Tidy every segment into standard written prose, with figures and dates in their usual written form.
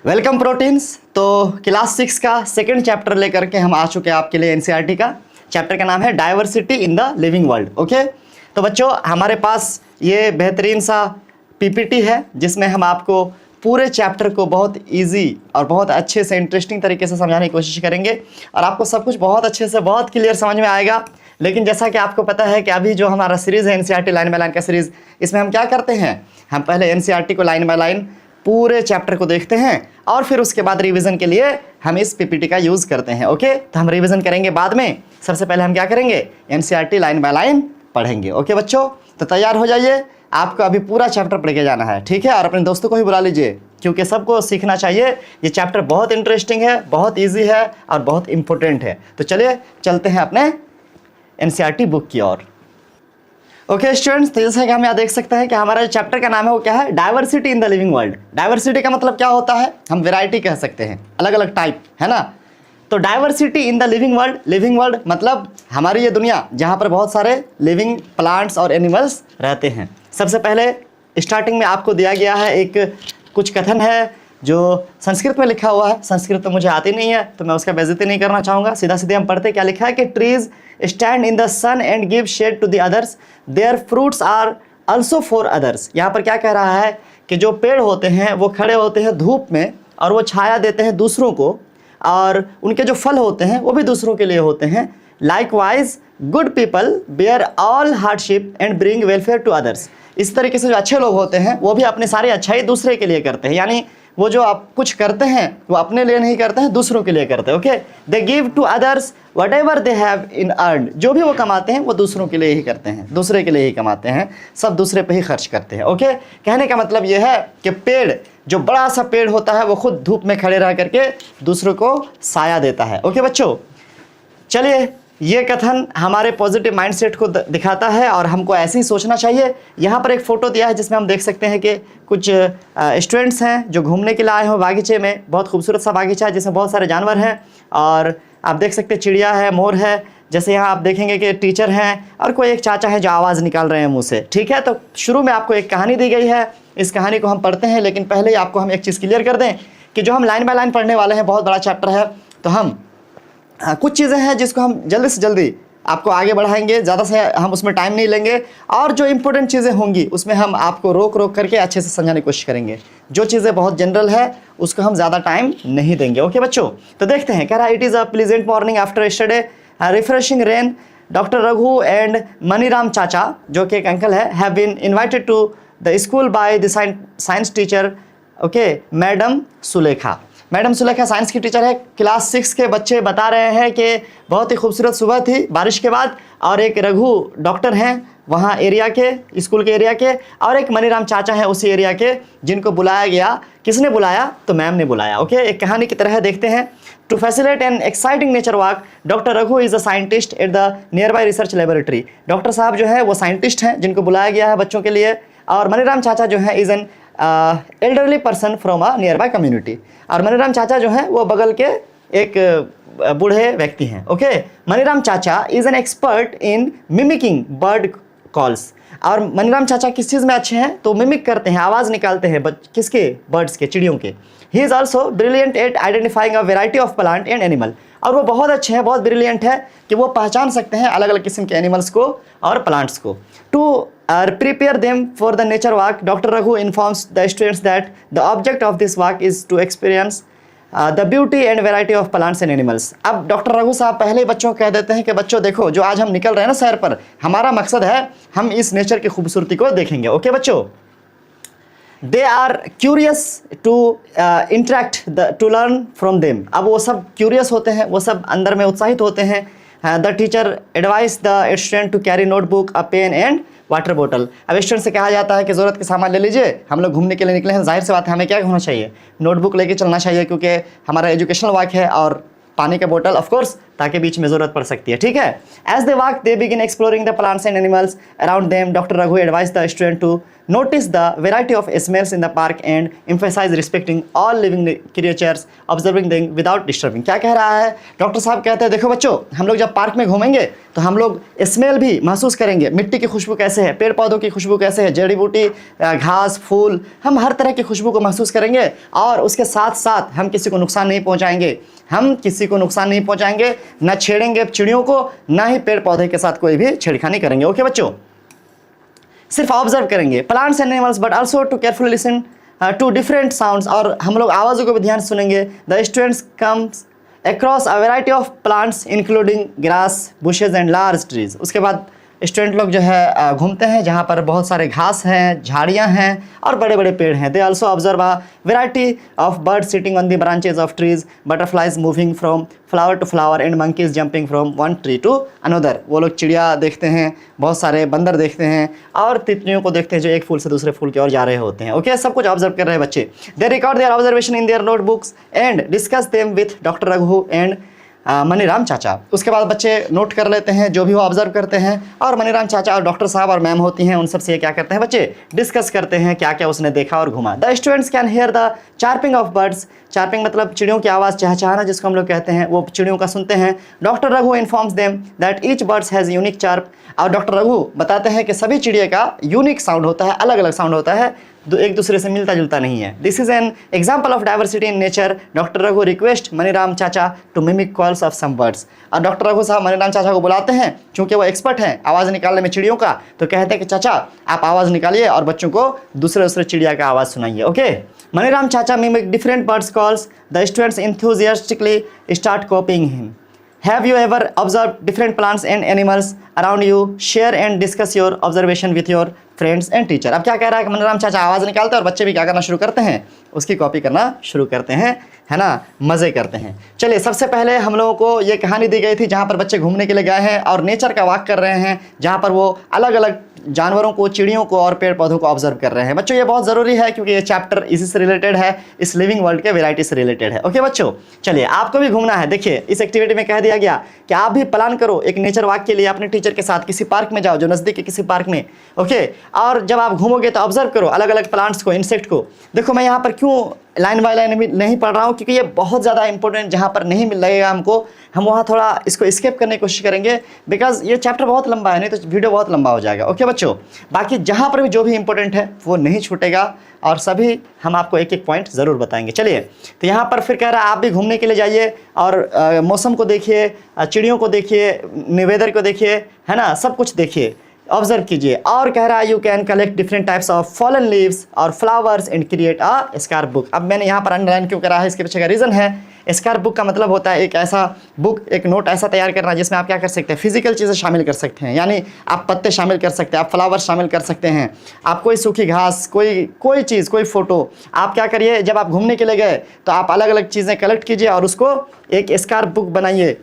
Welcome proteins. तो class 6 का second chapter लेकर के हम आ चुके हैं आपके लिए। एनसीईआरटी का चैप्टर का नाम है diversity in the living world. Okay, तो बच्चों हमारे पास ये बेहतरीन सा पीपीटी है जिसमें हम आपको पूरे चैप्टर को बहुत इजी और बहुत अच्छे से इंटरेस्टिंग तरीके से समझाने की कोशिश करेंगे और आपको सब कुछ बहुत अच्छे से बहुत क्लियर समझ में आएगा। लेकिन जैसा कि आपको पता है कि अभी जो हमारा सीरीज़ है एनसीईआरटी लाइन बाय लाइन का सीरीज़, इसमें हम क्या करते हैं, हम पहले एनसीईआरटी को लाइन बाय लाइन पूरे चैप्टर को देखते हैं और फिर उसके बाद रिवीजन के लिए हम इस पीपीटी का यूज़ करते हैं। ओके, तो हम रिवीजन करेंगे बाद में। सबसे पहले हम क्या करेंगे, एनसीईआरटी लाइन बाय लाइन पढ़ेंगे। ओके बच्चों, तो तैयार हो जाइए, आपको अभी पूरा चैप्टर पढ़ के जाना है, ठीक है। और अपने दोस्तों को भी बुला लीजिए क्योंकि सबको सीखना चाहिए। ये चैप्टर बहुत इंटरेस्टिंग है, बहुत ईजी है और बहुत इंपॉर्टेंट है। तो चलिए चलते हैं अपने एनसीईआरटी बुक की ओर। ओके स्टूडेंट्स, तो जैसे कि हम यहाँ देख सकते हैं कि हमारा जो चैप्टर का नाम है वो क्या है, diversity in the living world. Diversity का मतलब क्या होता है, हम वैरायटी कह सकते हैं, अलग अलग टाइप, है ना। तो diversity in the living world, living world मतलब हमारी ये दुनिया जहाँ पर बहुत सारे लिविंग प्लांट्स और एनिमल्स रहते हैं। सबसे पहले स्टार्टिंग में आपको दिया गया है एक कुछ कथन है जो संस्कृत में लिखा हुआ है। संस्कृत तो मुझे आती नहीं है तो मैं उसका बेइज्जती नहीं करना चाहूँगा, सीधा सीधे हम पढ़ते। क्या लिखा है कि trees stand in the sun and give shade to the others, their fruits are also for others. यहाँ पर क्या कह रहा है कि जो पेड़ होते हैं वो खड़े होते हैं धूप में और वो छाया देते हैं दूसरों को, और उनके जो फल होते हैं वो भी दूसरों के लिए होते हैं। Likewise good people bear all hardship and bring welfare to others. इस तरीके से जो अच्छे लोग होते हैं वो भी अपनी सारी अच्छाई दूसरे के लिए करते हैं, यानी वो जो आप कुछ करते हैं वो अपने लिए नहीं करते हैं, दूसरों के लिए करते हैं। Okay, they give to others whatever they have in earn. जो भी वो कमाते हैं वो दूसरों के लिए ही करते हैं, दूसरे के लिए ही कमाते हैं, सब दूसरे पे ही खर्च करते हैं। ओके, कहने का मतलब ये है कि पेड़, जो बड़ा सा पेड़ होता है वो खुद धूप में खड़े रह करके दूसरों को साया देता है। ओके बच्चों, चलिए ये कथन हमारे पॉजिटिव माइंडसेट को दिखाता है और हमको ऐसे ही सोचना चाहिए। यहाँ पर एक फ़ोटो दिया है जिसमें हम देख सकते हैं कि कुछ स्टूडेंट्स हैं जो घूमने के लिए आए हैं बागीचे में। बहुत खूबसूरत सा बागीचा है जिसमें बहुत सारे जानवर हैं और आप देख सकते हैं चिड़िया है, मोर है। जैसे यहाँ आप देखेंगे कि टीचर हैं और कोई एक चाचा है जो आवाज़ निकाल रहे हैं मुँह से, ठीक है। तो शुरू में आपको एक कहानी दी गई है, इस कहानी को हम पढ़ते हैं। लेकिन पहले ही आपको हम एक चीज़ क्लियर कर दें कि जो हम लाइन बाय लाइन पढ़ने वाले हैं, बहुत बड़ा चैप्टर है, तो हम कुछ चीज़ें हैं जिसको हम जल्दी से जल्दी आपको आगे बढ़ाएंगे, ज़्यादा से हम उसमें टाइम नहीं लेंगे। और जो इंपॉर्टेंट चीज़ें होंगी उसमें हम आपको रोक रोक करके अच्छे से समझाने की कोशिश करेंगे। जो चीज़ें बहुत जनरल है उसको हम ज़्यादा टाइम नहीं देंगे। ओके बच्चों, तो देखते हैं। कह रहा है it is a pleasant morning after yesterday refreshing rain, doctor Raghu and Maniram chacha, जो कि एक अंकल है, have been invited to the school by the science teacher, okay, madam Sulekha. Madam Sulekha science की टीचर है। क्लास 6 के बच्चे बता रहे हैं कि बहुत ही खूबसूरत सुबह थी बारिश के बाद, और एक रघु डॉक्टर हैं वहाँ एरिया के, स्कूल के एरिया के, और एक मनीराम चाचा हैं उसी एरिया के, जिनको बुलाया गया। किसने बुलाया, तो मैम ने बुलाया। ओके, एक कहानी की तरह देखते हैं। To facilitate an exciting nature walk, doctor Raghu is a scientist at the nearby research laboratory. Doctor साहब जो है वो साइंटिस्ट हैं जिनको बुलाया गया है बच्चों के लिए, और मनीराम चाचा जो है is an elderly person from a near by community. और मनीराम चाचा जो हैं वो बगल के एक बूढ़े व्यक्ति हैं। ओके, मनीराम चाचा is an expert in mimicking bird calls. और मनीराम चाचा किस चीज़ में अच्छे हैं, तो मिमिक करते हैं, आवाज़ निकालते हैं किसके, बर्ड्स के, चिड़ियों के। He is also brilliant at identifying a variety of plant and animal. और वो बहुत अच्छे हैं, बहुत ब्रिलियंट है कि वो पहचान सकते हैं अलग अलग किस्म के एनिमल्स को और प्लांट्स को। To prepare them for the nature walk, Dr. Raghu informs the students that the object of this walk is to experience the beauty and variety of plants and animals. अब doctor Raghu साहब पहले ही बच्चों को कह देते हैं कि बच्चों देखो, जो आज हम निकल रहे हैं ना सैर पर, हमारा मकसद है हम इस नेचर की खूबसूरती को देखेंगे। ओके बच्चों, they are curious to interact to learn from them. अब वो सब क्यूरियस होते हैं, वो सब अंदर में उत्साहित होते हैं। The teacher advice the student to carry notebook, a pen and water बोतल। अब स्टूडेंट से कहा जाता है कि ज़रूरत के सामान ले लीजिए, हम लोग घूमने के लिए निकले हैं, जाहिर सी बात है हमें क्या होना चाहिए, नोटबुक लेके चलना चाहिए, क्योंकि हमारा एजुकेशनल वर्क है, और पानी का बोतल ऑफ कोर्स, ताकि बीच में ज़रूरत पड़ सकती है, ठीक है। As they walk they begin exploring the plants and animals around them, doctor Raghu advise the student to Notice the variety of smells in the park and emphasize respecting all living creatures, observing them without disturbing. क्या कह रहा है doctor साहब? कहते हैं देखो बच्चों, हम लोग जब पार्क में घूमेंगे तो हम लोग स्मेल भी महसूस करेंगे। मिट्टी की खुशबू कैसे है, पेड़ पौधों की खुशबू कैसे है, जड़ी बूटी, घास, फूल, हम हर तरह की खुशबू को महसूस करेंगे और उसके साथ साथ हम किसी को नुकसान नहीं पहुंचाएंगे। हम किसी को नुकसान नहीं पहुंचाएंगे, ना छेड़ेंगे चिड़ियों को, ना ही पेड़ पौधे के साथ कोई भी छेड़खानी करेंगे। ओके बच्चों, सिर्फ ऑब्जर्व करेंगे plants and animals but also to carefully listen to different sounds, और हम लोग आवाज़ों को भी ध्यान सुनेंगे। The students comes across a variety of plants including grass, bushes and large trees. उसके बाद स्टूडेंट लोग जो है घूमते हैं जहाँ पर बहुत सारे घास हैं, झाड़ियाँ हैं और बड़े बड़े पेड़ हैं। They also observe a variety of birds sitting on the branches of trees, butterflies moving from flower to flower and monkeys jumping from one tree to another. वो लोग चिड़िया देखते हैं, बहुत सारे बंदर देखते हैं और तितलियों को देखते हैं जो एक फूल से दूसरे फूल की ओर जा रहे होते हैं। ओके, सब कुछ ऑब्जर्व कर रहे हैं बच्चे। They record their observation in their notebooks and discuss them with doctor Raghu and Maniram chacha. उसके बाद बच्चे नोट कर लेते हैं जो भी वो ऑब्जर्व करते हैं, और मनीराम चाचा और डॉक्टर साहब और मैम होती हैं, उन सब से क्या करते हैं बच्चे, डिस्कस करते हैं क्या क्या उसने देखा और घुमा। The students can hear the chirping of birds, chirping मतलब चिड़ियों की आवाज़, चहचहाना जिसको हम लोग कहते हैं, वो चिड़ियों का सुनते हैं। Doctor Raghu informs them that each birds has unique chirp, और डॉक्टर रघु बताते हैं कि सभी चिड़िया का यूनिक साउंड होता है, अलग अलग साउंड होता है, एक दूसरे से मिलता जुलता नहीं है। This is an example of diversity in nature. Doctor Raghu request Maniram chacha to mimic calls of some birds, और डॉक्टर रघु साहब मनीराम चाचा को बुलाते हैं, क्योंकि वो एक्सपर्ट हैं आवाज़ निकालने में चिड़ियों का, तो कहते हैं कि चाचा आप आवाज़ निकालिए और बच्चों को दूसरे चिड़िया का आवाज़ सुनाइए। ओके, मनीराम चाचा mimic different birds calls, the students enthusiastically start copying him. Have you ever observed different plants and animals around you? Share and discuss your observation with your friends and teacher. अब क्या कह रहा है कि मनीराम चाचा आवाज़ निकालते हैं और बच्चे भी क्या करना शुरू करते हैं, उसकी कॉपी करना शुरू करते हैं, है ना, मज़े करते हैं। चलिए, सबसे पहले हम लोगों को ये कहानी दी गई थी जहाँ पर बच्चे घूमने के लिए गए हैं और नेचर का वॉक कर रहे हैं, जहाँ पर वो अलग अलग जानवरों को, चिड़ियों को और पेड़ पौधों को ऑब्जर्व कर रहे हैं। बच्चों ये बहुत ज़रूरी है क्योंकि ये चैप्टर इसी से रिलेटेड है, इस लिविंग वर्ल्ड के वैरायटी से रिलेटेड है। ओके बच्चों, चलिए आपको भी घूमना है। देखिए, इस एक्टिविटी में कह दिया गया कि आप भी प्लान करो एक नेचर वॉक के लिए अपने टीचर के साथ, किसी पार्क में जाओ जो नज़दीक के किसी पार्क में। ओके, और जब आप घूमोगे तो ऑब्जर्व करो अलग अलग प्लांट्स को, इंसेक्ट को। देखो मैं यहाँ पर क्यों लाइन बाय लाइन नहीं पढ़ रहा हूँ, क्योंकि ये बहुत ज़्यादा इंपॉर्टेंट, जहाँ पर नहीं मिल लगेगा हमको, हम वहाँ थोड़ा इसको स्किप करने की कोशिश करेंगे, बिकॉज ये चैप्टर बहुत लंबा है, नहीं तो वीडियो बहुत लंबा हो जाएगा। ओके बच्चों, बाकी जहाँ पर भी जो भी इंपॉर्टेंट है वो नहीं छूटेगा और सभी हम आपको एक एक पॉइंट ज़रूर बताएंगे। चलिए, तो यहाँ पर फिर कह रहा है आप भी घूमने के लिए जाइए और मौसम को देखिए, चिड़ियों को देखिए, वेदर को देखिए, है ना, सब कुछ देखिए, ऑब्जर्व कीजिए। और कह रहा है you can collect different types of fallen leaves और flowers and create a scrap book. अब मैंने यहाँ पर अंडरलाइन क्यों करा है, इसके पीछे का रीज़न है, स्कार्फ बुक का मतलब होता है एक ऐसा बुक, एक नोट ऐसा तैयार करना जिसमें आप क्या कर सकते हैं, फिजिकल चीज़ें शामिल कर सकते हैं, यानी आप पत्ते शामिल कर सकते हैं, आप फ्लावर शामिल कर सकते हैं, आप कोई सूखी घास, कोई चीज़, कोई फ़ोटो, आप क्या करिए, जब आप घूमने के लिए गए तो आप अलग अलग चीज़ें कलेक्ट कीजिए और उसको एक स्कार्फ बुक बनाइए,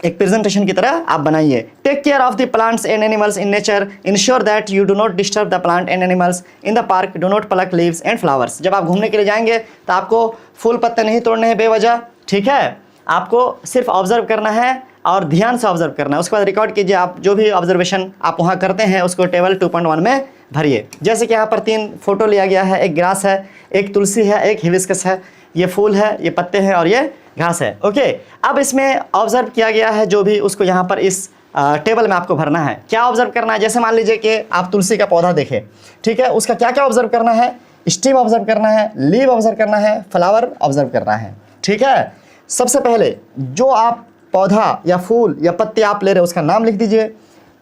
एक प्रेजेंटेशन की तरह आप बनाइए। Take care of the plants and animals in nature, ensure that you do not disturb the plant and animals in the park, do not pluck leaves and flowers. जब आप घूमने के लिए जाएंगे तो आपको फूल पत्ते नहीं तोड़ने हैं बेवजह, ठीक है, आपको सिर्फ ऑब्जर्व करना है और ध्यान से ऑब्जर्व करना है। उसके बाद रिकॉर्ड कीजिए, आप जो भी ऑब्जर्वेशन आप वहाँ करते हैं उसको टेबल 2.1 में भरिए। जैसे कि यहाँ पर 3 फोटो लिया गया है, एक ग्रास है, एक तुलसी है, एक हिबिस्कस है, ये फूल है, ये पत्ते हैं और ये घास है। ओके, अब इसमें ऑब्जर्व किया गया है जो भी, उसको यहाँ पर इस टेबल में आपको भरना है। क्या ऑब्जर्व करना है, जैसे मान लीजिए कि आप तुलसी का पौधा देखें, ठीक है, उसका क्या क्या ऑब्जर्व करना है, स्टेम ऑब्जर्व करना है, लीव ऑब्जर्व करना है, फ्लावर ऑब्जर्व करना है, ठीक है। सबसे पहले जो आप पौधा या फूल या पत्ते आप ले रहे हो उसका नाम लिख दीजिए,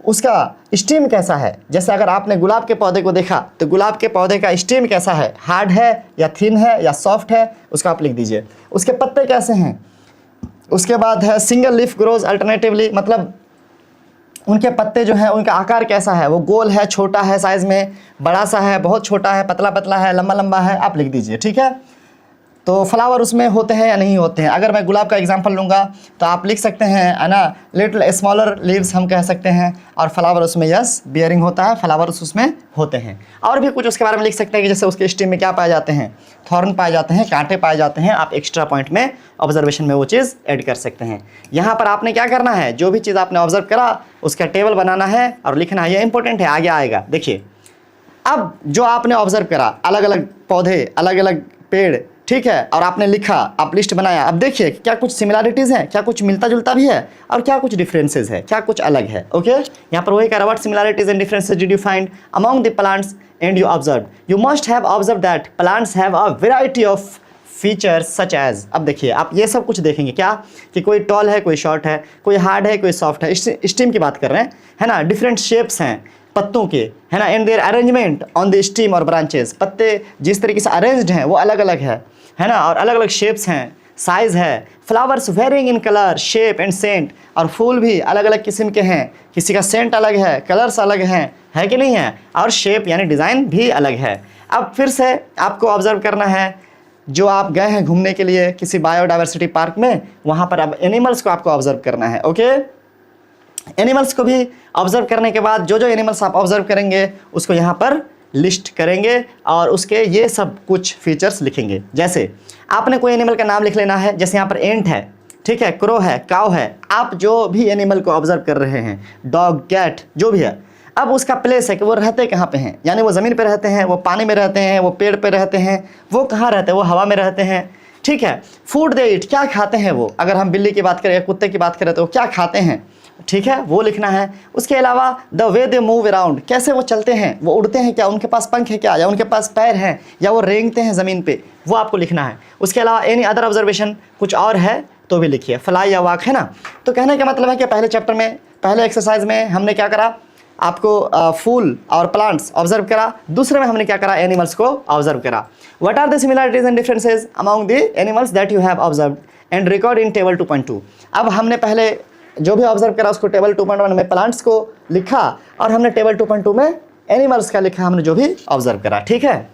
उसका स्टेम कैसा है। जैसे अगर आपने गुलाब के पौधे को देखा तो गुलाब के पौधे का स्टेम कैसा है, हार्ड है या थिन है या सॉफ्ट है, उसका आप लिख दीजिए। उसके पत्ते कैसे हैं। उसके बाद है सिंगल लीफ ग्रोज अल्टरनेटिवली, मतलब उनके पत्ते जो है उनका आकार कैसा है, वो गोल है, छोटा है साइज़ में, बड़ा सा है, बहुत छोटा है, पतला पतला है, लंबा लंबा है, आप लिख दीजिए, ठीक है। तो फ्लावर उसमें होते हैं या नहीं होते हैं। अगर मैं गुलाब का एग्जांपल लूँगा तो आप लिख सकते हैं, है ना, लिटिल स्मॉलर लीव्स हम कह सकते हैं, और फ्लावर उसमें यस बियरिंग होता है, फ्लावर्स उसमें होते हैं। और भी कुछ उसके बारे में लिख सकते हैं कि जैसे उसके स्टेम में क्या पाए जाते हैं, थॉर्न पाए जाते हैं, कांटे पाए जाते हैं। आप एक्स्ट्रा पॉइंट में ऑब्जर्वेशन में वो चीज़ ऐड कर सकते हैं। यहाँ पर आपने क्या करना है, जो भी चीज़ आपने ऑब्जर्व करा उसका टेबल बनाना है और लिखना है, ये इंपॉर्टेंट है, आगे आएगा। देखिए अब जो आपने ऑब्जर्व करा, अलग अलग पौधे, अलग अलग पेड़, ठीक है, और आपने लिखा, आप लिस्ट बनाया। अब देखिए क्या कुछ सिमिलरिटीज़ हैं, क्या कुछ मिलता जुलता भी है, और क्या कुछ डिफरेंसेस है, क्या कुछ अलग है। ओके, यहाँ पर वही कह रहा, what similarities and differences did you find among the plants and you observe. You must have observe that plants have a variety of features such as. अब देखिए आप ये सब कुछ देखेंगे क्या, कि कोई टॉल है, कोई शॉर्ट है, कोई हार्ड है, कोई सॉफ्ट है, स्टीम की बात कर रहे हैं, है ना। डिफरेंट शेप्स हैं पत्तों के, है ना, and their arrangement on the stem और ब्रांचेस। पत्ते जिस तरीके से अरेंज्ड हैं वो अलग अलग है ना, और अलग अलग शेप्स हैं, साइज़ है। Flowers varying in colour, shape and scent, और फूल भी अलग अलग किस्म के हैं, किसी का सेंट अलग है, कलर्स अलग हैं, है कि नहीं है, और शेप यानी डिज़ाइन भी अलग है। अब फिर से आपको ऑब्जर्व करना है, जो आप गए हैं घूमने के लिए किसी बायोडाइवर्सिटी पार्क में, वहाँ पर अब एनिमल्स को आपको ऑब्जर्व करना है। ओके, एनिमल्स को भी ऑब्जर्व करने के बाद जो जो एनिमल्स आप ऑब्जर्व करेंगे उसको यहाँ पर लिस्ट करेंगे और उसके ये सब कुछ फीचर्स लिखेंगे। जैसे आपने कोई एनिमल का नाम लिख लेना है, जैसे यहाँ पर एंट है, ठीक है, क्रो है, काव है। आप जो भी एनिमल को ऑब्जर्व कर रहे हैं, डॉग, कैट, जो भी है, अब उसका प्लेस है कि वो रहते कहाँ पे हैं, यानी वो ज़मीन पे रहते हैं, वो पानी में रहते हैं, वो पेड़ पे रहते हैं, वो कहाँ रहते हैं, वो हवा में रहते हैं, ठीक है। फूड दे ईट, क्या खाते हैं वो, अगर हम बिल्ली की बात करें या कुत्ते की बात करें तो वो क्या खाते हैं, ठीक है, वो लिखना है। उसके अलावा the way they move around, कैसे वो चलते हैं, वो उड़ते हैं क्या, उनके पास पंख है क्या, या उनके पास पैर हैं, या वो रेंगते हैं ज़मीन पे, वो आपको लिखना है। उसके अलावा एनी अदर ऑब्जर्वेशन कुछ और है तो भी लिखिए, फ्लाई या वाक, है ना। तो कहने का मतलब है कि पहले चैप्टर में, पहले एक्सरसाइज में हमने क्या करा, आपको फूल और प्लांट्स ऑब्जर्व करा, दूसरे में हमने क्या करा, एनिमल्स को ऑब्जर्व करा। What are the similarities and differences among the animals that you have observed and record in table 2.2। अब हमने पहले जो भी ऑब्जर्व करा उसको टेबल 2.1 में प्लांट्स को लिखा, और हमने टेबल 2.2 में एनिमल्स का लिखा, हमने जो भी ऑब्जर्व करा, ठीक है।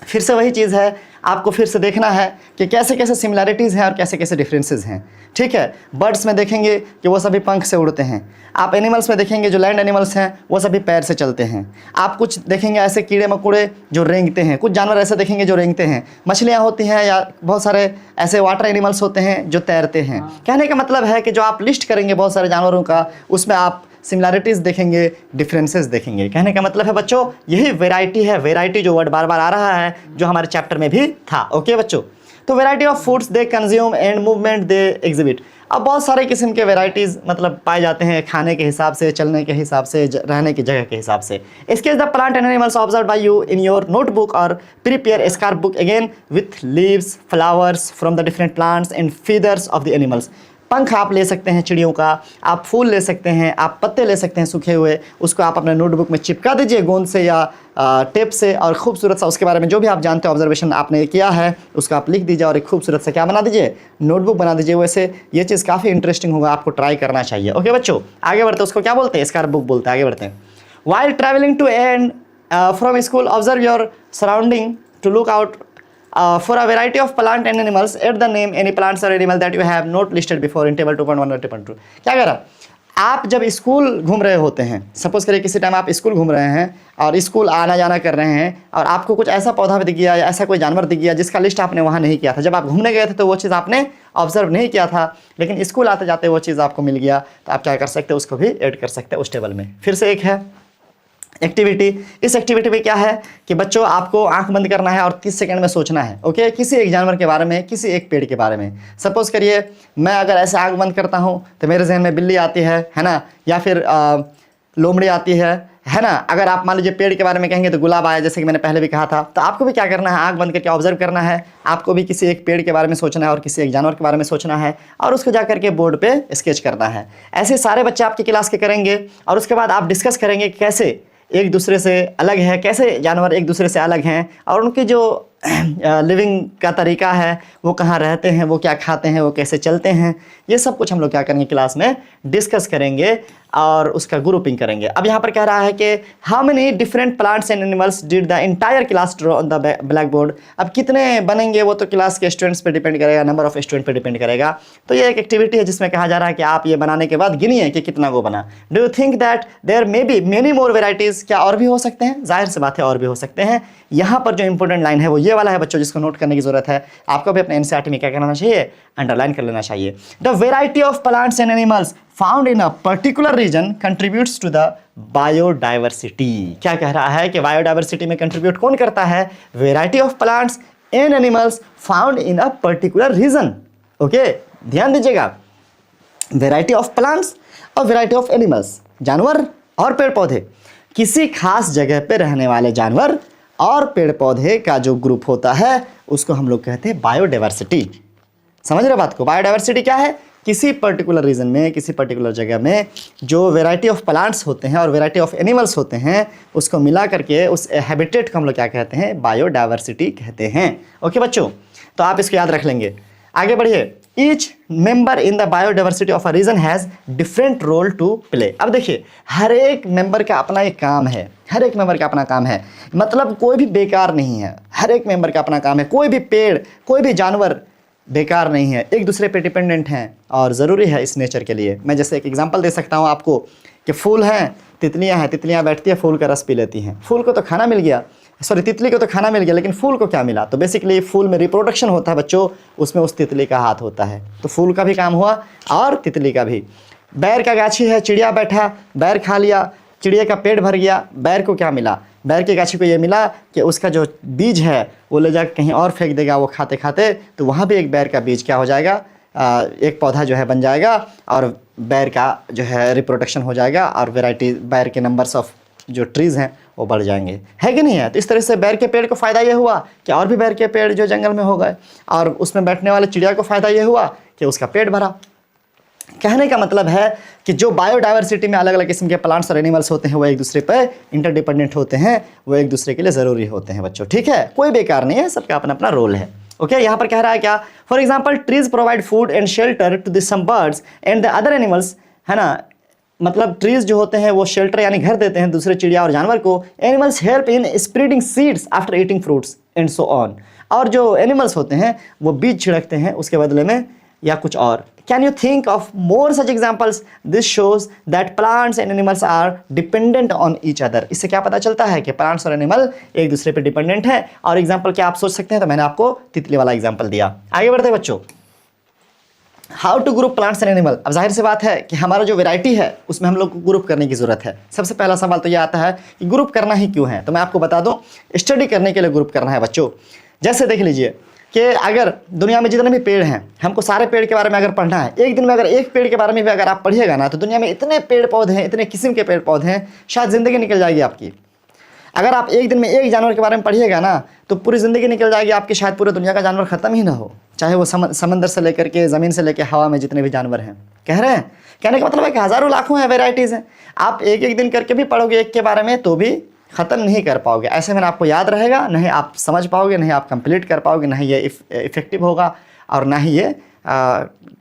फिर से वही चीज़ है, आपको फिर से देखना है कि कैसे कैसे सिमिलरिटीज़ हैं और कैसे कैसे डिफरेंसेस हैं, ठीक है। बर्ड्स में देखेंगे कि वो सभी पंख से उड़ते हैं। आप एनिमल्स में देखेंगे जो लैंड एनिमल्स हैं वो सभी पैर से चलते हैं। आप कुछ देखेंगे ऐसे कीड़े मकोड़े जो रेंगते हैं, कुछ जानवर ऐसे देखेंगे जो रेंगते हैं, मछलियाँ होती हैं, या बहुत सारे ऐसे वाटर एनिमल्स होते हैं जो तैरते हैं। कहने का मतलब है कि जो आप लिस्ट करेंगे बहुत सारे जानवरों का, उसमें आप सिमिलरिटीज़ देखेंगे, डिफरेंसेस देखेंगे। कहने का मतलब है बच्चों यही वैरायटी है, वैरायटी जो वर्ड बार बार आ रहा है जो हमारे चैप्टर में भी था। ओके बच्चों, तो variety of foods they consume and movement they exhibit. अब बहुत सारे किस्म के वैरायटीज़ मतलब पाए जाते हैं, खाने के हिसाब से, चलने के हिसाब से, रहने की जगह के हिसाब से। इसके the plant and animals observe by you in your notebook और prepare a scrap book again with leaves, flowers from the different plants and feathers of the animals. पंख आप ले सकते हैं चिड़ियों का, आप फूल ले सकते हैं, आप पत्ते ले सकते हैं सूखे हुए, उसको आप अपने नोटबुक में चिपका दीजिए गोंद से या टेप से, और खूबसूरत सा उसके बारे में जो भी आप जानते हो, ऑब्जर्वेशन आपने किया है, उसको आप लिख दीजिए और एक खूबसूरत सा क्या बना दीजिए, नोटबुक बना दीजिए। वैसे ये चीज़ काफ़ी इंटरेस्टिंग होगा, आपको ट्राई करना चाहिए। ओके बच्चों, आगे बढ़ते हैं, उसको क्या बोलते हैं, स्क्रैप बुक बोलते हैं। आगे बढ़ते हैं। While travelling to and from school observe your surrounding to look out for a variety of plant and animals, add the name any plants or animal that you have not listed before in table 2.1 or 2.2। क्या कह रहा, आप जब school घूम रहे होते हैं, suppose करिए किसी टाइम आप स्कूल घूम रहे हैं और स्कूल आना जाना कर रहे हैं, और आपको कुछ ऐसा पौधा दिख गया या ऐसा कोई जानवर दिख गया जिसका लिस्ट आपने वहाँ नहीं किया था। जब आप घूमने गए थे तो वो चीज़ आपने ऑब्जर्व नहीं किया था, लेकिन स्कूल आते जाते वो चीज़ आपको मिल गया, तो आप क्या कर सकते हैं, उसको भी ऐड कर सकते हैं उस टेबल में। फिर से एक है एक्टिविटी। इस एक्टिविटी में क्या है कि बच्चों आपको आंख बंद करना है और 30 सेकंड में सोचना है। ओके, किसी एक जानवर के बारे में, किसी एक पेड़ के बारे में। सपोज करिए मैं अगर ऐसे आंख बंद करता हूँ तो मेरे जहन में बिल्ली आती है ना, या फिर लोमड़ी आती है ना। अगर आप मान लीजिए पेड़ के बारे में कहेंगे तो गुलाब आया, जैसे कि मैंने पहले भी कहा था। तो आपको भी क्या करना है, आंख बंद करके ऑब्जर्व करना है, आपको भी किसी एक पेड़ के बारे में सोचना है और किसी एक जानवर के बारे में सोचना है, और उसको जा करके बोर्ड पे स्केच करना है। ऐसे सारे बच्चे आपकी क्लास के करेंगे, और उसके बाद आप डिस्कस करेंगे कैसे एक दूसरे से अलग है, कैसे जानवर एक दूसरे से अलग हैं, और उनकी जो लिविंग का तरीका है, वो कहाँ रहते हैं, वो क्या खाते हैं, वो कैसे चलते हैं, ये सब कुछ हम लोग क्या करेंगे क्लास में डिस्कस करेंगे और उसका ग्रुपिंग करेंगे। अब यहाँ पर कह रहा है कि how many different plants and animals did the entire class draw on the black board. अब कितने बनेंगे वो तो क्लास के स्टूडेंट्स पे डिपेंड करेगा, नंबर ऑफ स्टूडेंट पे डिपेंड करेगा। तो ये एक एक्टिविटी है जिसमें कहा जा रहा है कि आप ये बनाने के बाद गिनिए कि कितना वो बना। Do you think that there may be many more varieties, क्या और भी हो सकते हैं? जाहिर सी बात है और भी हो सकते हैं। यहाँ पर जो इंपॉर्टेंट लाइन है वो ये वाला है बच्चों, जिसको नोट करने की जरूरत है। आपको भी अपने एनसीईआरटी में क्या करना चाहिए, अंडरलाइन कर लेना चाहिए। The variety of plants and animals found in a particular region contributes to the biodiversity. क्या कह रहा है कि बायोडाइवर्सिटी में कंट्रीब्यूट कौन करता है? Variety of plants and animals found in a particular region. Okay, ध्यान दीजिएगा, वेराइटी ऑफ प्लांट्स और वेराइटी ऑफ एनिमल्स, जानवर और पेड़ पौधे, किसी खास जगह पे रहने वाले जानवर और पेड़ पौधे का जो ग्रुप होता है उसको हम लोग कहते हैं बायोडाइवर्सिटी। समझ रहे बात को? बायोडाइवर्सिटी क्या है? किसी पर्टिकुलर रीजन में, किसी पर्टिकुलर जगह में जो वेराइटी ऑफ प्लांट्स होते हैं और वेराइटी ऑफ एनिमल्स होते हैं उसको मिला करके उस हैबिटेट को हम लोग क्या कहते हैं? बायोडाइवर्सिटी कहते हैं। ओके बच्चों, तो आप इसको याद रख लेंगे। आगे बढ़िए, each member in the biodiversity of a region has different role to play. अब देखिए, हर एक मेंबर का अपना एक काम है, हर एक मेंबर का अपना काम है, मतलब कोई भी बेकार नहीं है, हर एक मेंबर का अपना काम है। कोई भी पेड़, कोई भी जानवर बेकार नहीं है, एक दूसरे पे डिपेंडेंट हैं और ज़रूरी है इस नेचर के लिए। मैं जैसे एक एग्जांपल दे सकता हूँ आपको कि फूल हैं, तितलियाँ हैं, तितलियाँ बैठती है, फूल का रस पी लेती हैं। फूल को तो खाना मिल गया, सॉरी तितली को तो खाना मिल गया, लेकिन फूल को क्या मिला? तो बेसिकली फूल में रिप्रोडक्शन होता है बच्चों, उसमें उस तितली का हाथ होता है। तो फूल का भी काम हुआ और तितली का भी। बैर का गाछी है, चिड़िया बैठा, बैर खा लिया, चिड़िया का पेट भर गया, बैर को क्या मिला? बैर की गाछी को ये मिला कि उसका जो बीज है वो ले जाकर कहीं और फेंक देगा वो खाते खाते, तो वहाँ भी एक बैर का बीज क्या हो जाएगा? एक पौधा जो है बन जाएगा और बैर का जो है रिप्रोडक्शन हो जाएगा और वेराइटी, बैर के नंबर्स ऑफ जो ट्रीज़ हैं वो बढ़ जाएंगे, है कि नहीं है? तो इस तरह से बैर के पेड़ को फ़ायदा ये हुआ कि और भी बैर के पेड़ जो जंगल में हो गए, और उसमें बैठने वाले चिड़िया को फ़ायदा ये हुआ कि उसका पेट भरा। कहने का मतलब है कि जो बायोडाइवर्सिटी में अलग अलग किस्म के प्लांट्स और एनिमल्स होते हैं वो एक दूसरे पर इंटरडिपेंडेंट होते हैं, वो एक दूसरे के लिए ज़रूरी होते हैं बच्चों। ठीक है, कोई बेकार नहीं है, सबका अपना अपना रोल है। ओके, यहाँ पर कह रहा है क्या? For example, trees provide food and shelter to the some birds and the other animals, है ना? मतलब ट्रीज जो होते हैं वो शेल्टर यानी घर देते हैं दूसरे चिड़िया और जानवर को। Animals help in spreading seeds after eating fruits and so on. और जो एनिमल्स होते हैं वो बीज छिड़कते हैं उसके बदले में या कुछ और। Can you think of more such examples? This shows that plants and animals are dependent on each other. इससे क्या पता चलता है कि प्लांट्स और एनिमल एक दूसरे पर डिपेंडेंट है। और एग्जाम्पल क्या आप सोच सकते हैं? तो मैंने आपको तितली वाला एग्जाम्पल दिया। आगे बढ़ते हैं बच्चों, how to group plants and animal. अब जाहिर सी बात है कि हमारा जो वैरायटी है उसमें हम लोग को ग्रुप करने की ज़रूरत है। सबसे पहला सवाल तो ये आता है कि ग्रुप करना ही क्यों है? तो मैं आपको बता दूं, स्टडी करने के लिए ग्रुप करना है बच्चों। जैसे देख लीजिए कि अगर दुनिया में जितने भी पेड़ हैं, हमको सारे पेड़ के बारे में अगर पढ़ना है, एक दिन में अगर एक पेड़ के बारे में भी अगर आप पढ़िएगा ना, तो दुनिया में इतने पेड़ पौधे हैं, इतने किस्म के पेड़ पौधे हैं, शायद ज़िंदगी निकल जाएगी आपकी। अगर आप एक दिन में एक जानवर के बारे में पढ़िएगा ना तो पूरी ज़िंदगी निकल जाएगी आपकी, शायद पूरे दुनिया का जानवर ख़त्म ही ना हो, चाहे वो समंदर से लेकर के, ज़मीन से लेकर हवा में जितने भी जानवर हैं। कह रहे हैं, कहने का मतलब है कि हज़ारों लाखों हैं, वेराइटीज़ हैं। आप एक एक दिन करके भी पढ़ोगे एक के बारे में तो भी ख़त्म नहीं कर पाओगे। ऐसे में आपको याद रहेगा नहीं, आप समझ पाओगे नहीं, आप कंप्लीट कर पाओगे नहीं, ये इफ़ेक्टिव होगा और ना ही ये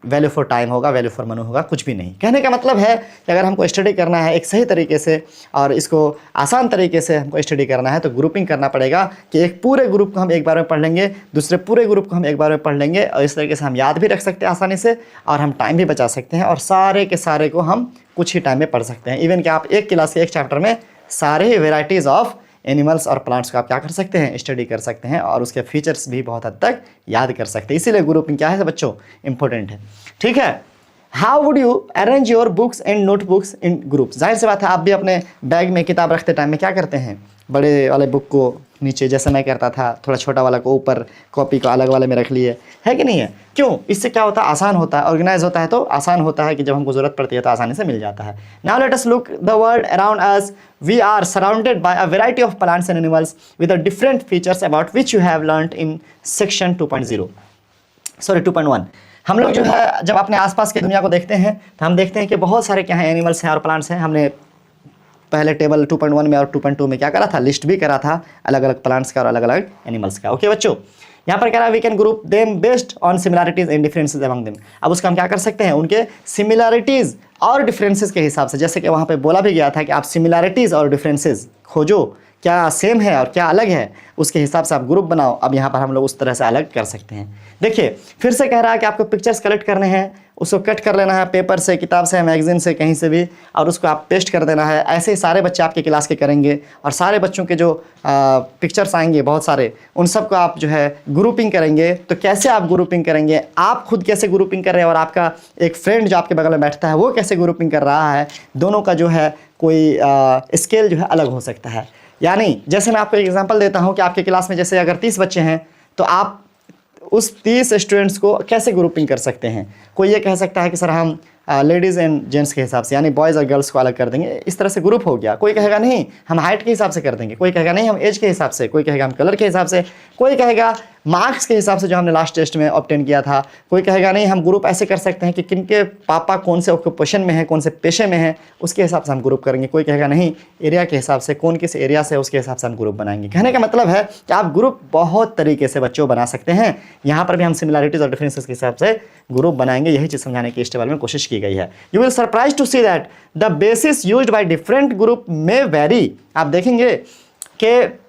वैल्यू फॉर टाइम होगा, वैल्यू फॉर मनी होगा, कुछ भी नहीं। कहने का मतलब है कि अगर हमको स्टडी करना है एक सही तरीके से और इसको आसान तरीके से हमको स्टडी करना है तो ग्रुपिंग करना पड़ेगा कि एक पूरे ग्रुप को हम एक बार में पढ़ लेंगे, दूसरे पूरे ग्रुप को हम एक बार में पढ़ लेंगे, और इस तरीके से हम याद भी रख सकते हैं आसानी से और हम टाइम भी बचा सकते हैं और सारे के सारे को हम कुछ ही टाइम में पढ़ सकते हैं। इवन कि आप एक क्लास के एक चैप्टर में सारे ही वेराइटीज़ ऑफ एनिमल्स और प्लांट्स को आप क्या कर सकते हैं? स्टडी कर सकते हैं और उसके फीचर्स भी बहुत हद तक याद कर सकते हैं। इसीलिए ग्रुपिंग क्या है बच्चों? इंपॉर्टेंट है। ठीक है, how would you arrange your books and notebooks in groups? जाहिर सी बात है आप भी अपने बैग में किताब रखते टाइम में क्या करते हैं? बड़े वाले बुक को नीचे, जैसे मैं करता था, थोड़ा छोटा वाला को ऊपर, कॉपी को अलग वाले में रख लिए, है कि नहीं है? क्यों? इससे क्या होता है? आसान होता है, ऑर्गेनाइज होता है, तो आसान होता है कि जब हमको ज़रूरत पड़ती है तो आसानी से मिल जाता है। Now let us look the world around us. We are surrounded by a variety of plants and animals with a different features about which you have learned in section 2.1। हम लोग जो है जब अपने आसपास की दुनिया को देखते हैं तो हम देखते हैं कि बहुत सारे क्या हैं, एनिमल्स हैं और प्लांट्स हैं। हमने पहले टेबल 2.1 में और 2.2 में क्या करा था? लिस्ट भी करा था अलग अलग प्लांट्स का और अलग अलग एनिमल्स का। ओके बच्चों, यहाँ पर कह रहा है we can group them based on similarities and differences among them. अब उसका हम क्या कर सकते हैं? उनके सिमिलरिटीज़ और डिफरेंसेस के हिसाब से, जैसे कि वहाँ पे बोला भी गया था कि आप सिमिलरिटीज़ और डिफरेंसेस खोजो क्या सेम है और क्या अलग है, उसके हिसाब से आप ग्रुप बनाओ। अब यहाँ पर हम लोग उस तरह से अलग कर सकते हैं। देखिए फिर से कह रहा है कि आपको पिक्चर्स कलेक्ट करने हैं, उसको कट कर लेना है पेपर से, किताब से, मैगजीन से, कहीं से भी, और उसको आप पेस्ट कर देना है। ऐसे ही सारे बच्चे आपके क्लास के करेंगे और सारे बच्चों के जो पिक्चर्स आएंगे बहुत सारे, उन सबको आप जो है ग्रुपिंग करेंगे। तो कैसे आप ग्रुपिंग करेंगे, आप खुद कैसे ग्रुपिंग कर रहे हैं और आपका एक फ्रेंड जो आपके बगल में बैठता है वो कैसे ग्रुपिंग कर रहा है, दोनों का जो है कोई स्केल जो है अलग हो सकता है। यानी जैसे मैं आपको एक एग्जांपल देता हूं कि आपके क्लास में जैसे अगर 30 बच्चे हैं तो आप उस 30 स्टूडेंट्स को कैसे ग्रुपिंग कर सकते हैं। कोई ये कह सकता है कि सर हम लेडीज़ एंड जेंट्स के हिसाब से, यानी बॉयज़ और गर्ल्स को अलग कर देंगे, इस तरह से ग्रुप हो गया। कोई कहेगा नहीं हम हाइट के हिसाब से कर देंगे, कोई कहेगा नहीं हम एज के हिसाब से, कोई कहेगा हम कलर के हिसाब से, कोई कहेगा मार्क्स के हिसाब से जो हमने लास्ट टेस्ट में ऑब्टेन किया था, कोई कहेगा नहीं हम ग्रुप ऐसे कर सकते हैं कि किनके पापा कौन से ऑक्यूपेशन में है, कौन से पेशे में है, उसके हिसाब से हम ग्रुप करेंगे। कोई कहेगा नहीं एरिया के हिसाब से, कौन किस एरिया से, उसके हिसाब से हम ग्रुप बनाएंगे। कहने का मतलब है कि आप ग्रुप बहुत तरीके से बच्चों बना सकते हैं। यहाँ पर भी हम सिमिलैरिटीज़ और डिफरेंसेस के हिसाब से ग्रुप बनाएंगे। यही चीज़ समझाने की इस टेबल में कोशिश की गई है। You will surprise to see that the basis used by different group में वेरी। आप देखेंगे कि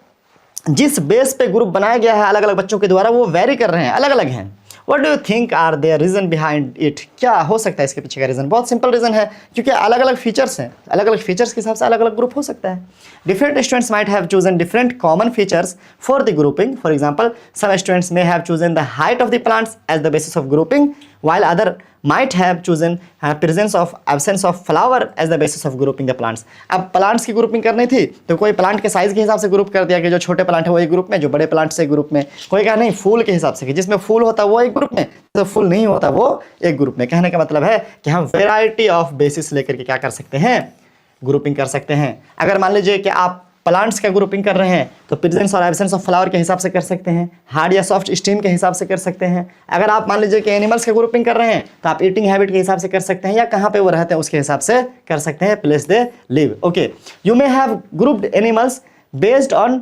जिस बेस पे ग्रुप बनाया गया है अलग अलग बच्चों के द्वारा वो वेरी कर रहे हैं, अलग अलग हैं। What do you think are their reason behind it? क्या हो सकता है इसके पीछे का रीज़न? बहुत सिंपल रीज़न है, क्योंकि अलग अलग फीचर्स हैं, अलग अलग फीचर्स के हिसाब से अलग अलग ग्रुप हो सकता है। Different students might have chosen different common features for the grouping. For example, some students may have chosen the height of the plants as the basis of grouping, while other might have chosen presence of absence of flower as the basis of grouping the plants. अब plants की grouping करनी थी तो कोई plant के size के हिसाब से ग्रुप कर दिया कि जो छोटे प्लांट है वो एक ग्रुप में, जो बड़े प्लांट से ग्रुप में। कोई कहा नहीं फूल के हिसाब से कि जिसमें फूल होता है वो एक ग्रुप में, तो फूल नहीं होता वो एक ग्रुप में। कहने का मतलब है कि हम वेराइटी ऑफ बेसिस लेकर के क्या कर सकते हैं, ग्रुपिंग कर सकते हैं। अगर मान लीजिए कि आप प्लांट्स का ग्रुपिंग कर रहे हैं तो प्रेजेंस और एब्सेंस ऑफ फ्लावर के हिसाब से कर सकते हैं, हार्ड या सॉफ्ट स्टीम के हिसाब से कर सकते हैं। अगर आप मान लीजिए कि एनिमल्स का ग्रुपिंग कर रहे हैं तो आप ईटिंग हैबिट के हिसाब से कर सकते हैं, या कहाँ पे वो रहते हैं उसके हिसाब से कर सकते हैं, place they live. Okay, you may have grouped animals based on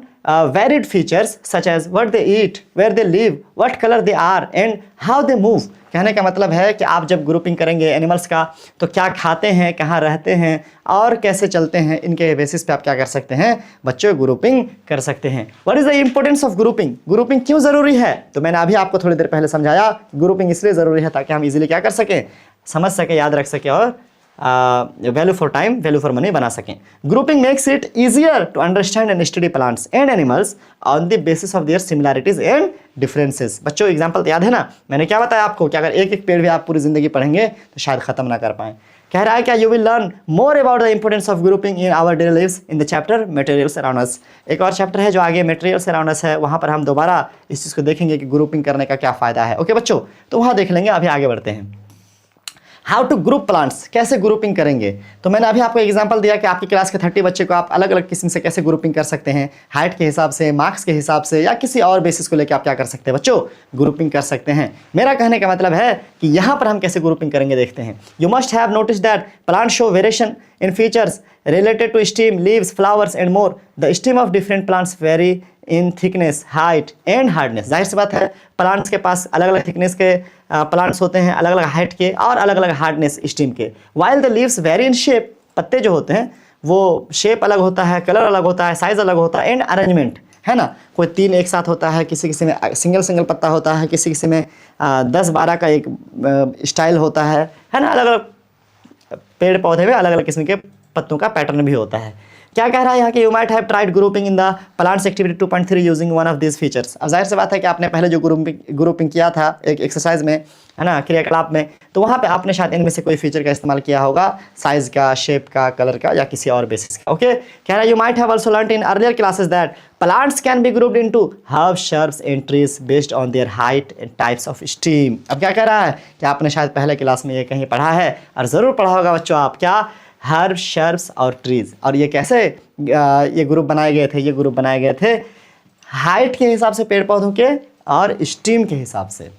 varied features such as what they eat, where they live, what color they are and how they move। कहने का मतलब है कि आप जब ग्रुपिंग करेंगे एनिमल्स का तो क्या खाते हैं, कहाँ रहते हैं और कैसे चलते हैं, इनके बेसिस पे आप क्या कर सकते हैं बच्चों, ग्रुपिंग कर सकते हैं। What is the importance of grouping? Grouping क्यों ज़रूरी है? तो मैंने अभी आपको थोड़ी देर पहले समझाया, ग्रुपिंग इसलिए ज़रूरी है ताकि हम इजीली क्या कर सकें, समझ सकें, याद रख सकें और value for time, value for money बना सकें। Grouping makes it easier to understand and study plants and animals on the basis of their similarities and differences. बच्चों एग्जांपल तो याद है ना, मैंने क्या बताया आपको कि अगर एक एक पेड़ भी आप पूरी जिंदगी पढ़ेंगे तो शायद खत्म ना कर पाएं। कह रहा है क्या, you will learn more about the importance of grouping in our daily lives in the chapter materials around us. एक और चैप्टर है जो आगे मटेरियल्स अराउंड अस है, वहाँ पर हम दोबारा इस चीज़ को देखेंगे कि ग्रुपिंग करने का क्या फ़ायदा है। ओके बच्चों, तो वहाँ देख लेंगे। अभी आगे बढ़ते हैं। हाउ टू ग्रुप प्लांट्स, कैसे ग्रुपिंग करेंगे? तो मैंने अभी आपको एग्जांपल दिया कि आपकी क्लास के 30 बच्चे को आप अलग अलग किस्म से कैसे ग्रुपिंग कर सकते हैं, हाइट के हिसाब से, मार्क्स के हिसाब से, या किसी और बेसिस को लेकर आप क्या कर सकते हैं बच्चों, ग्रुपिंग कर सकते हैं। मेरा कहने का मतलब है कि यहाँ पर हम कैसे ग्रुपिंग करेंगे देखते हैं। You must have notice that plant show variation in features related to stem, leaves, flowers and more. The stem of different plants vary in thickness, height and hardness. जाहिर सी बात है प्लांट्स के पास अलग अलग थिकनेस के प्लांट्स होते हैं, अलग अलग हाइट के और अलग अलग हार्डनेस स्टेम के। While the leaves vary in shape, पत्ते जो होते हैं वो शेप अलग होता है, कलर अलग होता है, साइज अलग होता है एंड अरेंजमेंट, है ना। कोई 3 एक साथ होता है, किसी किसी में सिंगल सिंगल पत्ता होता है, किसी किसी में 10-12 का एक स्टाइल होता है ना। अलग अलग पेड़ पौधे में अलग अलग किस्म के पत्तों का पैटर्न भी होता है। क्या कह रहा है यहाँ कि you might have tried grouping in the plants activity 2.3 using one of this features. अब जाहिर सी बात है कि आपने पहले जो ग्रुपिंग किया था एक एक्सरसाइज में, है ना, क्रियाकलाप में, तो वहाँ पे आपने शायद इनमें से कोई फीचर का इस्तेमाल किया होगा, साइज का, शेप का, कलर का या किसी और बेसिस का। ओके, कह रहा है you might have also learned in earlier classes that plants can be grouped into herbs, shrubs and trees based on their height and types of steam. अब क्या कह रहा है कि आपने शायद पहले क्लास में ये कहीं पढ़ा है और ज़रूर पढ़ा होगा बच्चों आप, क्या, हर्ब, शर्ब्स और ट्रीज। और ये कैसे ये ग्रुप बनाए गए थे? ये ग्रुप बनाए गए थे हाइट के हिसाब से पेड़ पौधों के और स्टीम के हिसाब से।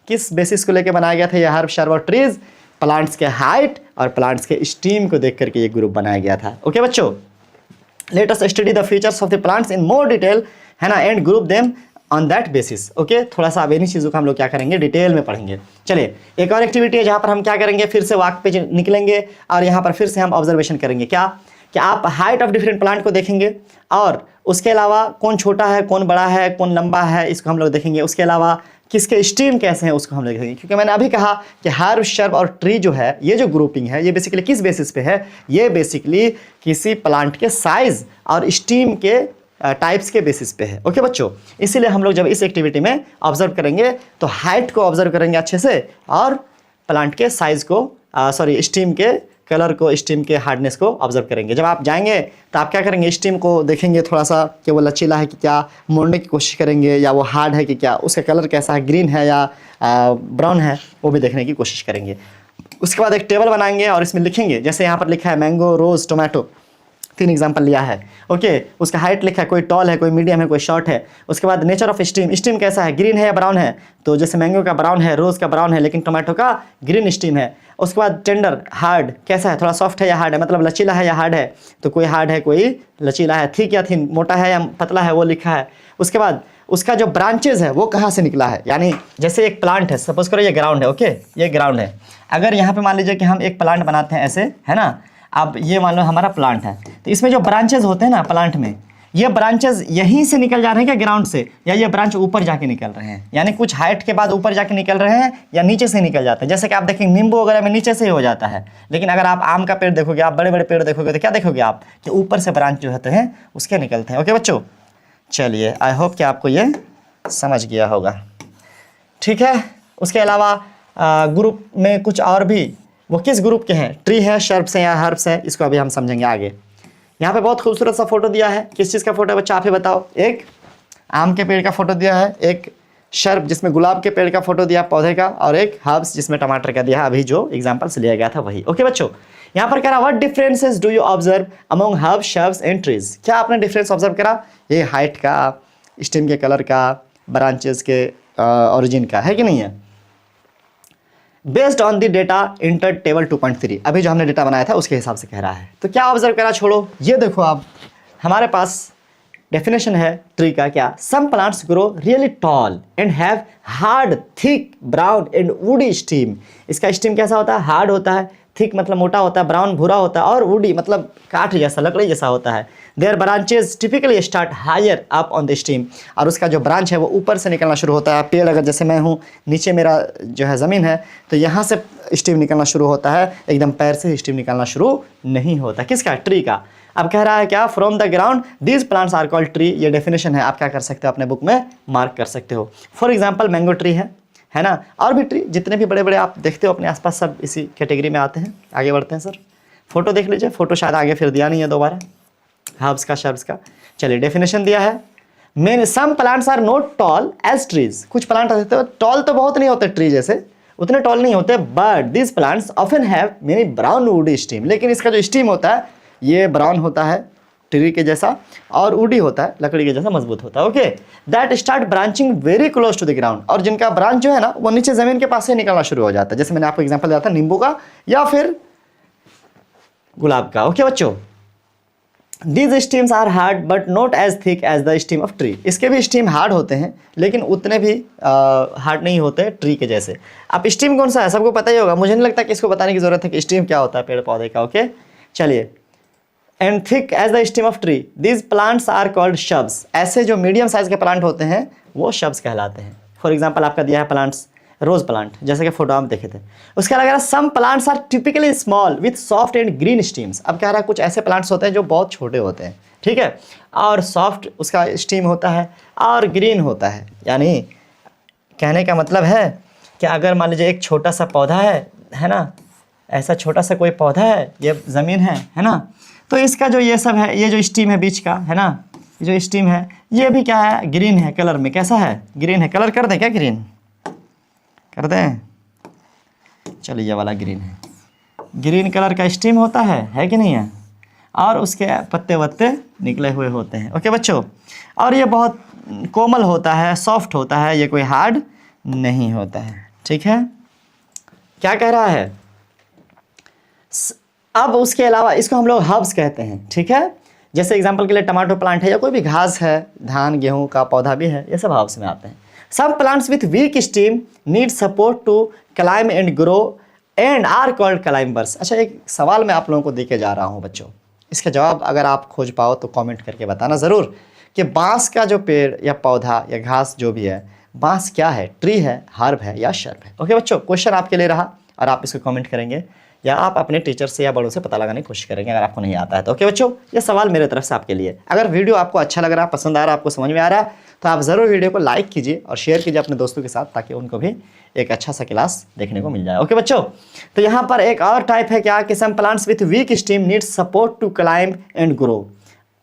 किस बेसिस को लेके बनाया गया था ये हर्ब, शर्ब और ट्रीज? प्लांट्स के हाइट और प्लांट्स के स्टीम को देख करके ये ग्रुप बनाया गया था। ओके बच्चों, let us study the features of the plants in more detail, है ना, and group them on that basis. Okay, थोड़ा सा अब इन्हीं चीज़ों को हम लोग क्या करेंगे, डिटेल में पढ़ेंगे। चलिए, एक और एक्टिविटी है जहाँ पर हम क्या करेंगे, फिर से वाक पे निकलेंगे और यहाँ पर फिर से हम ऑब्जर्वेशन करेंगे। क्या कि आप हाइट ऑफ डिफरेंट प्लांट को देखेंगे, और उसके अलावा कौन छोटा है, कौन बड़ा है, कौन लंबा है, इसको हम लोग देखेंगे। उसके अलावा किसके स्ट्रीम कैसे हैं उसको हम लोग देखेंगे, क्योंकि मैंने अभी कहा कि हर्ब, शर्ब और ट्री जो है, ये जो ग्रुपिंग है, ये बेसिकली किस बेसिस पे है, ये बेसिकली किसी प्लांट के साइज और स्ट्रीम के टाइप्स के बेसिस पे है। ओके बच्चों, इसीलिए हम लोग जब इस एक्टिविटी में ऑब्जर्व करेंगे तो हाइट को ऑब्जर्व करेंगे अच्छे से, और प्लांट के साइज को स्ट्रीम के कलर को, स्टीम के हार्डनेस को ऑब्जर्व करेंगे। जब आप जाएंगे तो आप क्या करेंगे, स्टीम को देखेंगे थोड़ा सा कि वो लचीला है कि क्या, मोड़ने की कोशिश करेंगे, या वो हार्ड है कि क्या, उसका कलर कैसा है, ग्रीन है या ब्राउन है, वो भी देखने की कोशिश करेंगे। उसके बाद एक टेबल बनाएंगे और इसमें लिखेंगे, जैसे यहाँ पर लिखा है मैंगो, रोज़, टोमेटो, 3 एग्जाम्पल लिया है। ओके, उसका हाइट लिखा है, कोई टॉल है, कोई मीडियम है, कोई शॉर्ट है। उसके बाद नेचर ऑफ स्टीम, स्टीम कैसा है, ग्रीन है या ब्राउन है, तो जैसे मैंगो का ब्राउन है, रोज़ का ब्राउन है, लेकिन टोमेटो का ग्रीन स्टीम है। उसके बाद टेंडर, हार्ड कैसा है, थोड़ा सॉफ्ट है या हार्ड है, मतलब लचीला है या हार्ड है, तो कोई हार्ड है, कोई लचीला है। थिक या थिन, मोटा है या पतला है, वो लिखा है। उसके बाद उसका जो ब्रांचेज है वो कहाँ से निकला है, यानी जैसे एक प्लांट है, सपोज करो ये ग्राउंड है, ओके, ये ग्राउंड है। अगर यहाँ पे मान लीजिए कि हम एक प्लांट बनाते हैं ऐसे, है ना, अब ये मान लो हमारा प्लांट है, तो इसमें जो ब्रांचेज होते हैं ना प्लांट में, ये ब्रांचेज यहीं से निकल जा रहे हैं क्या ग्राउंड से, या ये ब्रांच ऊपर जाके निकल रहे हैं, यानी कुछ हाइट के बाद ऊपर जाके निकल रहे हैं, या नीचे से निकल जाते हैं। जैसे कि आप देखेंगे नींबू वगैरह में नीचे से ही हो जाता है, लेकिन अगर आप आम का पेड़ देखोगे, आप बड़े बड़े पेड़ देखोगे, तो क्या देखोगे आप कि ऊपर से ब्रांच जो होते हैं उसके निकलते हैं। ओके बच्चों, चलिए, आई होप कि आपको ये समझ गया होगा, ठीक है। उसके अलावा ग्रुप में कुछ और भी, वो किस ग्रुप के हैं, ट्री है, शर्ब्स हैं या हर्ब्स हैं, इसको अभी हम समझेंगे आगे। यहाँ पे बहुत खूबसूरत सा फोटो दिया है, किस चीज़ का फोटो है बच्चा, आप ही बताओ। एक आम के पेड़ का फोटो दिया है, एक शर्ब जिसमें गुलाब के पेड़ का फोटो दिया पौधे का, और एक हर्ब्स जिसमें टमाटर का दिया है, अभी जो एग्जाम्पल्स लिया गया था वही। ओके बच्चों, यहाँ पर कह रहा what differences do you observe among herbs, shrubs and trees, क्या आपने डिफरेंस ऑब्जर्व करा, ये हाइट का, स्टेम के कलर का, ब्रांचेस के ओरिजिन का, है कि नहीं है। Based on the data inter table 2.3, अभी जो हमने डेटा बनाया था उसके हिसाब से कह रहा है। तो क्या ऑब्जर्व करा, छोड़ो, ये देखो आप, हमारे पास डेफिनेशन है ट्री का, क्या, some plants grow really tall and have hard, thick, brown and woody stem. इसका स्टीम कैसा होता है, हार्ड होता है, थिक मतलब मोटा होता है, ब्राउन भूरा होता है, और वुडी मतलब काठ जैसा, लकड़ी जैसा होता है। Their branches typically start higher up on the stem, और उसका जो ब्रांच है वो ऊपर से निकलना शुरू होता है। पेड़, अगर जैसे मैं हूँ, नीचे मेरा जो है ज़मीन है, तो यहाँ से स्टीम निकलना शुरू होता है, एकदम पैर से स्टीम निकलना शुरू नहीं होता। किसका, ट्री का। अब कह रहा है क्या, from the ground these plants are called tree, ये डेफिनेशन है, आप क्या कर सकते हो, अपने बुक में मार्क कर सकते हो। फॉर एग्जाम्पल मैंगो ट्री है ना, और भी ट्री जितने भी बड़े बड़े आप देखते हो अपने आसपास, सब इसी कैटेगरी में आते हैं। आगे बढ़ते हैं सर, फोटो देख लीजिए, फोटो शायद आगे फिर दिया नहीं है दोबारा, हर्ब्स का, शर्ब्स का। चलिए, डेफिनेशन दिया है, main some plants are not tall as trees, कुछ प्लांट होते हैं टॉल, तो बहुत नहीं होते ट्री जैसे, उतने टॉल नहीं होते, but this plants often have many brown woody steam, लेकिन इसका जो स्टीम होता है ये ब्राउन होता है ट्री के जैसा, और वुडी होता है, लकड़ी के जैसा मजबूत होता है। Okay, that start branching very close to the ground, और जिनका ब्रांच जो है ना वो नीचे जमीन के पास से निकलना शुरू हो जाता है, जैसे मैंने आपको एग्जांपल दिया था नींबू का या फिर गुलाब का। ओके बच्चों, these stems are hard but not as thick as the stem of tree, इसके भी स्टीम हार्ड होते हैं, लेकिन उतने भी हार्ड नहीं होते ट्री के जैसे। अब स्टीम कौन सा है सबको पता ही होगा, मुझे नहीं लगता कि इसको बताने की जरूरत है कि स्टीम क्या होता है पेड़ पौधे का। ओके, चलिए, and thick as the stem of tree, these plants are called shrubs, ऐसे जो मीडियम साइज के प्लांट होते हैं वो शब्स कहलाते हैं। फॉर एग्जाम्पल आपका दिया है प्लांट्स, रोज प्लांट, जैसे कि फोटो आप देखे थे। उसके अलावा some plants are typically small with soft and green stems, अब कह रहा है कुछ ऐसे प्लांट्स होते हैं जो बहुत छोटे होते हैं, ठीक है, और सॉफ्ट उसका स्टीम होता है और ग्रीन होता है। यानी कहने का मतलब है कि अगर मान लीजिए एक छोटा सा पौधा है ना, ऐसा छोटा सा कोई पौधा है, ये ज़मीन है ना, तो इसका जो ये सब है, ये जो स्टीम है बीच का, है ना, ये जो स्टीम है ये भी क्या है, ग्रीन है कलर में, कैसा है, ग्रीन है। कलर कर दें क्या, ग्रीन कर दें, चलिए ये वाला ग्रीन है, ग्रीन कलर का स्टीम होता है कि नहीं है, और उसके पत्ते वत्ते निकले हुए होते हैं। ओके बच्चों, और ये बहुत कोमल होता है, सॉफ्ट होता है, ये कोई हार्ड नहीं होता है, ठीक है। क्या कह रहा है, अब उसके अलावा इसको हम लोग हर्ब्स कहते हैं, ठीक है। जैसे एग्जांपल के लिए टमाटो प्लांट है, या कोई भी घास है, धान गेहूं का पौधा भी है, ये सब हर्ब्स में आते हैं। Some plants with weak stem need support to climb and grow and are called climbers. अच्छा, एक सवाल मैं आप लोगों को देके जा रहा हूँ बच्चों, इसका जवाब अगर आप खोज पाओ तो कमेंट करके बताना ज़रूर कि बांस का जो पेड़ या पौधा या घास जो भी है, बांस क्या है, ट्री है, हर्ब है या शर्ब है। ओके बच्चों, क्वेश्चन आपके लिए रहा और आप इसको कमेंट करेंगे या आप अपने टीचर से या बड़ों से पता लगाने की कोशिश करेंगे अगर आपको नहीं आता है तो। ओके बच्चों, ये सवाल मेरे तरफ से आपके लिए। अगर वीडियो आपको अच्छा लग रहा है, पसंद आ रहा है, आपको समझ में आ रहा है तो आप ज़रूर वीडियो को लाइक कीजिए और शेयर कीजिए अपने दोस्तों के साथ ताकि उनको भी एक अच्छा सा क्लास देखने को मिल जाए। ओके बच्चों, तो यहाँ पर एक और टाइप है क्या कि some plants with weak stem need support to climb and grow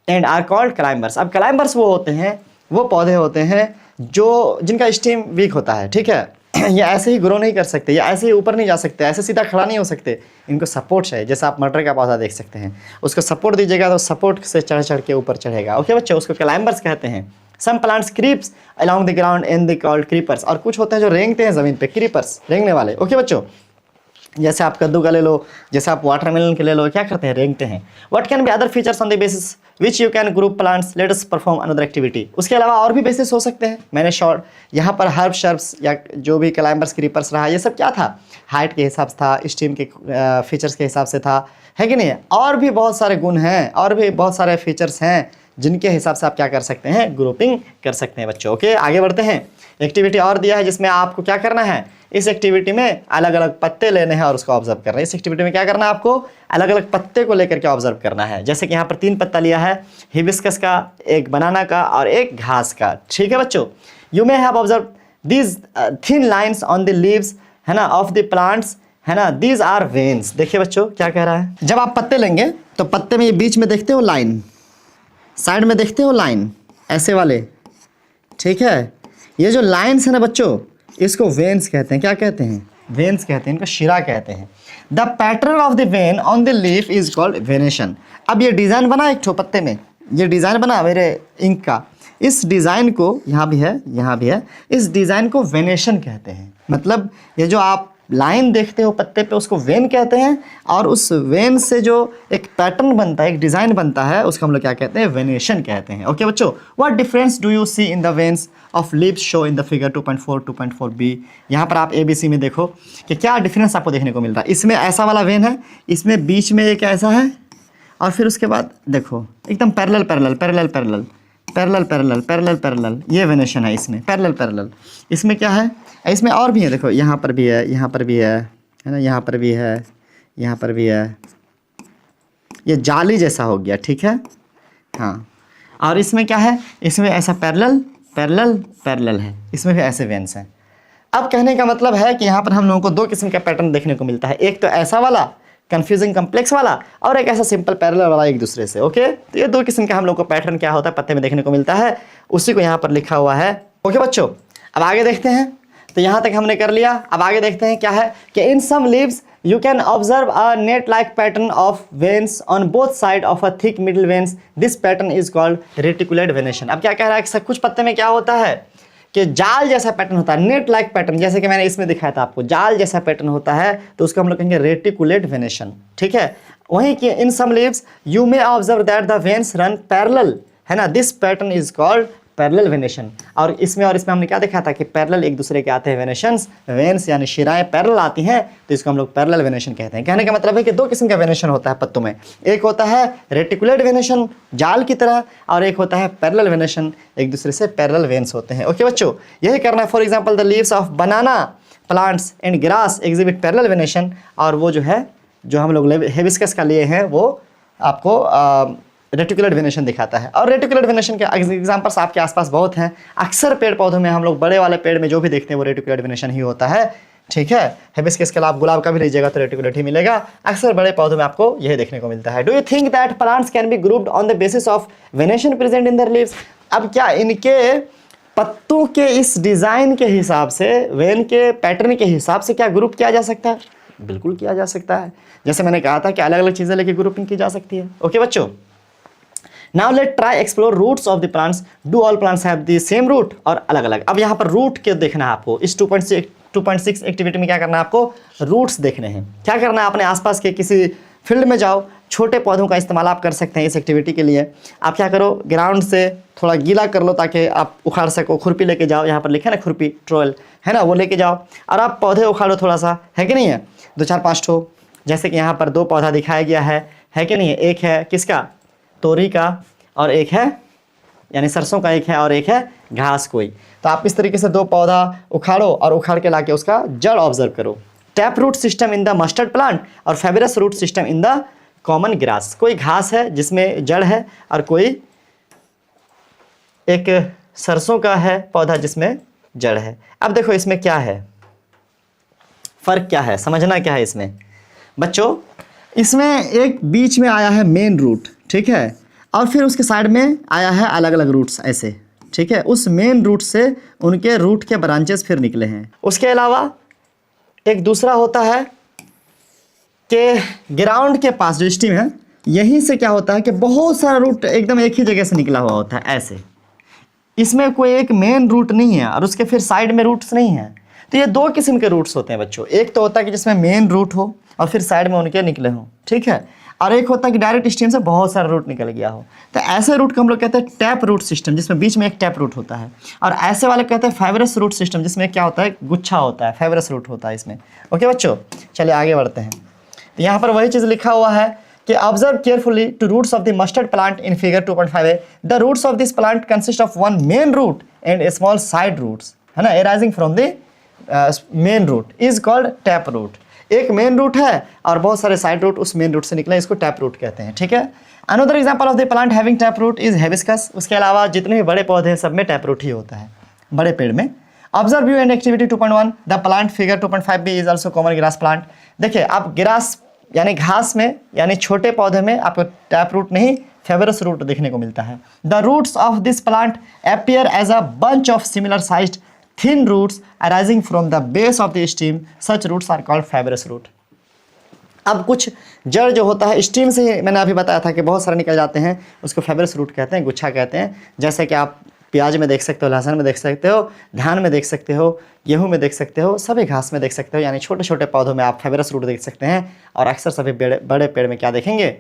and are called climbers. अब क्लाइंबर्स वो होते हैं, वो पौधे होते हैं जो जिनका स्टेम वीक होता है, ठीक है, ये ऐसे ही ग्रो नहीं कर सकते, या ऐसे ही ऊपर नहीं जा सकते, ऐसे सीधा खड़ा नहीं हो सकते, इनको सपोर्ट चाहिए। जैसे आप मटर का पौधा देख सकते हैं, उसको सपोर्ट दीजिएगा तो सपोर्ट से चढ़ चढ़ के ऊपर चढ़ेगा। ओके बच्चों, उसको क्लाइंबर्स कहते हैं। Some plants creeps along the ground and they called creepers. और कुछ होते हैं जो रेंगते हैं ज़मीन पे, क्रीपर्स, रेंगने वाले। ओके बच्चों, जैसे आप कद्दू का ले लो, जैसे आप वाटरमेलन के ले लो, क्या करते हैं, रेंगते हैं। What can be other features on the basis which you can group plants, let us perform another activity. उसके अलावा और भी बेसिस हो सकते हैं। मैंने शॉर्ट यहाँ पर हर्ब शर्ब्स या जो भी क्लाइंबर्स क्रीपर्स रहा, ये सब क्या था, हाइट के हिसाब से था, स्टीम के फीचर्स के हिसाब से था, है कि नहीं। और भी बहुत सारे गुण हैं, और भी बहुत सारे फीचर्स हैं जिनके हिसाब से आप क्या कर सकते हैं, ग्रुपिंग कर सकते हैं बच्चों। ओके, आगे बढ़ते हैं। एक्टिविटी और दिया है जिसमें आपको क्या करना है, इस एक्टिविटी में अलग अलग पत्ते लेने हैं और उसको ऑब्जर्व करना है। इस एक्टिविटी में क्या करना है, आपको अलग अलग पत्ते को लेकर के ऑब्जर्व करना है। जैसे कि यहाँ पर 3 पत्ता लिया है, हिबिस्कस का, एक बनाना का और एक घास का। ठीक है बच्चों, you may have observe these thin lines on the leaves, है ना, ऑफ द प्लांट्स, है ना, दीज आर वेन्स। देखिए बच्चों क्या कह रहा है, जब आप पत्ते लेंगे तो पत्ते में ये बीच में देखते हो लाइन, साइड में देखते हो लाइन, ऐसे वाले, ठीक है। ये जो लाइन्स है ना बच्चों, इसको वेन्स कहते हैं। क्या कहते हैं, वेन्स कहते हैं, इनको शिरा कहते हैं। The pattern of the when on the leaf is called venation. अब ये डिज़ाइन बना एक ठो पत्ते में, ये डिज़ाइन बना मेरे इंक का, इस डिज़ाइन को, यहाँ भी है, यहाँ भी है, इस डिज़ाइन को वेनेशन कहते हैं। मतलब ये जो आप लाइन देखते हो पत्ते पे, उसको वेन कहते हैं, और उस वेन से जो एक पैटर्न बनता है, एक डिज़ाइन बनता है, उसको हम लोग क्या कहते हैं, वेनेशन कहते हैं। ओके बच्चों, what difference do you see in the veins of leaves show in the figure 2.4 2.4b। यहाँ पर आप ABC में देखो कि क्या डिफरेंस आपको देखने को मिल रहा है। इसमें ऐसा वाला वेन है, इसमें बीच में एक ऐसा है, और फिर उसके बाद देखो एकदम parallel parallel parallel parallel parallel parallel parallel parallel, ये वेनेशन है इसमें, पैरेलल पैरेलल। इसमें क्या है, इसमें और भी है, देखो यहाँ पर भी है, यहाँ पर भी है ना, यहाँ पर भी है, यहाँ पर भी है, ये जाली जैसा हो गया, ठीक है, हाँ। और इसमें क्या है, इसमें ऐसा पैरेलल पैरेलल पैरेलल है, इसमें भी ऐसे वेन्स हैं। अब कहने का मतलब है कि यहाँ पर हम लोगों को 2 किस्म का पैटर्न देखने को मिलता है, एक तो ऐसा वाला कंफ्यूजिंग कम्प्लेक्स वाला, और एक ऐसा सिंपल पैरेलल वाला एक दूसरे से। ओके, तो ये 2 किस्म का हम लोग को पैटर्न क्या होता है पत्ते में देखने को मिलता है, उसी को यहाँ पर लिखा हुआ है। ओके बच्चों, अब आगे देखते हैं। तो यहाँ तक हमने कर लिया, अब आगे देखते हैं क्या है कि in some leaves you can observe a net like pattern of veins on both side of a thick middle veins, this pattern is called reticulate venation. अब क्या कह रहा है कि कुछ पत्ते में क्या होता है कि जाल जैसा पैटर्न होता है, नेट लाइक पैटर्न, जैसे कि मैंने इसमें दिखाया था आपको, जाल जैसा पैटर्न होता है, तो उसको हम लोग कहेंगे रेटिकुलेट वेनेशन। ठीक है, वहीं कि in some leaves you may observe that the veins run parallel, है ना, this pattern is called parallel venation. और इसमें हमने क्या देखा था कि पैरेलल एक दूसरे के आते हैं वेनेशंस, वेन्स यानी शिराएं पैरेलल आती हैं, तो इसको हम लोग पैरेलल वेनेशन कहते हैं। कहने का मतलब है कि 2 किस्म का वेनेशन होता है पत्तों में, एक होता है रेटिकुलेट वेनेशन जाल की तरह, और एक होता है पैरेलल वेनेशन, एक दूसरे से पैरेलल वेन्स होते हैं। ओके बच्चों, यही करना है। For example the leaves of banana plants and grass exhibit parallel venation, और वो जो है, जो हम लोग हिबिस्कस का लिए हैं, वो आपको रेटिकुलेट वेनेशन दिखाता है। और रेटिकुलेट वेनेशन के एग्जांपल्स आपके आसपास बहुत हैं। अक्सर पेड़ पौधों में हम लोग बड़े वाले पेड़ में जो भी देखते हैं वो रेटिकुलेट वेनेशन ही होता है। ठीक है, हिबिस्कस के अलावा गुलाब का भी लीजिएगा तो रेटिकुलेट ही मिलेगा। अक्सर बड़े पौधों में आपको यही देखने को मिलता है। Do you think that plants can be grouped on the basis of venation present in their leaves. अब क्या इनके पत्तों के इस डिज़ाइन के हिसाब से, वेन के पैटर्न के हिसाब से क्या ग्रुप किया जा सकता है? बिल्कुल किया जा सकता है। जैसे मैंने कहा था कि अलग अलग चीज़ें लेके ग्रुपिंग की जा सकती है। ओके बच्चों, now let try explore roots of the plants. Do all plants have the same root, और अलग अलग। अब यहाँ पर रूट के देखना है आपको। इस 2.6 एक्टिविटी में क्या करना है आपको, रूट्स देखने हैं। क्या करना है, अपने आसपास के किसी फील्ड में जाओ, छोटे पौधों का इस्तेमाल आप कर सकते हैं इस एक्टिविटी के लिए। आप क्या करो, ग्राउंड से थोड़ा गीला कर लो ताकि आप उखाड़ सको। खुरपी लेके जाओ, यहाँ पर लिखा है ना खुरपी, ट्रोल, है ना, वो लेके जाओ और आप पौधे उखाड़ो थोड़ा सा, है कि नहीं है, 2 4 5 ठो। जैसे कि यहाँ पर 2 पौधा दिखाया गया है, है कि नहीं है? एक है किसका, तोरी का, और एक है यानी सरसों का एक है, और एक है घास कोई। तो आप इस तरीके से दो पौधा उखाड़ो और उखाड़ के लाके उसका जड़ ऑब्जर्व करो। Tap root system in the mustard plant और fibrous root system in the common grass. कोई घास है जिसमें जड़ है और कोई एक सरसों का है पौधा जिसमें जड़ है। अब देखो इसमें क्या है, फर्क क्या है, समझना क्या है इसमें बच्चों। इसमें एक बीच में आया है मेन रूट, ठीक है, और फिर उसके साइड में आया है अलग अलग रूट्स ऐसे, ठीक है। उस मेन रूट से उनके रूट के ब्रांचेस फिर निकले हैं। उसके अलावा एक दूसरा होता है कि ग्राउंड के पास जो स्टीम है, यहीं से क्या होता है कि बहुत सारा रूट एकदम एक ही जगह से निकला हुआ होता है ऐसे। इसमें कोई एक मेन रूट नहीं है और उसके फिर साइड में रूट्स नहीं है। तो ये दो किस्म के रूट्स होते हैं बच्चों। एक तो होता है कि जिसमें मेन रूट हो और फिर साइड में उनके निकले हों, ठीक है, और एक होता है कि डायरेक्ट स्टीम से बहुत सारा रूट निकल गया हो। तो ऐसे रूट को हम लोग कहते हैं टैप रूट सिस्टम, जिसमें बीच में एक टैप रूट होता है। और ऐसे वाले कहते हैं फाइबरस रूट सिस्टम, जिसमें क्या होता है, गुच्छा होता है, फाइबरस रूट होता है इसमें। ओके बच्चों, चलिए आगे बढ़ते हैं। तो यहाँ पर वही चीज़ लिखा हुआ है कि observe carefully to roots of the mustard plant in figure 2.5a। The roots of this plant consist of one main root and a small side roots, है ना, arising from the main root is called tap root. एक main root है और बहुत सारे side root उस main root से निकले, इसको टैप रूट कहते हैं, ठीक है। Another example of the plant having tap root is hibiscus. उसके अलावा जितने भी बड़े पौधे हैं सब में टैप रूट ही होता है, बड़े पेड़ में। Observe view and activity 2.1 the plant figure 2.5b is also common grass plant. देखिए आप ग्रास यानी घास में यानी छोटे पौधे में आपको टैप रूट नहीं फाइबरस रूट देखने को मिलता है। The roots of this plant appear as a bunch of similar sized thin roots arising from the base of the stem. Such roots are called fibrous root. अब कुछ जड़ जो होता है स्टीम से ही मैंने अभी बताया था कि बहुत सारे निकल जाते हैं, उसको फाइबरस रूट कहते हैं, गुच्छा कहते हैं। जैसे कि आप प्याज में देख सकते हो, लहसुन में देख सकते हो, धान में देख सकते हो, गेहूं में देख सकते हो, सभी घास में देख सकते हो, यानी छोटे छोटे पौधों में आप फाइबरस रूट देख सकते हैं। और अक्सर सभी बड़े पेड़ में क्या देखेंगे,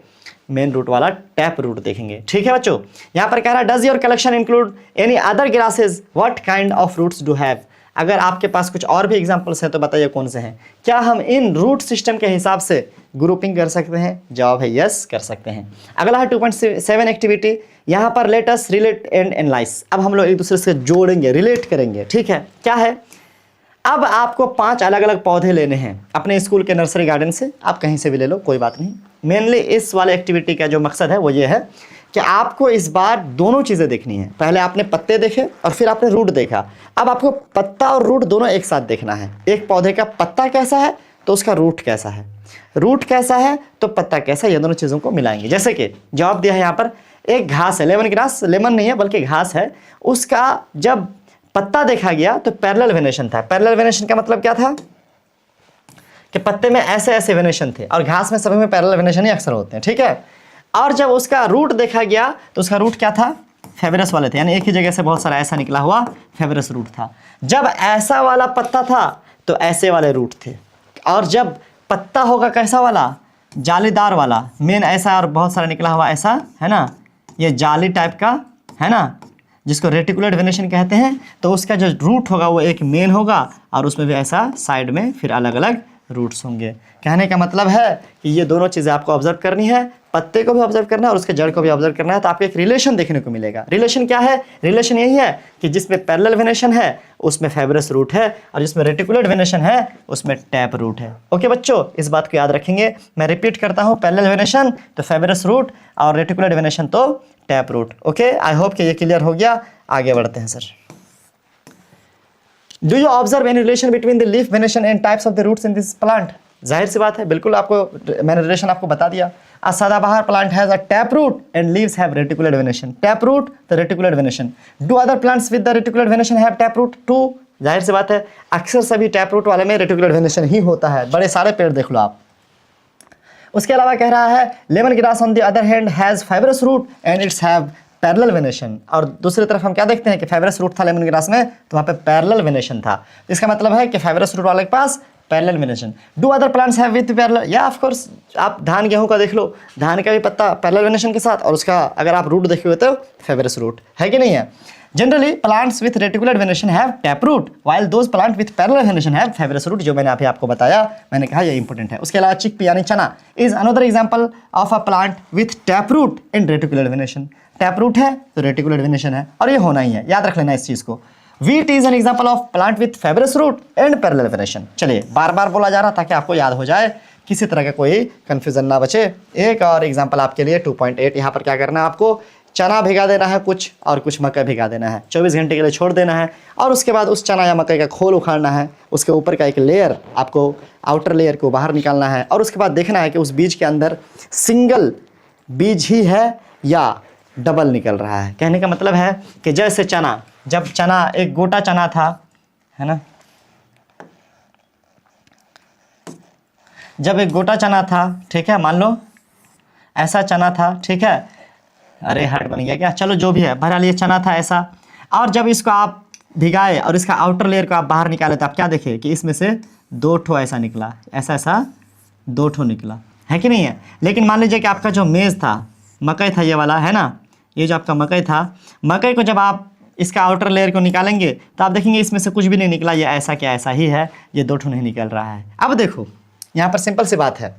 मेन रूट वाला टैप रूट देखेंगे, ठीक है बच्चों। यहाँ पर कह रहा है does your collection include any other grasses, what kind of roots do have. अगर आपके पास कुछ और भी एग्जाम्पल्स हैं तो बताइए कौन से हैं। क्या हम इन रूट सिस्टम के हिसाब से ग्रुपिंग कर सकते हैं? जवाब है यस, कर सकते हैं। अगला है 2.7 एक्टिविटी। यहाँ पर let us relate and analyse. अब हम लोग एक दूसरे से जोड़ेंगे, रिलेट करेंगे, ठीक है। क्या है, अब आपको 5 अलग अलग पौधे लेने हैं अपने स्कूल के नर्सरी गार्डन से, आप कहीं से भी ले लो कोई बात नहीं। मेनली इस वाले एक्टिविटी का जो मकसद है वो ये है कि आपको इस बार दोनों चीज़ें देखनी है। पहले आपने पत्ते देखे और फिर आपने रूट देखा, अब आपको पत्ता और रूट दोनों एक साथ देखना है। एक पौधे का पत्ता कैसा है तो उसका रूट कैसा है, रूट कैसा है तो पत्ता कैसा है, ये दोनों चीज़ों को मिलाएंगे। जैसे कि जवाब दिया है यहाँ पर, एक घास है, लेमन ग्रास, लेमन नहीं है बल्कि घास है, उसका जब पत्ता देखा गया तो पैरेलल वेनेशन था। पैरेलल वेनेशन का मतलब क्या था कि पत्ते में ऐसे ऐसे वेनेशन थे, और घास में सभी में पैरेलल वेनेशन ही अक्सर होते हैं, ठीक है। और जब उसका रूट देखा गया तो उसका रूट क्या था, फाइबरस वाले थे, यानी एक ही जगह से बहुत सारा ऐसा निकला हुआ फाइबरस रूट था। जब ऐसा वाला पत्ता था तो ऐसे वाले रूट थे, और जब पत्ता होगा कैसा वाला, जालीदार वाला, मेन ऐसा और बहुत सारा निकला हुआ ऐसा, है ना, ये जाली टाइप का, है ना, जिसको रेटिकुलेट वेनेशन कहते हैं, तो उसका जो रूट होगा वो एक मेन होगा और उसमें भी ऐसा साइड में फिर अलग अलग रूट्स होंगे। कहने का मतलब है कि ये दोनों चीज़ें आपको ऑब्जर्व करनी है, पत्ते को भी ऑब्जर्व करना है और उसके जड़ को भी ऑब्जर्व करना है, तो आपको एक रिलेशन देखने को मिलेगा। रिलेशन क्या है, रिलेशन यही है कि जिसमें पैरेलल वेनेशन है उसमें फाइबरस रूट है, और जिसमें रेटिकुलेट वेनेशन है उसमें टैप रूट है। ओके बच्चों, इस बात को याद रखेंगे। मैं रिपीट करता हूँ, पैरेलल वेनेशन तो फाइबरस रूट और रेटिकुलेट वेनेशन तो tap root. Okay, I hope कि ये क्लियर हो गया। आगे बढ़ते हैं sir. Do you observe any relation between the leaf venation and types of the roots in this plant. जाहिर सी बात है, बिल्कुल आपको मैंने रिलेशन आपको बता दिया। A सदाबहार plant has a tap root and leaves have reticulate venation. Tap root the reticulate venation. Do other plants with the reticulate venation have tap root too? जाहिर सी बात है, अक्सर सभी टैप रूट वाले में रेटिकुलेट वेनेशन ही होता है। बड़े सारे पेड़ देख लो आप। उसके अलावा कह रहा है lemon grass on the other hand has fibrous root and its have parallel venation. और दूसरी तरफ हम क्या देखते हैं कि फाइबरस रूट था लेमन ग्रास में तो वहाँ पे पैरेलल वेनेशन था। इसका मतलब है कि फाइबरस रूट वाले के पास parallel venation. Do other plants have with parallel, या ऑफ कोर्स आप धान गेहूं का देख लो, धान का भी पत्ता पैरेलल वेनेशन के साथ, और उसका अगर आप रूट देखे हुए तो फाइबरस रूट है कि नहीं है। Generally plants with reticular venation have tap root while those plant with parallel venation have fibrous root, जो मैंने अभी आपको बताया, मैंने कहा ये इंपॉर्टेंट है। उसके अलावा चिकपी यानी चना is another example of a plant with tap root in reticular venation. Tap root है तो रेटिकुलर वेनेशन है, और ये होना ही है, याद रख लेना इस चीज को। Wheat is an example of plant with fibrous root and parallel venation. चलिए बार बार बोला जा रहा ताकि आपको याद हो जाए, किसी तरह का कोई कंफ्यूजन ना बचे। एक और एग्जांपल आपके लिए 2.8, यहाँ पर क्या करना है आपको, चना भिगा देना है कुछ और कुछ मकई भिगा देना है, 24 घंटे के लिए छोड़ देना है, और उसके बाद उस चना या मकई का खोल उखाड़ना है, उसके ऊपर का एक लेयर आपको, आउटर लेयर को बाहर निकालना है, और उसके बाद देखना है कि उस बीज के अंदर सिंगल बीज ही है या डबल निकल रहा है। कहने का मतलब है कि जैसे चना, जब चना एक गोटा चना था, है ना, जब एक गोटा चना था, ठीक है, मान लो ऐसा चना था, ठीक है, अरे हर्ट बन गया क्या, चलो जो भी है, बहरहाल ये चना था ऐसा, और जब इसको आप भिगाए और इसका आउटर लेयर को आप बाहर निकाले तो आप क्या देखे कि इसमें से 2 ठो ऐसा निकला, ऐसा ऐसा 2 ठो निकला, है कि नहीं है। लेकिन मान लीजिए कि आपका जो मेज़ था, मकई था ये वाला, है ना, ये जो आपका मकई था, मकई को जब आप इसका आउटर लेयर को निकालेंगे तो आप देखेंगे इसमें से कुछ भी नहीं निकला, ये ऐसा क्या ऐसा ही है, ये 2 ठो नहीं निकल रहा है। अब देखो यहाँ पर सिंपल सी बात है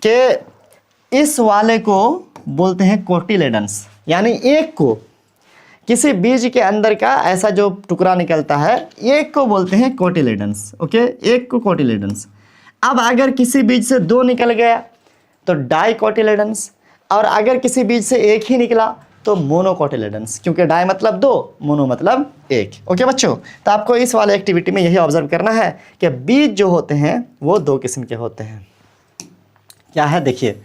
कि इस वाले को बोलते हैं कोटिलेडन्स, यानी एक को, किसी बीज के अंदर का ऐसा जो टुकड़ा निकलता है, एक को बोलते हैं कोटिलेडन्स। ओके, एक को कोटिलेडन्स। अब अगर किसी बीज से 2 निकल गया तो डाइकोटिलेडन्स, और अगर किसी बीज से 1 ही निकला तो मोनोकोटिलेडन्स, क्योंकि डाई मतलब 2, मोनो मतलब 1। ओके बच्चों, तो आपको इस वाले एक्टिविटी में यही ऑब्जर्व करना है कि बीज जो होते हैं वो 2 किस्म के होते हैं। क्या है देखिए,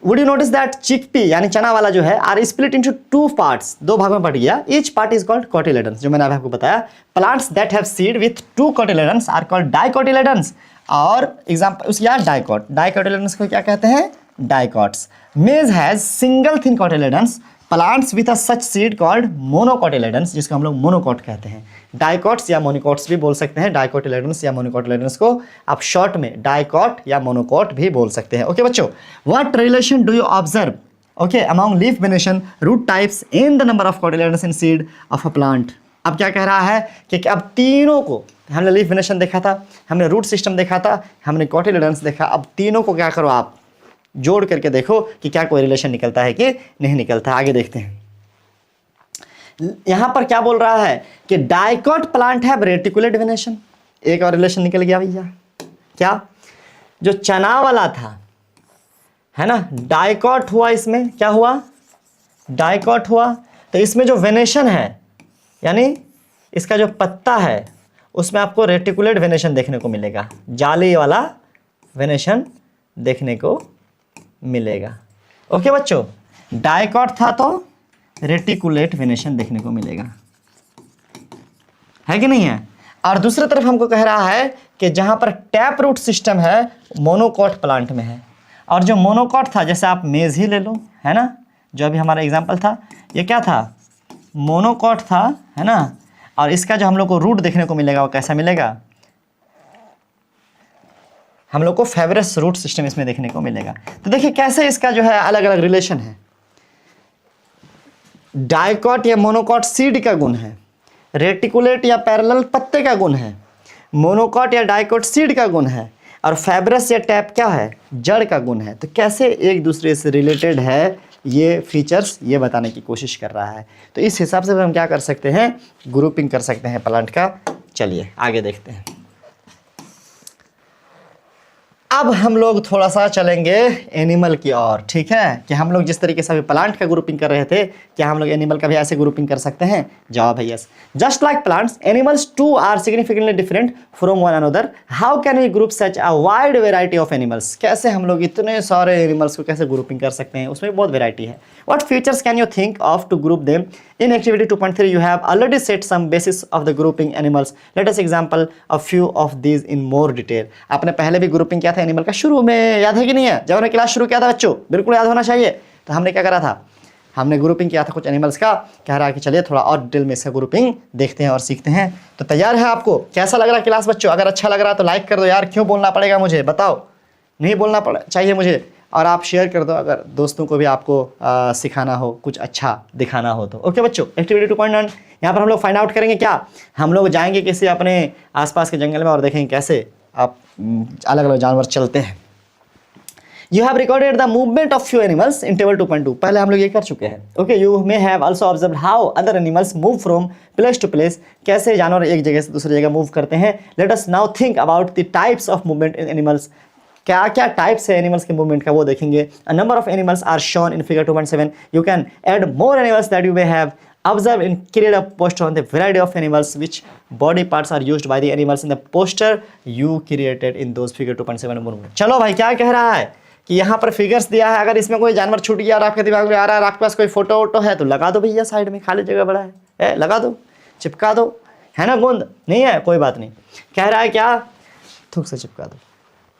would you notice that chickpea यानी चना वाला जो है आर स्प्लिट इनटू 2 पार्ट्स, 2 भागों में बट गया। Each part is called cotyledons, जो मैंने अभी आपको बताया। Plants that have seed with 2 cotyledons are called dicotyledons, और एग्जांपल उसकी यार डाइकोट, डाइकोटिलेडन्स को क्या कहते हैं, डाइकोट्स। मेज has single thin cotyledons, plants with a such seed called monocotyledons, जिसको हम लोग मोनोकोट कहते हैं। डाइकोट्स या मोनोकोट्स भी बोल सकते हैं, डाइकोटिलेडन्स या मोनोकोटिलेडन्स को आप शॉर्ट में डाइकोट या मोनोकोट भी बोल सकते हैं। ओके बच्चों, what relation do you observe, okay, among leaf venation, root types in the number of cotyledons in seed of a plant. अब क्या कह रहा है कि अब तीनों को, हमने लीफ वेनेशन देखा था, हमने रूट सिस्टम देखा था, हमने कोटिलेडन्स देखा, अब तीनों को क्या करो आप जोड़ करके देखो कि क्या कोई रिलेशन निकलता है कि नहीं निकलता है। आगे देखते हैं, यहां पर क्या बोल रहा है कि डाइकोट प्लांट है रेटिकुलेट वेनेशन। एक और रिलेशन निकल गया भैया, क्या, जो चना वाला था, है ना, डाइकोट हुआ, इसमें क्या हुआ, डाइकोट हुआ, तो इसमें जो वेनेशन है यानी इसका जो पत्ता है उसमें आपको रेटिकुलेट वेनेशन देखने को मिलेगा, जाली वाला वेनेशन देखने को मिलेगा। ओके बच्चों, डाइकोट था तो रेटिकुलेट वेनेशन देखने को मिलेगा, है कि नहीं है। और दूसरी तरफ हमको कह रहा है कि जहां पर टैप रूट सिस्टम है मोनोकोट प्लांट में है, और जो मोनोकोट था, जैसे आप मेज ही ले लो, है ना, जो अभी हमारा एग्जांपल था, ये क्या था, मोनोकोट था, है ना, और इसका जो हम लोग को रूट देखने को मिलेगा वो कैसा मिलेगा, हम लोग को फाइब्रस रूट सिस्टम इसमें देखने को मिलेगा। तो देखिए कैसे इसका जो है अलग अलग रिलेशन है। डाइकोट या मोनोकोट सीड का गुण है, रेटिकुलेट या पैरेलल पत्ते का गुण है, मोनोकोट या डाइकोट सीड का गुण है, और फाइब्रस या टैप क्या है, जड़ का गुण है। तो कैसे एक दूसरे से रिलेटेड है ये फीचर्स, ये बताने की कोशिश कर रहा है। तो इस हिसाब से हम क्या कर सकते हैं, ग्रुपिंग कर सकते हैं प्लांट का। चलिए आगे देखते हैं। अब हम लोग थोड़ा सा चलेंगे एनिमल की ओर, ठीक है, कि हम लोग जिस तरीके से अभी प्लांट का ग्रुपिंग कर रहे थे, क्या हम लोग एनिमल का भी ऐसे ग्रुपिंग कर सकते हैं? जवाब है yes. Just like plants, animals too are significantly different from one another. How can we group such a wide variety of animals? कैसे हम लोग इतने सारे एनिमल्स को कैसे ग्रुपिंग कर सकते हैं, उसमें बहुत वेराइटी है। What features can you think of to group them? In activity 2.3 you have already set some basis of the grouping animals. Let us example a few of these in more detail. आपने पहले भी grouping किया था animal का शुरू में, याद है कि नहीं है? जब हमने क्लास शुरू किया था बच्चों, बिल्कुल याद होना चाहिए। तो हमने क्या करा था, हमने ग्रुपिंग किया था कुछ एनिमल्स का। कह रहा है कि चलिए थोड़ा और डिटेल में इसका ग्रुपिंग देखते हैं और सीखते हैं। तो तैयार है आपको? कैसा लग रहा है क्लास बच्चों? अगर अच्छा लग रहा है तो लाइक कर दो यार, क्यों बोलना पड़ेगा मुझे, बताओ? नहीं बोलना चाहिए मुझे, और आप शेयर कर दो अगर दोस्तों को भी आपको सिखाना हो, कुछ अच्छा दिखाना हो तो। ओके बच्चों, एक्टिविटी 2.1 यहाँ पर हम लोग फाइंड आउट करेंगे क्या, हम लोग जाएंगे किसी अपने आसपास के जंगल में और देखेंगे कैसे आप अलग अलग जानवर चलते हैं। You have recorded the movement of few animals in table 2.2, पहले हम लोग ये कर चुके हैं। Okay, you may have also observed how other animals move from place to place, कैसे जानवर एक जगह से दूसरी जगह मूव करते हैं। Let us now think about the types of movement in animals, क्या क्या टाइप्स है एनिमल्स के मूवमेंट का वो देखेंगे। A number of animals are shown in figure 2.7, you can add more animals that you may have observed and create a poster on the variety of animals which body parts are used by the animals in the poster you created in those figure 2.7 movement। चलो भाई, क्या कह रहा है कि यहाँ पर figures दिया है, अगर इसमें कोई जानवर छूट गया और आपके दिमाग में आ रहा है और आपके पास कोई फोटो वोटो है तो लगा दो भैया, साइड में खाली जगह बड़ा है लगा दो, चिपका दो, है ना, गोंद नहीं है कोई बात नहीं। कह रहा है क्या, थूक से चिपका दो।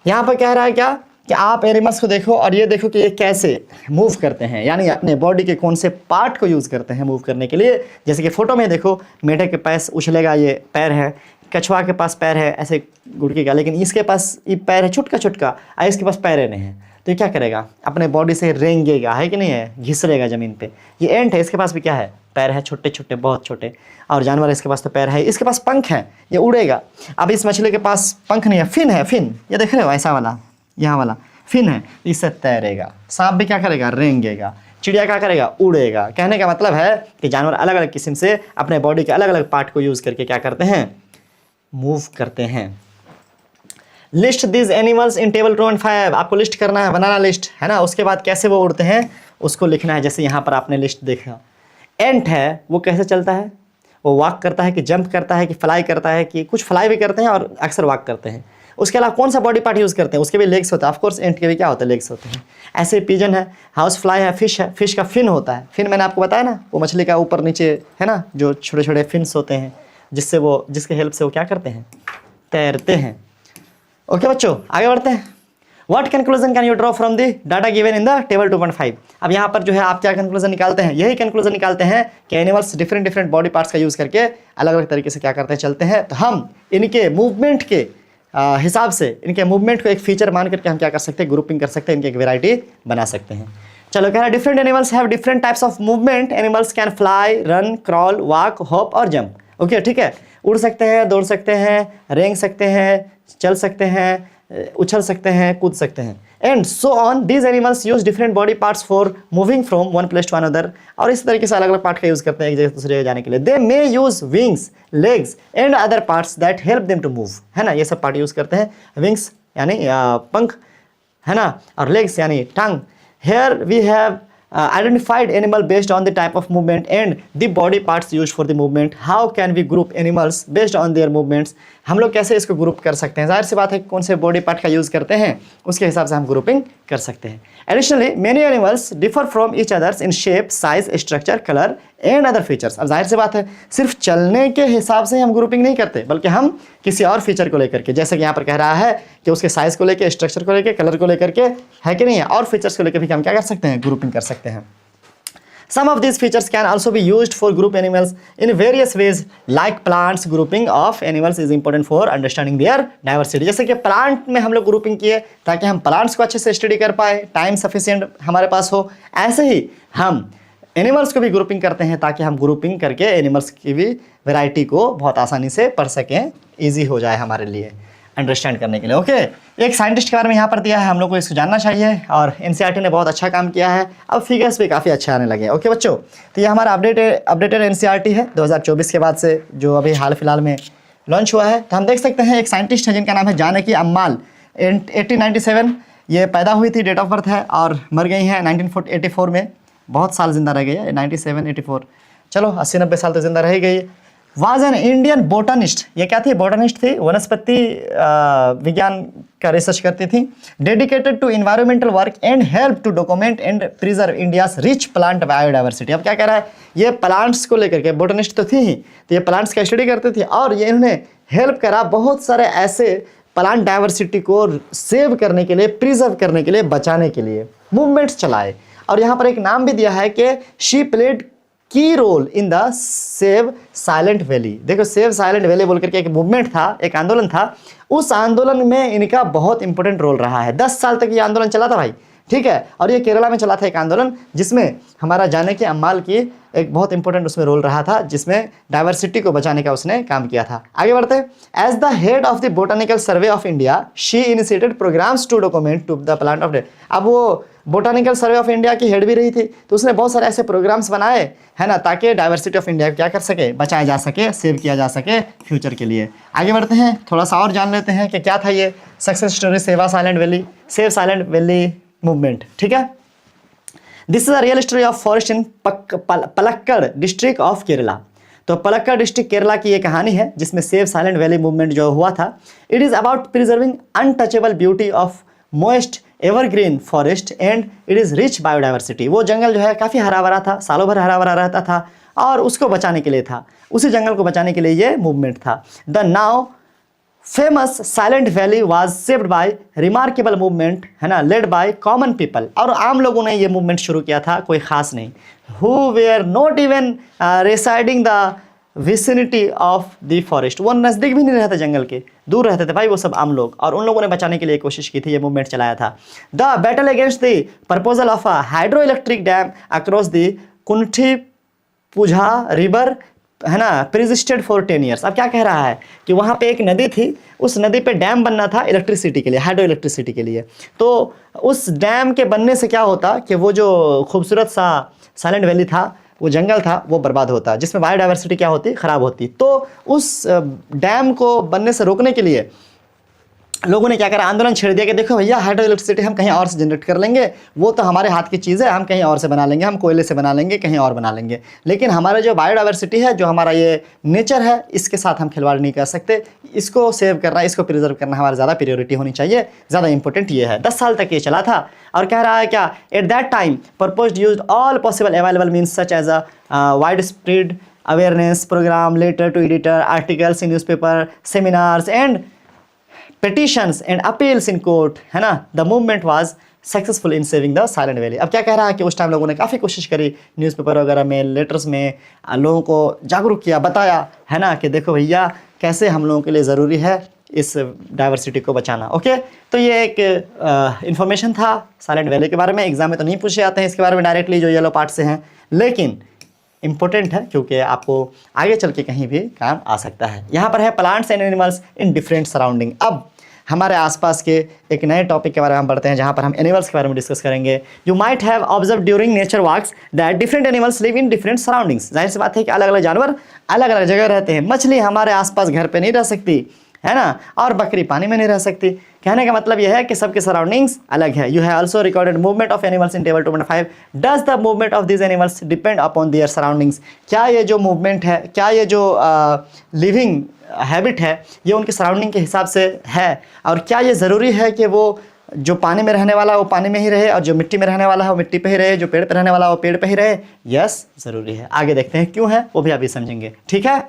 यहाँ पर कह रहा है क्या कि आप एनिमल्स को देखो और ये देखो कि ये कैसे मूव करते हैं, यानी अपने बॉडी के कौन से पार्ट को यूज़ करते हैं मूव करने के लिए। जैसे कि फोटो में देखो, मेढक के पास उछलेगा ये पैर है, कछुआ के पास पैर है ऐसे गुड़के का, लेकिन इसके पास ये पैर है छुटका छुटका, इसके पास पैर नहीं है, तो ये क्या करेगा, अपने बॉडी से रेंगेगा, है कि नहीं है, घिसरेगा ज़मीन पे। ये एंट है, इसके पास भी क्या है, पैर है, छोटे छोटे बहुत छोटे, और जानवर इसके पास तो पैर है, इसके पास पंख है, ये उड़ेगा। अब इस मछली के पास पंख नहीं है, फिन है, फिन, ये देख रहे हो ऐसा वाला, यहाँ वाला फिन है, इससे तैरेगा। सांप भी क्या करेगा, रेंगेगा। चिड़िया क्या करेगा, उड़ेगा। कहने का मतलब है कि जानवर अलग अलग किस्म से अपने बॉडी के अलग अलग पार्ट को यूज़ करके क्या करते हैं, मूव करते हैं। List this animals in table 2.5, आपको लिस्ट करना है, बनाना लिस्ट, है ना। उसके बाद कैसे वो उड़ते हैं उसको लिखना है। जैसे यहाँ पर आपने लिस्ट देखा, एंट है वो कैसे चलता है, वो वॉक करता है कि जंप करता है कि फ्लाई करता है, कि कुछ फ्लाई भी करते हैं और अक्सर वॉक करते हैं। उसके अलावा कौन सा बॉडी पार्ट यूज़ करते हैं, उसके भी लेग्स होता है, ऑफकोर्स एंट के भी क्या होता है, लेग्स होते हैं। ऐसे पिजन है, हाउस फ्लाई है, फिश का फिन होता है। फिन मैंने आपको बताया ना, वो मछली का ऊपर नीचे है ना, जो छोटे छोटे फिन्स होते हैं जिसके हेल्प से वो क्या करते हैं, तैरते हैं। ओके बच्चों, आगे बढ़ते हैं। What conclusion can you draw from the data given in the table 2.5? अब यहाँ पर जो है आप क्या कंक्लूजन निकालते हैं, यही कंक्लूजन निकालते हैं कि एनिमल्स डिफरेंट बॉडी पार्ट्स का यूज़ करके अलग अलग तरीके से क्या करते हैं, चलते हैं। तो हम इनके मूवमेंट के हिसाब से, इनके मूवमेंट को एक फीचर मान करके हम क्या कर सकते हैं, ग्रुपिंग कर सकते हैं, इनकी एक वेराइटी बना सकते हैं। चलो, कह रहा है different animals have different types of movement. Animals can fly, run, crawl, walk, hop और जंप। ओके, ठीक है, उड़ सकते हैं, दौड़ सकते हैं, रेंग सकते हैं, चल सकते हैं, उछल सकते हैं, कूद सकते हैं, and so on. These animals use different body parts for moving from one place to another, और इस तरीके से अलग अलग पार्ट का यूज़ करते हैं एक जगह से दूसरी जगह जाने के लिए। They may use wings, legs and other parts that help them to move, है ना, ये सब पार्ट यूज़ करते हैं। विंग्स यानी पंख, है ना, और लेग्स यानी टांग। Here we have identified animal based on the type of movement and the body parts used for the movement. How can we group animals based on their movements? हम लोग कैसे इसको ग्रुप कर सकते हैं, जाहिर सी बात है कौन से बॉडी पार्ट का यूज़ करते हैं उसके हिसाब से हम ग्रुपिंग कर सकते हैं। Additionally, many animals differ from each others in shape, size, structure, color and other features. अब जाहिर सी बात है सिर्फ चलने के हिसाब से हम ग्रुपिंग नहीं करते, बल्कि हम किसी और फीचर को लेकर के, जैसे कि यहाँ पर कह रहा है कि उसके साइज़ को लेकर, स्ट्रक्चर को लेकर, कलर को लेकर के, है कि नहीं है, और फीचर्स को लेकर भी हम क्या कर सकते हैं, ग्रुपिंग कर सकते हैं। Some of these features can also be used for group animals in various ways, like plants. Grouping of animals is important for understanding their diversity. जैसे कि प्लांट में हम लोग ग्रुपिंग किए ताकि हम प्लांट्स को अच्छे से स्टडी कर पाए, टाइम सफिशिएंट हमारे पास हो। ऐसे ही हम एनिमल्स को भी ग्रुपिंग करते हैं ताकि हम ग्रुपिंग करके एनिमल्स की भी वैरायटी को बहुत आसानी से पढ़ सकें, ईजी हो जाए हमारे लिए अंडरस्टैंड करने के लिए। ओके, एक साइंटिस्ट के बारे में यहाँ पर दिया है, हम लोग को इसको जानना चाहिए, और एनसीईआरटी ने बहुत अच्छा काम किया है, अब फिगर्स भी काफ़ी अच्छे आने लगे। ओके बच्चों, तो ये हमारा अपडेटेड एनसीईआरटी है 2024 के बाद से, जो अभी हाल फिलहाल में लॉन्च हुआ है। तो हम देख सकते हैं एक साइंटिस्ट है जिनका नाम है जानकी अम्माल। 1897 ये पैदा हुई थी, डेट ऑफ बर्थ है, और मर गई हैं 1984 में, बहुत साल जिंदा रह गई है, 97, 84, चलो 80-90 साल तो जिंदा रह गई। वाज एन इंडियन बोटनिस्ट, ये क्या थी, बोटनिस्ट थी, वनस्पति विज्ञान का रिसर्च करती थी। Dedicated to environmental work and help to document and preserve India's rich plant biodiversity. अब क्या कह रहा है, ये प्लांट्स को लेकर के, बोटनिस्ट तो थी ही, तो ये प्लांट्स का स्टडी करती थी, और ये इन्होंने हेल्प करा बहुत सारे ऐसे प्लांट डाइवर्सिटी को सेव करने के लिए, प्रिजर्व करने के लिए, बचाने के लिए मूवमेंट्स चलाए। और यहाँ पर एक नाम भी दिया है कि she played key role in the save silent valley. देखो, सेव साइलेंट वैली बोल करके एक मूवमेंट था, एक आंदोलन था, उस आंदोलन में इनका बहुत इंपॉर्टेंट रोल रहा है। 10 साल तक ये आंदोलन चला था भाई, ठीक है। और ये केरला में चला था एक आंदोलन जिसमें हमारा जानकी अम्माल की एक बहुत इंपॉर्टेंट उसमें रोल रहा था, जिसमें डाइवर्सिटी को बचाने का उसने काम किया था। आगे बढ़ते हैं। As the head of the botanical survey of India she initiated programs to document to the plant of day. अब वो बोटानिकल सर्वे ऑफ इंडिया की हेड भी रही थी, तो उसने बहुत सारे ऐसे प्रोग्राम्स बनाए है ना, ताकि डाइवर्सिटी ऑफ इंडिया को क्या कर सके, बचाया जा सके, सेव किया जा सके फ्यूचर के लिए। आगे बढ़ते हैं, थोड़ा सा और जान लेते हैं कि क्या था ये सक्सेस स्टोरी सेवा silent valley, save silent valley movement. ठीक है, this is a real story of forest in Palakkad district of Kerala. तो पलक्कड़ डिस्ट्रिक्ट केरला की ये कहानी है जिसमें सेव साइलेंट वैली मूवमेंट जो हुआ था। It is about preserving untouchable beauty of most evergreen forest and it is rich biodiversity. वो जंगल जो है काफ़ी हरा भरा था, सालों भर हरा भरा रहता था, और उसको बचाने के लिए था, उसी जंगल को बचाने के लिए ये मूवमेंट था। The now famous silent valley was saved by remarkable movement, है ना, लेड बाय कॉमन पीपल। और आम लोगों ने ये मूवमेंट शुरू किया था, कोई खास नहीं। Who were not even residing the vicinity of the forest, वो नज़दीक भी नहीं रहते जंगल के, दूर रहते थे भाई वो सब आम लोग, और उन लोगों ने बचाने के लिए कोशिश की थी, ये मूवमेंट चलाया था। The battle against the proposal of a hydro electric dam across the Kunthi Puzha river, है ना, प्रिजिस्टेड फॉर 10 ईयर्स। अब क्या कह रहा है कि वहाँ पे एक नदी थी, उस नदी पे डैम बनना था इलेक्ट्रिसिटी के लिए, हाइड्रो इलेक्ट्रिसिटी के लिए। तो उस डैम के बनने से क्या होता कि वो जो खूबसूरत सा साइलेंट वैली था, वो जंगल था, वो बर्बाद होता, जिसमें बायोडाइवर्सिटी क्या होती, ख़राब होती। तो उस डैम को बनने से रोकने के लिए लोगों ने क्या करा, आंदोलन छेड़ दिया कि देखो भैया हाइड्रो इलेक्ट्रिसिटी हम कहीं और से जनरेट कर लेंगे, वो तो हमारे हाथ की चीज़ है, हम कहीं और से बना लेंगे, हम कोयले से बना लेंगे, कहीं और बना लेंगे, लेकिन हमारा जो बायोडाइवर्सिटी है, जो हमारा ये नेचर है, इसके साथ हम खिलवाड़ नहीं कर सकते। इसको सेव करना, इसको प्रिजर्व करना हमारा ज़्यादा प्रायोरिटी होनी चाहिए, ज़्यादा इंपॉर्टेंट ये है। 10 साल तक ये चला था। और कह रहा है क्या, at that time proposed used all possible available means such as a wide spread awareness program, letter to editor, articles in newspaper, seminars and petitions and appeals in court, है ना। The movement was successful in saving the silent valley. अब क्या कह रहा है कि उस time लोगों ने काफ़ी कोशिश करी, न्यूज़पेपर वगैरह में, लेटर्स में लोगों को जागरूक किया, बताया, है ना, कि देखो भैया कैसे हम लोगों के लिए ज़रूरी है इस डाइवर्सिटी को बचाना। ओके, तो ये एक इन्फॉर्मेशन था साइलेंट वैली के बारे में। एग्जाम में तो नहीं पूछे जाते हैं इसके बारे में डायरेक्टली, जो येलो पार्ट से हैं, लेकिन इंपॉर्टेंट है क्योंकि आपको आगे चल के कहीं भी काम आ सकता है। यहाँ पर है plants and animals in different surrounding. अब हमारे आसपास के एक नए टॉपिक के बारे में हम पढ़ते हैं, जहाँ पर हम एनिमल्स के बारे में डिस्कस करेंगे। You might have observe during nature walks that different animals live in different surroundings. जाहिर सी बात है कि अलग अलग जानवर अलग अलग जगह रहते हैं। मछली हमारे आसपास घर पे नहीं रह सकती, है ना, और बकरी पानी में नहीं रह सकती। कहने का मतलब यह है कि सबके सराउंडिंग्स अलग है। You have also recorded movement of animals in table 2.5। Does the movement of this animals depend upon their surroundings. क्या ये जो मूवमेंट है, क्या ये जो लिविंग हैबिट है, ये उनके सराउंडिंग के हिसाब से है, और क्या ये ज़रूरी है कि वो जो पानी में रहने वाला है वो पानी में ही रहे, और जो मिट्टी में रहने वाला है वो मिट्टी पे ही रहे, जो पेड़ पे रहने वाला है वो पेड़ पे ही रहे? यस, ज़रूरी है। आगे देखते हैं क्यों है, वो भी अभी समझेंगे। ठीक है,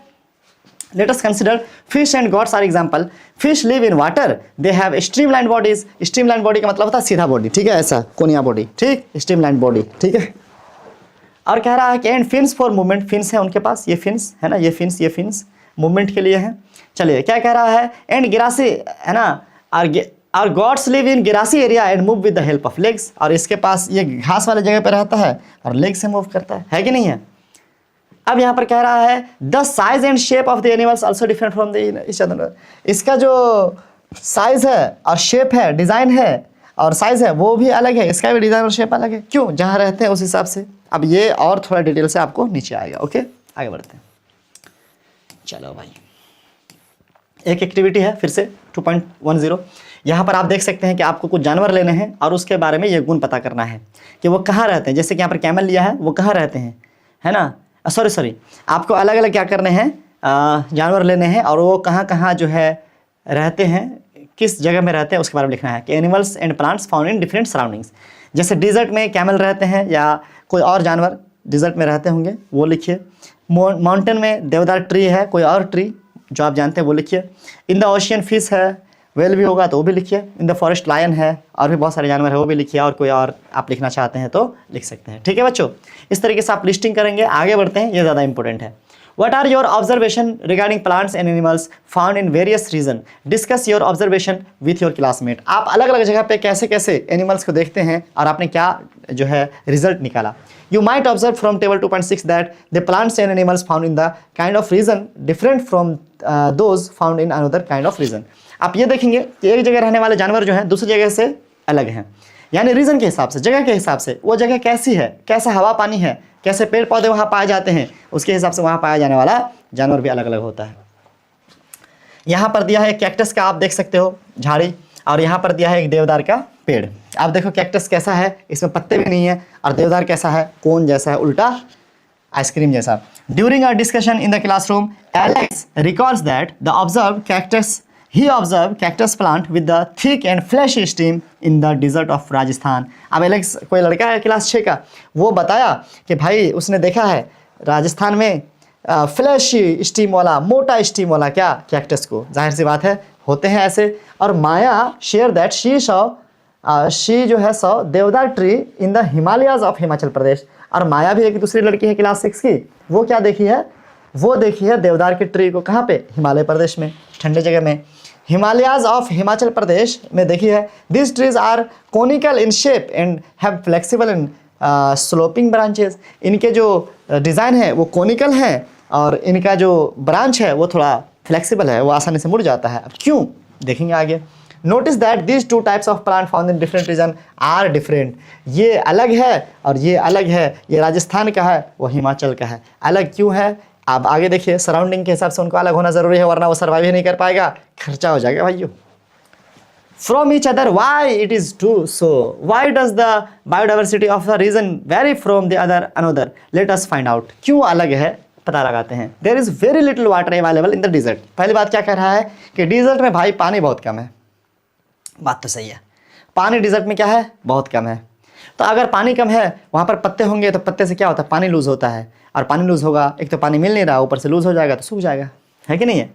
let us consider fish and gods are example. Fish live in water, they have streamlined bodies. Streamlined body का मतलब होता है सीधा बॉडी, ठीक है, ऐसा कोनिया बॉडी, ठीक, streamlined बॉडी, ठीक है। और कह रहा है कि and fins for movement, fins है उनके पास, ये फिन्स है ना, ये फिन्स मूवमेंट के लिए है। चलिए क्या कह रहा है, एंड गिरासी, है ना, और gods live in grassy area and move with the help of legs. और इसके पास ये घास वाले जगह पे रहता है और लेग से मूव करता है कि नहीं है। अब यहाँ पर कह रहा है the size and shape of the animals also different from the each other. इसका जो साइज है और शेप है, डिज़ाइन है और साइज है, वो भी अलग है, इसका भी डिज़ाइन और शेप अलग है। क्यों? जहाँ रहते हैं उस हिसाब से। अब ये और थोड़ा डिटेल से आपको नीचे आएगा। ओके, आगे बढ़ते हैं। चलो भाई, एक एक्टिविटी है फिर से 2.10। यहाँ पर आप देख सकते हैं कि आपको कुछ जानवर लेने हैं और उसके बारे में ये गुण पता करना है कि वो कहाँ रहते हैं। जैसे कि यहाँ पर कैमल लिया है, वो कहाँ रहते हैं, है ना, सॉरी आपको अलग अलग क्या करने हैं, जानवर लेने हैं, और वो कहाँ कहाँ जो है रहते हैं, किस जगह में रहते हैं, उसके बारे में लिखना है कि animals and plants found in different surroundings. जैसे डिजर्ट में कैमल रहते हैं या कोई और जानवर डिजर्ट में रहते होंगे, वो लिखिए। माउंटेन में देवदार ट्री है, कोई और ट्री जो आप जानते हैं वो लिखिए। इन द ओशियन फिश है, वेल भी होगा तो वो भी लिखिए। इन द फॉरेस्ट लायन है, और भी बहुत सारे जानवर है, वो भी लिखिए। और कोई और आप लिखना चाहते हैं तो लिख सकते हैं। ठीक है बच्चों, इस तरीके से आप लिस्टिंग करेंगे। आगे बढ़ते हैं, ये ज़्यादा इंपॉर्टेंट है। What are your observation regarding plants and animals found in various region? Discuss your observation with your classmate. आप अलग अलग जगह पे कैसे कैसे एनिमल्स को देखते हैं और आपने क्या जो है रिजल्ट निकाला. You might observe from table 2.6 that the plants and animals found in the kind of region different from those found in another kind of region. आप ये देखेंगे कि एक जगह रहने वाले जानवर जो हैं दूसरी जगह से अलग हैं, यानी रीजन के हिसाब से, जगह के हिसाब से, वो जगह कैसी है, कैसा हवा पानी है, कैसे पेड़ पौधे वहाँ पाए जाते हैं, उसके हिसाब से वहाँ पाया जाने वाला जानवर भी अलग अलग होता है. यहाँ पर दिया है कैक्टस का, आप देख सकते हो झाड़ी, और यहाँ पर दिया है एक देवदार का पेड़. आप देखो कैक्टस कैसा है, इसमें पत्ते भी नहीं है, और देवदार कैसा है, कोन जैसा है, उल्टा आइसक्रीम जैसा. During a discussion in the classroom, Alex recalls that the observe cactus He observed cactus plant with the thick and fleshy stem in the desert of Rajasthan. अब एलेक्स कोई लड़का है क्लास 6 का, वो बताया कि भाई उसने देखा है राजस्थान में फ्लैशी स्टीम वाला, मोटा स्टीम वाला क्या कैक्टस को. जाहिर सी बात है होते हैं ऐसे. और माया शेयर दैट शी जो है सौ deodar tree in the Himalayas of Himachal Pradesh. और माया भी एक दूसरी लड़की है क्लास 6 की, वो क्या देखी है, वो देखी है देवदार के ट्री को. कहाँ पे, हिमालय प्रदेश में, ठंडे जगह में, हिमालयाज ऑफ हिमाचल प्रदेश में देखी है. This trees are conical in shape and have flexible and sloping branches. इनके जो डिज़ाइन है वो कोनिकल है और इनका जो ब्रांच है वो थोड़ा फ्लेक्सिबल है, वो आसानी से मुड़ जाता है. अब क्यों, देखेंगे आगे. Notice that this two types of plant found in different region are different. ये अलग है और ये अलग है, ये राजस्थान का है, वो हिमाचल का है. अलग क्यों है, आप आगे देखिए. सराउंडिंग के हिसाब से उनको अलग होना जरूरी है, वरना वो सर्वाइव ही नहीं कर पाएगा, खर्चा हो जाएगा भाइयों. From each other, why it is true so, why does the biodiversity of the region vary from the other another, let us find out. क्यों अलग है पता लगाते हैं. There is very little water available in the desert. पहली बात क्या कह रहा है कि डिजर्ट में भाई पानी बहुत कम है. बात तो सही है, पानी डिजर्ट में क्या है, बहुत कम है. तो अगर पानी कम है, वहाँ पर पत्ते होंगे तो पत्ते से क्या होता है, पानी लूज होता है. और पानी लूज होगा, एक तो पानी मिल नहीं रहा, ऊपर से लूज हो जाएगा तो सूख जाएगा, है कि नहीं है.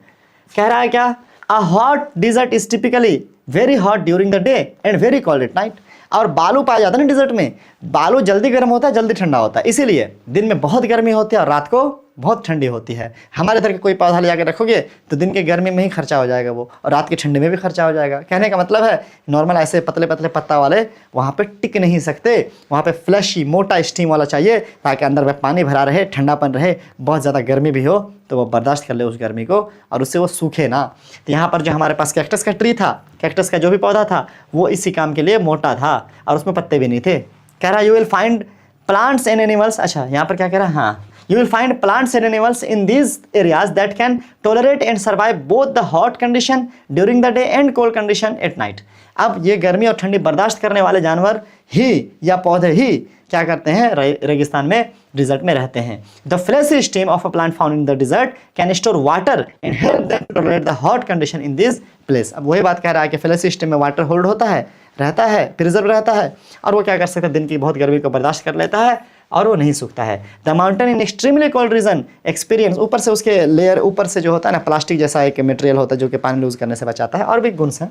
कह रहा है क्या, a hot desert is typically very hot during the day and very cold at night. और बालू पाया जाता है ना डिजर्ट में, बालू जल्दी गर्म होता है, जल्दी ठंडा होता है, इसीलिए दिन में बहुत गर्मी होती है और रात को बहुत ठंडी होती है. हमारे इधर के कोई पौधा ले जाकर रखोगे तो दिन के गर्मी में ही खर्चा हो जाएगा वो, और रात के ठंडे में भी खर्चा हो जाएगा. कहने का मतलब है नॉर्मल ऐसे पतले पतले पत्ता वाले वहाँ पे टिक नहीं सकते, वहाँ पे फ्लैशी मोटा स्टीम वाला चाहिए ताकि अंदर में पानी भरा रहे, ठंडापन रहे, बहुत ज़्यादा गर्मी भी हो तो वो बर्दाश्त कर ले उस गर्मी को और उससे वो सूखे ना. तो यहाँ पर जो हमारे पास कैक्टस का ट्री था, कैक्टस का जो भी पौधा था वो इसी काम के लिए मोटा था और उसमें पत्ते भी नहीं थे. कह रहा you will find plants and animals. अच्छा यहाँ पर क्या कह रहा है, हाँ, you will find plants and animals in these areas that can tolerate and survive both the hot condition during the day and cold condition at night. अब ये गर्मी और ठंडी बर्दाश्त करने वाले जानवर ही या पौधे ही क्या करते हैं, रेगिस्तान में, डिजर्ट में रहते हैं. The fleshy stem of a plant found in the desert can store water and help them to tolerate the hot condition in this place. अब वही बात कह रहा है कि fleshy stem में वाटर होल्ड होता है, रहता है, प्रिजर्व रहता है, और वो क्या कर सकता है, दिन की बहुत गर्मी को बर्दाश्त कर लेता है और वो नहीं सूखता है. The mountain in extremely cold region experience, ऊपर से उसके लेयर, ऊपर से जो होता है ना प्लास्टिक जैसा एक मटेरियल होता है जो कि पानी लूज करने से बचाता है, और भी गुण हैं.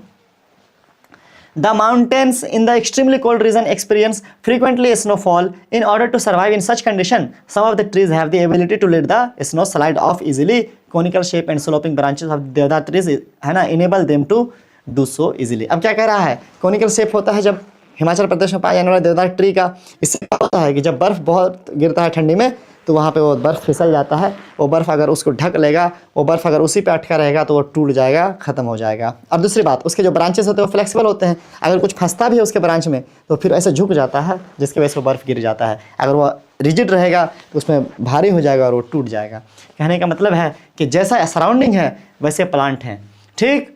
The mountains in the extremely cold region experience frequently snowfall. In order to survive in such condition some of the trees have the ability to let the snow slide off easily. Conical shape and sloping branches of deodar trees है ना, enable them to do so easily. अब क्या कह रहा है, conical shape होता है जब हिमाचल प्रदेश में पाया जाने वाला देवदार ट्री का, इससे क्या होता है कि जब बर्फ़ बहुत गिरता है ठंडी में तो वहाँ पे वो बर्फ़ फिसल जाता है. वो बर्फ़ अगर उसको ढक लेगा, वो बर्फ़ अगर उसी पे अटका रहेगा तो वो टूट जाएगा, ख़त्म हो जाएगा. और दूसरी बात, उसके जो ब्रांचेस होते हैं वो फ्लेक्सिबल होते हैं. अगर कुछ फंसता भी है उसके ब्रांच में तो फिर ऐसे झुक जाता है जिसकी वजह से वो बर्फ़ गिर जाता है. अगर वो रिजिड रहेगा तो उसमें भारी हो जाएगा और वो टूट जाएगा. कहने का मतलब है कि जैसा सराउंडिंग है वैसे प्लांट हैं, ठीक.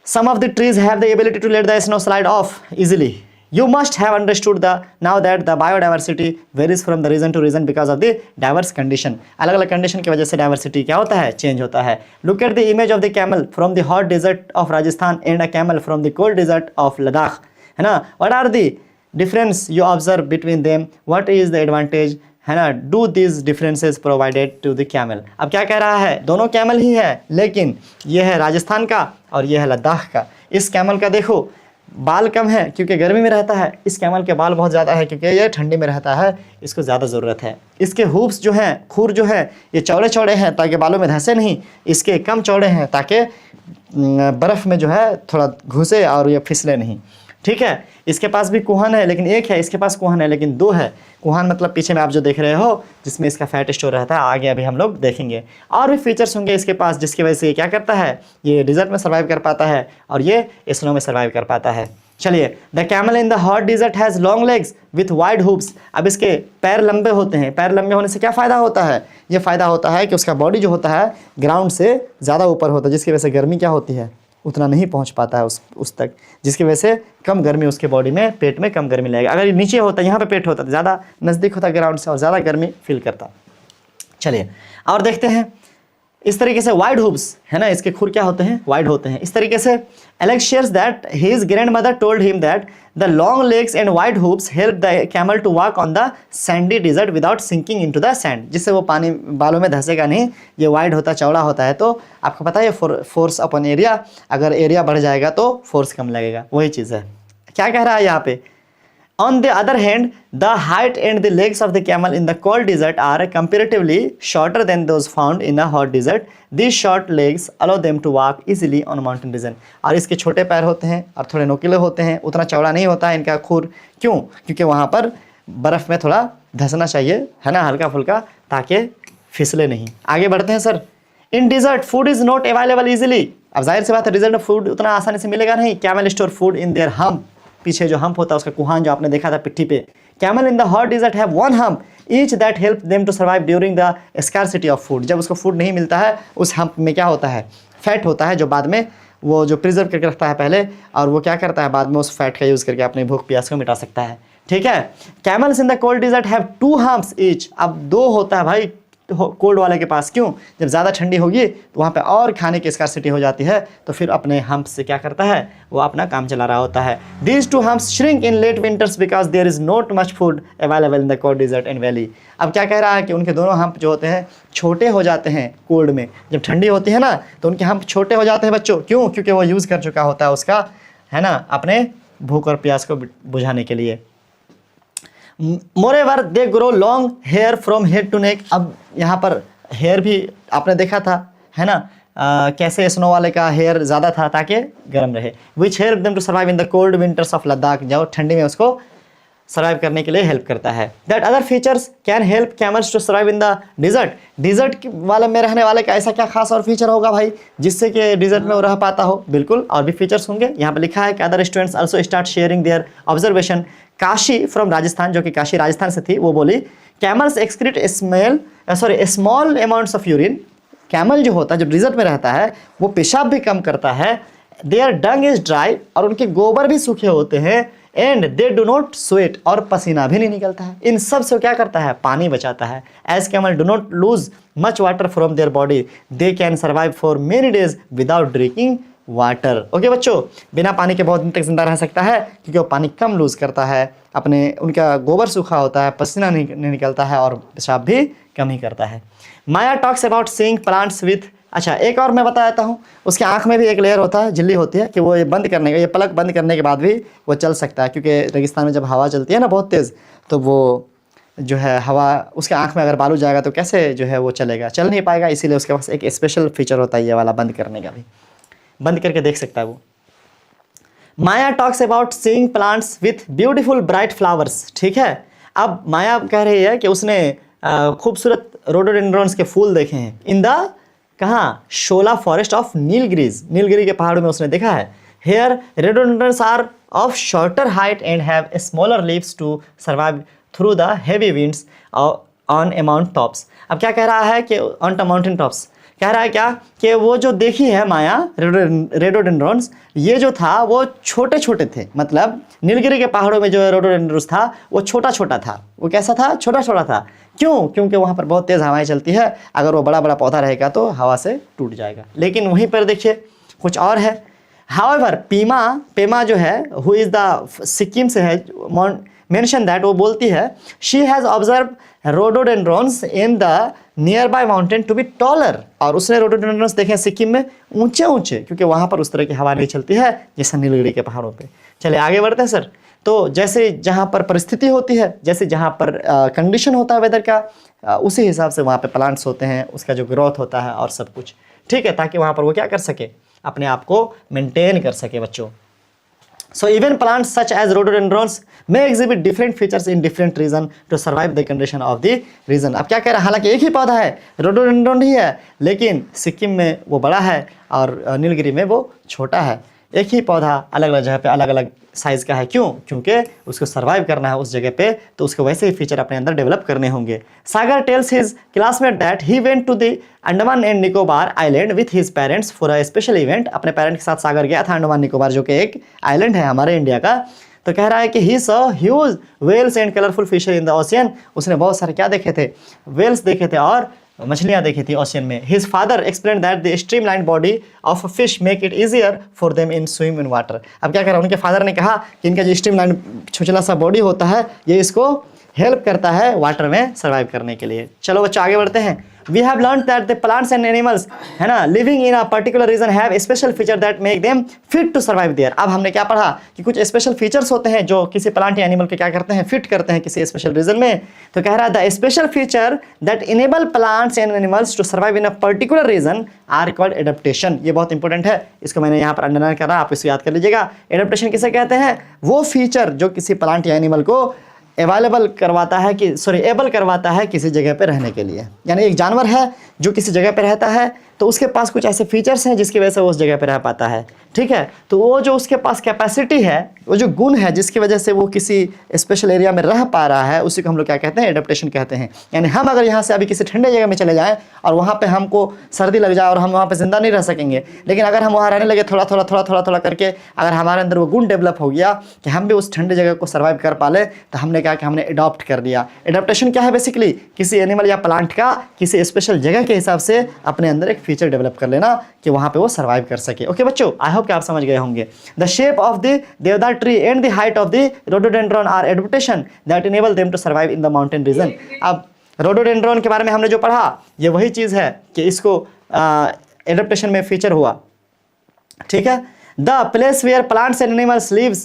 Some of the trees have the ability to let the snow slide off easily. You must have understood now that the biodiversity varies from the region to region because of the diverse condition. अलग अलग condition की वजह से diversity क्या होता है, change होता है. Look at the image of the camel from the hot desert of Rajasthan and a camel from the cold desert of Ladakh. है ना, what are the difference you observe between them? What is the advantage? है ना, do this differences provided to the camel. अब क्या कह रहा है, दोनों कैमल ही है लेकिन ये है राजस्थान का और ये है लद्दाख का. इस कैमल का देखो बाल कम है क्योंकि गर्मी में रहता है, इस कैमल के बाल बहुत ज़्यादा है क्योंकि ये ठंडी में रहता है, इसको ज़्यादा ज़रूरत है। इसके हूफ्स जो हैं, खुर जो है, ये चौड़े चौड़े हैं ताकि बालों में धंसे नहीं, इसके कम चौड़े हैं ताकि बर्फ़ में जो है थोड़ा घुसे और ये फिसले नहीं। ठीक है, इसके पास भी कुहन है लेकिन एक है, इसके पास कुहन है लेकिन दो है। कुहन मतलब पीछे में आप जो देख रहे हो जिसमें इसका फैट स्टोर रहता है, आगे अभी हम लोग देखेंगे। और भी फीचर्स होंगे इसके पास जिसकी वजह से ये क्या करता है, ये डिजर्ट में सर्वाइव कर पाता है और ये स्नो में सर्वाइव कर पाता है। चलिए, the camel in the hot dessert has long legs with wide hoops. अब इसके पैर लंबे होते हैं। पैर लंबे होने से क्या फ़ायदा होता है, ये फ़ायदा होता है कि उसका बॉडी जो होता है ग्राउंड से ज़्यादा ऊपर होता है, जिसकी वजह से गर्मी क्या होती है, उतना नहीं पहुंच पाता है उस तक, जिसकी वजह से कम गर्मी उसके बॉडी में, पेट में कम गर्मी लगेगा। अगर ये नीचे होता, यहाँ पे पेट होता तो ज़्यादा नज़दीक होता ग्राउंड से और ज़्यादा गर्मी फील करता। चलिए और देखते हैं। इस तरीके से वाइड हुप्स है ना, इसके खुर क्या होते हैं, वाइड होते हैं। इस तरीके से Alex shares that his grandmother told him that the long legs and wide hoofs help the camel to walk on the sandy desert without sinking into the sand, जिससे वो पानी बालों में धंसेगा नहीं। ये वाइड होता, चौड़ा होता है तो आपको पता है फोर्स अपॉन एरिया, अगर एरिया बढ़ जाएगा तो फोर्स कम लगेगा, वही चीज़ है। क्या कह रहा है यहाँ पे, On the other hand, the height and the legs of the camel in the cold desert are comparatively shorter than those found in a hot desert. These short legs allow them to walk easily on mountain region. और इसके छोटे पैर होते हैं और थोड़े नुकीले होते हैं, उतना चौड़ा नहीं होता है इनका खुर। क्यों? क्योंकि वहाँ पर बर्फ़ में थोड़ा धंसना चाहिए, है ना, हल्का फुल्का, ताकि फिसले नहीं। आगे बढ़ते हैं sir. In desert food is not available easily. अब जाहिर सी बात है, डिजर्ट में फूड उतना आसानी से मिलेगा नहीं। Camel store food in their hump, पीछे जो हम्प होता है उसका कुहान जो आपने देखा था पिट्ठी पे। Camel in the hot desert have one hump each that help them to survive during the scarcity of food. जब उसको फूड नहीं मिलता है, उस हम्प में क्या होता है, फैट होता है, जो बाद में वो जो प्रिजर्व करके रखता है पहले, और वो क्या करता है बाद में उस फैट का यूज़ करके अपनी भूख प्यास को मिटा सकता है। ठीक है, camels in the cold desert have 2 humps each. अब 2 होता है भाई कोल्ड वाले के पास। क्यों? जब ज़्यादा ठंडी होगी तो वहाँ पे और खाने की स्कार्सिटी हो जाती है, तो फिर अपने हम्प से क्या करता है, वो अपना काम चला रहा होता है। These 2 humps shrink in late winters because there is not much food available in the cold desert and valley. अब क्या कह रहा है कि उनके दोनों हम्प जो होते हैं छोटे हो जाते हैं कोल्ड में। जब ठंडी होती है ना तो उनके हम्प छोटे हो जाते हैं बच्चों। क्यों? क्योंकि वो यूज़ कर चुका होता है उसका, है ना, अपने भूख और प्यास को बुझाने के लिए। Moreover they grow long hair from head to neck. अब यहाँ पर हेयर भी आपने देखा था, है ना, कैसे स्नो वाले का हेयर ज़्यादा था ताकि गर्म रहे। Which help them to survive in the cold winters of Ladakh, जो ठंडी में उसको सर्वाइव करने के लिए हेल्प करता है। That other features can help camels to survive in the desert. Desert वाले में रहने वाले का ऐसा क्या खास और फीचर होगा भाई जिससे कि डिजर्ट में वो रह पाता हो? बिल्कुल, और भी फीचर्स होंगे। यहाँ पर लिखा है कि other students also start sharing their observation. Kashi from Rajasthan, जो कि काशी राजस्थान से थी, वो बोली camels excrete small amounts of urine. Camel जो होता है, जो डिजर्ट में रहता है, वो पेशाब भी कम करता है। देयर डंग इज ड्राई, और उनके गोबर भी सूखे होते हैं। And they do not sweat, और पसीना भी नहीं निकलता है। इन सब से क्या करता है, पानी बचाता है। As camel do not lose much water from their body, they can survive for many days without drinking water. Okay बच्चों, बिना पानी के बहुत दिन तक जिंदा रह सकता है क्योंकि वो पानी कम लूज करता है अपने, उनका गोबर सूखा होता है, पसीना नहीं निकलता है और पेशाब भी कम ही करता है। Maya talks about seeing plants with, अच्छा एक और मैं बता देता हूँ, उसके आँख में भी एक लेयर होता है, झिल्ली होती है, कि वो ये बंद करने का, ये पलक बंद करने के बाद भी वो चल सकता है। क्योंकि रेगिस्तान में जब हवा चलती है ना बहुत तेज़, तो वो जो है हवा उसके आँख में अगर बालू जाएगा तो कैसे जो है वो चलेगा, चल नहीं पाएगा। इसीलिए उसके पास एक स्पेशल फीचर होता है ये वाला बंद करने का भी, बंद करके देख सकता है वो। Maya talks about seeing plants with beautiful bright flowers. ठीक है, अब माया कह रही है कि उसने खूबसूरत रोडोडेंड्रॉन्स के फूल देखे हैं इन द, कहाँ, शोला फॉरेस्ट ऑफ नीलगिरीज, नीलगिरी के पहाड़ों में उसने देखा है। Here rhododendrons are of shorter height and have smaller leaves to survive through the heavy winds on a mount tops. अब क्या कह रहा है कि ऑन द माउंटेन टॉप्स, कह रहा है क्या कि वो जो देखी है माया रोडोडेंड्रॉन्स, ये जो था वो छोटे छोटे थे। मतलब नीलगिरी के पहाड़ों में जो रोडोडेंड्रॉन्स था वो छोटा छोटा था। वो कैसा था, छोटा छोटा था। क्यों? क्योंकि वहाँ पर बहुत तेज़ हवाएं चलती है, अगर वो बड़ा बड़ा पौधा रहेगा तो हवा से टूट जाएगा। लेकिन वहीं पर देखिए कुछ और है। हाउएवर पेमा जो है, हु इज़ द सिक्किम से है, मेंशन दैट, वो बोलती है she has observe rhododendrons in the nearby mountain to be taller, और उसने रोडोडेंड्रॉन्स देखे सिक्किम में ऊंचे ऊंचे, क्योंकि वहाँ पर उस तरह की हवा नहीं चलती है जैसा नीलगिरी के पहाड़ों पे। चलिए आगे बढ़ते हैं सर। तो जैसे जहाँ पर परिस्थिति होती है, जैसे जहाँ पर कंडीशन होता है वेदर का, उसी हिसाब से वहाँ पे प्लांट्स होते हैं, उसका जो ग्रोथ होता है और सब कुछ, ठीक है, ताकि वहाँ पर वो क्या कर सके, अपने आप को मेंटेन कर सके बच्चों। So even plants such as rhododendrons may exhibit different features in different region to survive the condition of the region। अब क्या कह रहा है, हालांकि एक ही पौधा है, रोडोडेंड्रॉन ही है, लेकिन सिक्किम में वो बड़ा है और नीलगिरी में वो छोटा है। एक ही पौधा अलग अलग जगह पे अलग अलग साइज़ का है, क्यों? क्योंकि उसको सर्वाइव करना है उस जगह पे, तो उसको वैसे ही फीचर अपने अंदर डेवलप करने होंगे। Sagar tells his classmate that he went to the Andaman and Nicobar island with his parents for a special event. अपने पेरेंट के साथ सागर गया था अंडमान निकोबार, जो कि एक आइलैंड है हमारे इंडिया का। तो कह रहा है कि he saw huge whales and colourful fishes in the ocean. उसने बहुत सारे क्या देखे थे, वेल्स देखे थे और मछलियाँ देखी थी ओशियन में। His father explain that the streamline body of fish make it easier for them in swim in water. अब क्या कर रहा है, उनके फादर ने कहा कि इनका जो स्ट्रीमलाइन छोटा सा बॉडी होता है, ये इसको हेल्प करता है वाटर में सर्वाइव करने के लिए। चलो बच्चों आगे बढ़ते हैं। We have learn that the plants and animals, है ना, living in a particular region have special feature that make them fit to survive there. अब हमने क्या पढ़ा कि कुछ स्पेशल फीचर्स होते हैं जो किसी प्लांट या एनिमल के क्या करते हैं, फिट करते हैं किसी स्पेशल रीजन में। तो कह रहा है the special feature that enable plants and animals to survive in a particular region are called adaptation. ये बहुत इंपॉर्टेंट है, इसको मैंने यहाँ पर अंडरलाइन करा, आप इसको याद कर लीजिएगा। एडेप्टेशन किसे कहते हैं, वो फीचर जो किसी प्लांट या एनिमल को एबल करवाता है किसी जगह पे रहने के लिए। यानी एक जानवर है जो किसी जगह पे रहता है, तो उसके पास कुछ ऐसे फीचर्स हैं जिसकी वजह से वो उस जगह पे रह पाता है, ठीक है। तो वो जो उसके पास कैपेसिटी है, वो जो गुण है जिसकी वजह से वो किसी स्पेशल एरिया में रह पा रहा है, उसी को हम लोग क्या कहते हैं, एडेप्टेशन कहते हैं। यानी हम अगर यहाँ से अभी किसी ठंडे जगह में चले जाएँ और वहाँ पर हमको सर्दी लग जाए और हम वहाँ पर जिंदा नहीं रह सकेंगे, लेकिन अगर हम वहाँ रहने लगे थोड़ा करके, अगर हमारे अंदर वो गुण डेवलप हो गया कि हम भी उस ठंडे जगह को सर्वाइव कर पा ले, तो हमने क्या कि हमने अडॉप्ट कर दिया। एडेप्टेशन क्या है, बेसिकली किसी एनिमल या प्लांट का किसी स्पेशल जगह के हिसाब से अपने अंदर एक फीचर डेवलप कर लेना कि वहाँ पे वो सर्वाइव कर सके। ओके बच्चों, आई होप कि आप समझ गए होंगे। The shape of the deodar tree and the height of the rhododendron are adaptation that enable them to survive in the mountain region. अब रोडोडेंड्रॉन के बारे में हमने जो पढ़ा, ये वही चीज़ है कि इसको एडेप्टेशन में फीचर हुआ, ठीक है। The place where plants and animals live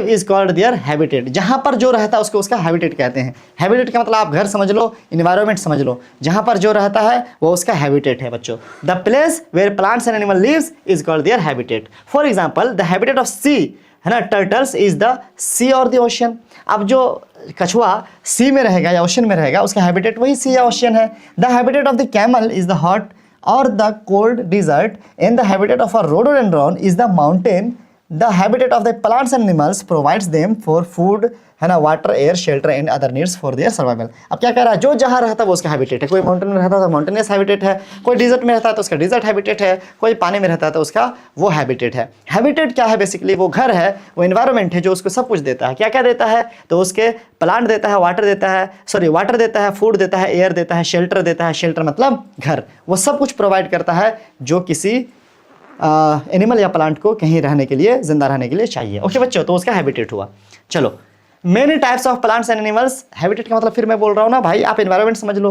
is called their habitat. जहाँ पर जो रहता है उसको उसका हैबिटेट कहते हैं। हैबिटेट का मतलब आप घर समझ लो, इन्वायरमेंट समझ लो, जहाँ पर जो रहता है वो उसका हैबिटेट है बच्चों। The place where plants and animal lives is called their habitat. For example the habitat of sea, है ना, टर्टल्स इज द सी और द ओशियन। अब जो कछुआ सी में रहेगा या ओशियन में रहेगा, उसका हैबिटेट वही सी या ओशियन है। The habitat of the camel is the hot और the cold desert and the habitat of a rhododendron is the mountain. The habitat of the plants and animals provides them for food, है ना, water, air, shelter and other needs for their survival. अब क्या कह रहा है, जो जहाँ रहता है वो उसका हैबिटेट है। कोई माउंटेन में रहता है तो माउंटेनियस हैबिटेट है, कोई डिजर्ट में रहता है तो उसका डिजर्ट हैबिटेट है, कोई पानी में रहता है तो उसका वो हैबिटेट है। हैबिटेट क्या है, बेसिकली वो घर है, वो इन्वायरमेंट है जो उसको सब कुछ देता है। क्या क्या देता है, तो उसके प्लांट देता है, वाटर देता है, वाटर देता है, फूड देता है, एयर देता है, शेल्टर देता है, शेल्टर मतलब घर, वो सब कुछ प्रोवाइड करता है जो किसी एनिमल या प्लांट को कहीं रहने के लिए, जिंदा रहने के लिए चाहिए। ओके बच्चों, तो उसका हैबिटेट हुआ। चलो, many types of plants and animals. Habitat का मतलब फिर मैं बोल रहा हूँ ना भाई, आप एनवायरनमेंट समझ लो,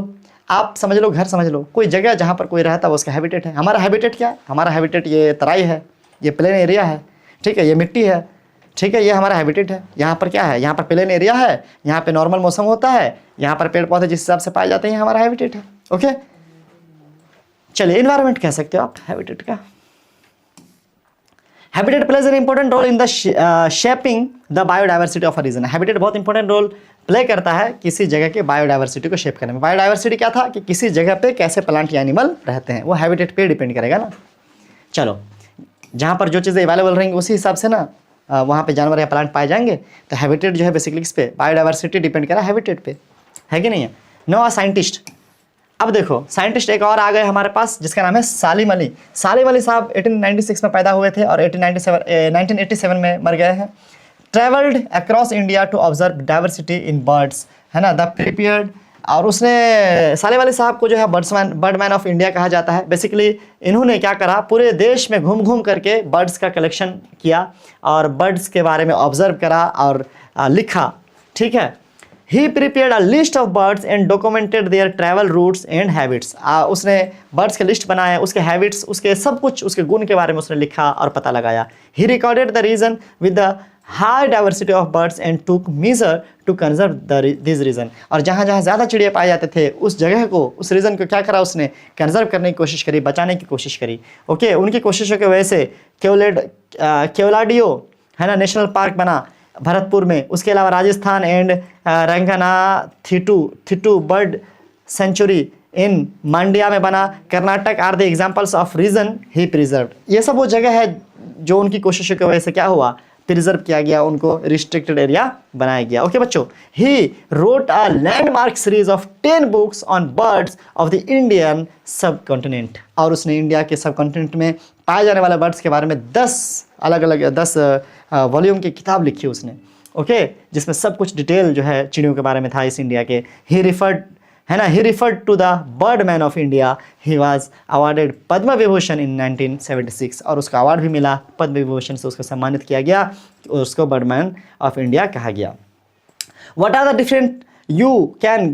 आप समझ लो, घर समझ लो, कोई जगह जहाँ पर कोई रहता है वो उसका हैबिटेट है। हमारा हैबिटेट क्या है, हमारा हैबिटेट ये तराई है, ये प्लेन एरिया है, ठीक है, ये मिट्टी है, ठीक है, ये हमारा हैबिटेट है। यहाँ पर क्या है, यहाँ पर प्लेन एरिया है, यहाँ पे नॉर्मल मौसम होता है, यहाँ पर पेड़ पौधे जिस हिसाब से पाए जाते हैं, हमारा हैबिटेट है। ओके, चलिए इन्वायरमेंट कह सकते हो आप हैबिटेट का। Habitat plays an important role in the shaping the biodiversity of a region. Habitat बहुत इंपॉर्टेंट रोल प्ले करता है किसी जगह के बायोडाइवर्सिटी को शेप करने में। बायोडाइवर्सिटी क्या था कि किसी जगह पे कैसे प्लांट या एनिमल रहते हैं, वो हैबिटेट पे डिपेंड करेगा ना। चलो, जहाँ पर जो चीज़ें अवेलेबल रहेंगी उसी हिसाब से ना वहाँ पे जानवर या प्लांट पाए जाएंगे। तो हैबिटेट जो है बेसिकली किस पे, बायोडाइवर्सिटी डिपेंड करा हैबिटेट पे, है कि नहीं है। नो साइंटिस्ट, अब देखो साइंटिस्ट एक और आ गए हमारे पास जिसका नाम है सालिम अली। सालिम अली साहब 1896 में पैदा हुए थे और 1987 में मर गए हैं। Travelled across India to observe diversity in birds, है ना, द प्रिपेयर्ड। और उसने, सालिम अली साहब को जो है बर्डमैन ऑफ इंडिया कहा जाता है। बेसिकली इन्होंने क्या करा, पूरे देश में घूम घूम करके बर्ड्स का कलेक्शन किया और बर्ड्स के बारे में ऑब्जर्व करा और लिखा, ठीक है। He prepared a list of birds and documented their travel routes and habits. उसने बर्ड्स की लिस्ट बनाया, उसके हैबिट्स, उसके सब कुछ, उसके गुण के बारे में उसने लिखा और पता लगाया। He recorded the region with the high diversity of birds and took measure to conserve this region. और जहाँ जहाँ ज़्यादा चिड़िया पाए जाते थे उस जगह को, उस रीजन को क्या करा उसने, कंजर्व करने की कोशिश करी, बचाने की कोशिश करी। ओके, उनकी कोशिशों की वजह से केवलाडियो है ना नेशनल पार्क बना भरतपुर में। उसके अलावा Rajasthan and Ranganathittu bird sanctuary in Mandya में बना। Karnataka are the examples of region he preserve. ये सब वो जगह है जो उनकी कोशिशों की वजह से क्या हुआ, प्रिजर्व किया गया, उनको रिस्ट्रिक्टेड एरिया बनाया गया। ओके बच्चों, he wrote a landmark series of 10 books on birds of the Indian सब कॉन्टिनेंट। और उसने इंडिया के सब कॉन्टिनेंट में पाए जाने वाले बर्ड्स के बारे में 10 अलग अलग 10 वॉल्यूम की किताब लिखी उसने। ओके, जिसमें सब कुछ डिटेल जो है चिड़ियों के बारे में था इस इंडिया के। He referred to the bird man of India. He was awarded Padma Vibhushan in 1976 और उसका अवार्ड भी मिला, पद्म विभूषण से उसको सम्मानित किया गया, उसको बर्ड मैन ऑफ इंडिया कहा गया। What are the different you can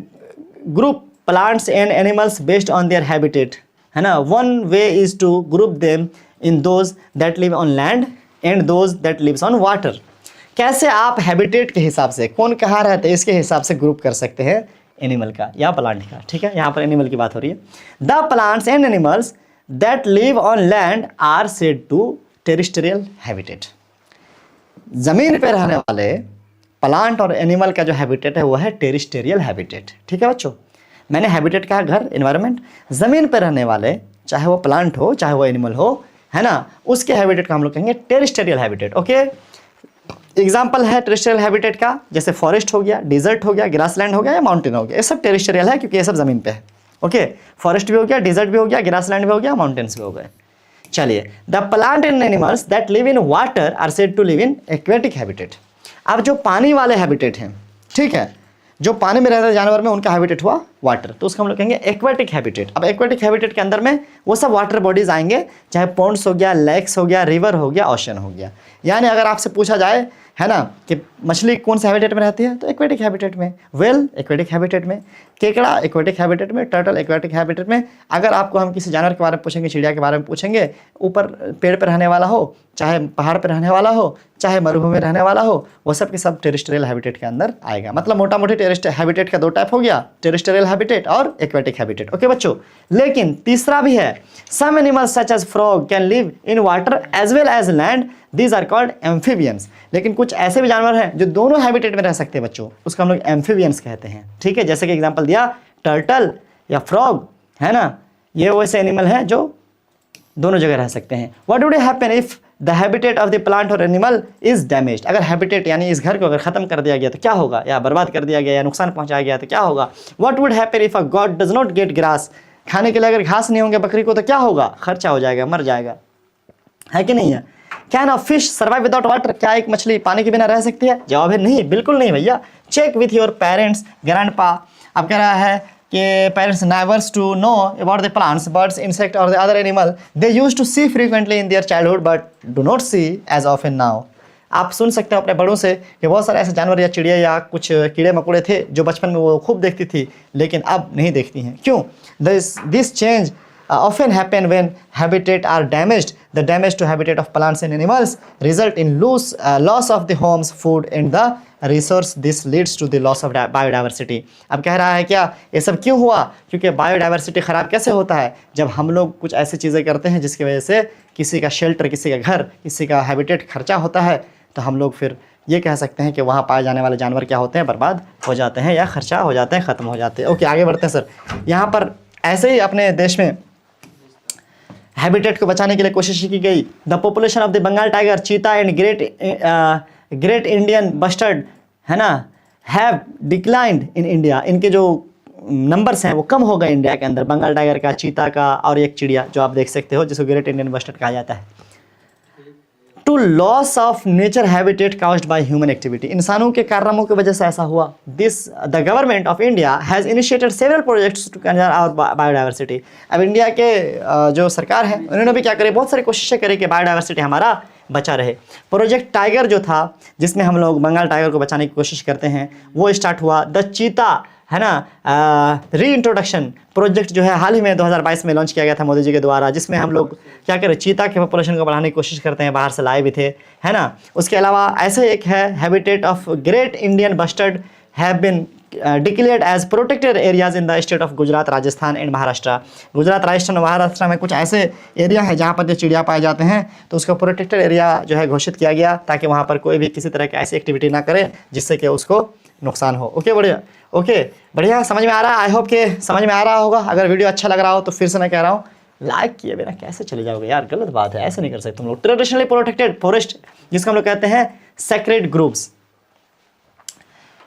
group plants and animals based on their habitat, है ना। One way is to group them in those that live on land and those that lives on water। कैसे आप habitat के हिसाब से, कौन कहाँ रहते हैं इसके हिसाब से ग्रुप कर सकते हैं एनिमल का या प्लांट का। ठीक है, यहाँ पर एनिमल की बात हो रही है। The plants and animals that live on land are said to terrestrial habitat. जमीन पे रहने वाले प्लांट और एनिमल का जो हैबिटेट है वो है टेरिस्टेरियल हैबिटेट। ठीक है बच्चों, मैंने हैबिटेट कहा घर, एनवायरनमेंट। ज़मीन पर रहने वाले, चाहे वो प्लांट हो चाहे वो एनिमल हो, है ना, उसके हैबिटेट को हम लोग कहेंगे टेरिस्टेरियल हैबिटेट। ओके, एग्जाम्पल है टेरिस्टेरियल हैबिटेट का, जैसे फॉरेस्ट हो गया, डिजर्ट हो गया, ग्रासलैंड हो गया या माउंटेन हो गया, ये सब टेरिस्टेरियल है क्योंकि ये सब ज़मीन पे है। ओके, फॉरेस्ट भी हो गया, डिजर्ट भी हो गया, ग्रासलैंड भी हो गया, माउंटेन्स भी हो गए। चलिए, the plant and animals that live in water are said to live in aquatic habitat. अब जो पानी वाले हैबिटेट हैं, ठीक है, जो पानी में रहते जानवर में उनका हैबिटेट हुआ वाटर, तो उसको हम लोग कहेंगे एक्वेटिक हैबिटेट। अब एक्वेटिक हैबिटेट के अंदर में वो सब वाटर बॉडीज आएंगे, चाहे पॉन्ड्स हो गया, लेक्स हो गया, रिवर हो गया, ओशन हो गया। यानी अगर आपसे पूछा जाए, है ना, कि मछली कौन से हैबिटेट में रहती है, तो एक्वेटिक हैबिटेट में। व्हेल एक्वेटिक हैबिटेट में, केकड़ा एक्वेटिक हैबिटेट में, टर्टल एक्वेटिक हैबिटेट में। अगर आपको हम किसी जानवर के बारे में पूछेंगे, चिड़िया के बारे में पूछेंगे, ऊपर पेड़ पर रहने वाला हो, चाहे पहाड़ पर रहने वाला हो, चाहे मरुभूमि में रहने वाला हो, वो सब के सब टेरिस्टेरियल हैबिटेट के अंदर आएगा। मतलब मोटा मोटी टेरिस्टेरियल हैबिटेट का 2 टाइप हो गया, टेरिस्टेरियल हैबिटेट और एक्वेटिक हैबिटेट। ओके बच्चों, लेकिन तीसरा भी है। Some animals such as frog can live in water as well as land, these are called amphibians. लेकिन कुछ ऐसे भी जानवर हैं जो दोनों हैबिटेट में रह सकते हैं बच्चों, उसको हम लोग एम्फीबियंस कहते हैं। ठीक है, जैसे कि एग्जांपल दिया टर्टल या फ्रॉग, है ना, ये वैसे एनिमल हैं जो दोनों जगह रह सकते हैं। What would happen if the habitat of the plant और एनिमल इज डैमेज्ड। अगर हैबिटेट यानी इस घर को अगर खत्म कर दिया गया तो क्या होगा, या बर्बाद कर दिया गया या नुकसान पहुंचाया गया तो क्या होगा। What would happen if a God does not gate grass. खाने के लिए अगर घास नहीं होंगे बकरी को तो क्या होगा, खर्चा हो जाएगा, मर जाएगा, है कि नहीं है। Can a fish survive without water. क्या एक मछली पानी के बिना रह सकती है? जवाब है नहीं, बिल्कुल नहीं भैया। Check with your parents, grandpa. अब कह रहा है कि parents never to know about the plants, birds, insect और the other animal they use to see frequently in their childhood but do not see as often now. आप सुन सकते हो अपने बड़ों से कि बहुत सारे ऐसे जानवर या चिड़िया या कुछ कीड़े मकोड़े थे जो बचपन में वो खूब देखती थी लेकिन अब नहीं देखती हैं। क्यों? This change often happen when habitat are damaged. The damage to habitat of plants and animals result in loss of the homes, food and the resource. This leads to the loss of biodiversity. अब कह रहा है क्या ये सब क्यों हुआ? क्योंकि बायोडाइवर्सिटी ख़राब कैसे होता है? जब हम लोग कुछ ऐसी चीज़ें करते हैं जिसकी वजह से किसी का शेल्टर, किसी का घर, किसी का हैबिटेट खर्चा होता है, तो हम लोग फिर ये कह सकते हैं कि वहाँ पाए जाने वाले जानवर क्या होते हैं, बर्बाद हो जाते हैं या खर्चा हो जाते हैं, ख़त्म हो जाते हैं। ओके, आगे बढ़ते हैं सर। यहाँ पर ऐसे ही अपने देश में हैबिटेट को बचाने के लिए कोशिश की गई। The population of the Bengal tiger, cheetah and great Indian bustard, है ना, हैव डिक्लाइंड इन इंडिया। इनके जो नंबर्स हैं वो कम हो गए इंडिया के अंदर, बंगाल टाइगर का, चीता का और एक चिड़िया जो आप देख सकते हो जिसको ग्रेट इंडियन बस्टर्ड कहा जाता है। To loss of nature habitat caused by human activity. इंसानों के कारनामों की वजह से ऐसा हुआ। The government of India has initiated several projects to conserve our biodiversity. अब इंडिया के जो सरकार है उन्होंने भी क्या करी, बहुत सारी कोशिशें करी कि बायोडाइवर्सिटी हमारा बचा रहे। प्रोजेक्ट टाइगर जो था, जिसमें हम लोग बंगाल टाइगर को बचाने की कोशिश करते हैं, वो स्टार्ट हुआ। द चीता है ना, री इंट्रोडक्शन प्रोजेक्ट जो है हाल ही में 2022 में लॉन्च किया गया था मोदी जी के द्वारा, जिसमें हम लोग क्या करें, चीता के पॉपुलेशन को बढ़ाने की कोशिश करते हैं, बाहर से लाए भी थे, है ना। उसके अलावा ऐसे एक है habitat of great Indian bustard have been declared as protected areas in the state of Gujarat, Rajasthan and Maharashtra. Gujarat, Rajasthan और महाराष्ट्र में कुछ ऐसे एरिया हैं जहाँ पर जो चिड़िया पाए जाते हैं, तो उसको प्रोटेक्टेड एरिया जो है घोषित किया गया, ताकि वहाँ पर कोई भी किसी तरह की ऐसी एक्टिविटी ना करे जिससे कि उसको नुकसान हो। ओके बढ़िया, ओके बढ़िया, समझ में आ रहा है? आई होप के समझ में आ रहा होगा। अगर वीडियो अच्छा लग रहा हो तो फिर से मैं कह रहा हूँ, लाइक किए बिना कैसे चले जाओगे यार, गलत बात है, ऐसे नहीं कर सकते तुम लोग। ट्रेडिशनली प्रोटेक्टेड फॉरेस्ट, जिसको हम लोग कहते हैं सेक्रेड ग्रुप्स।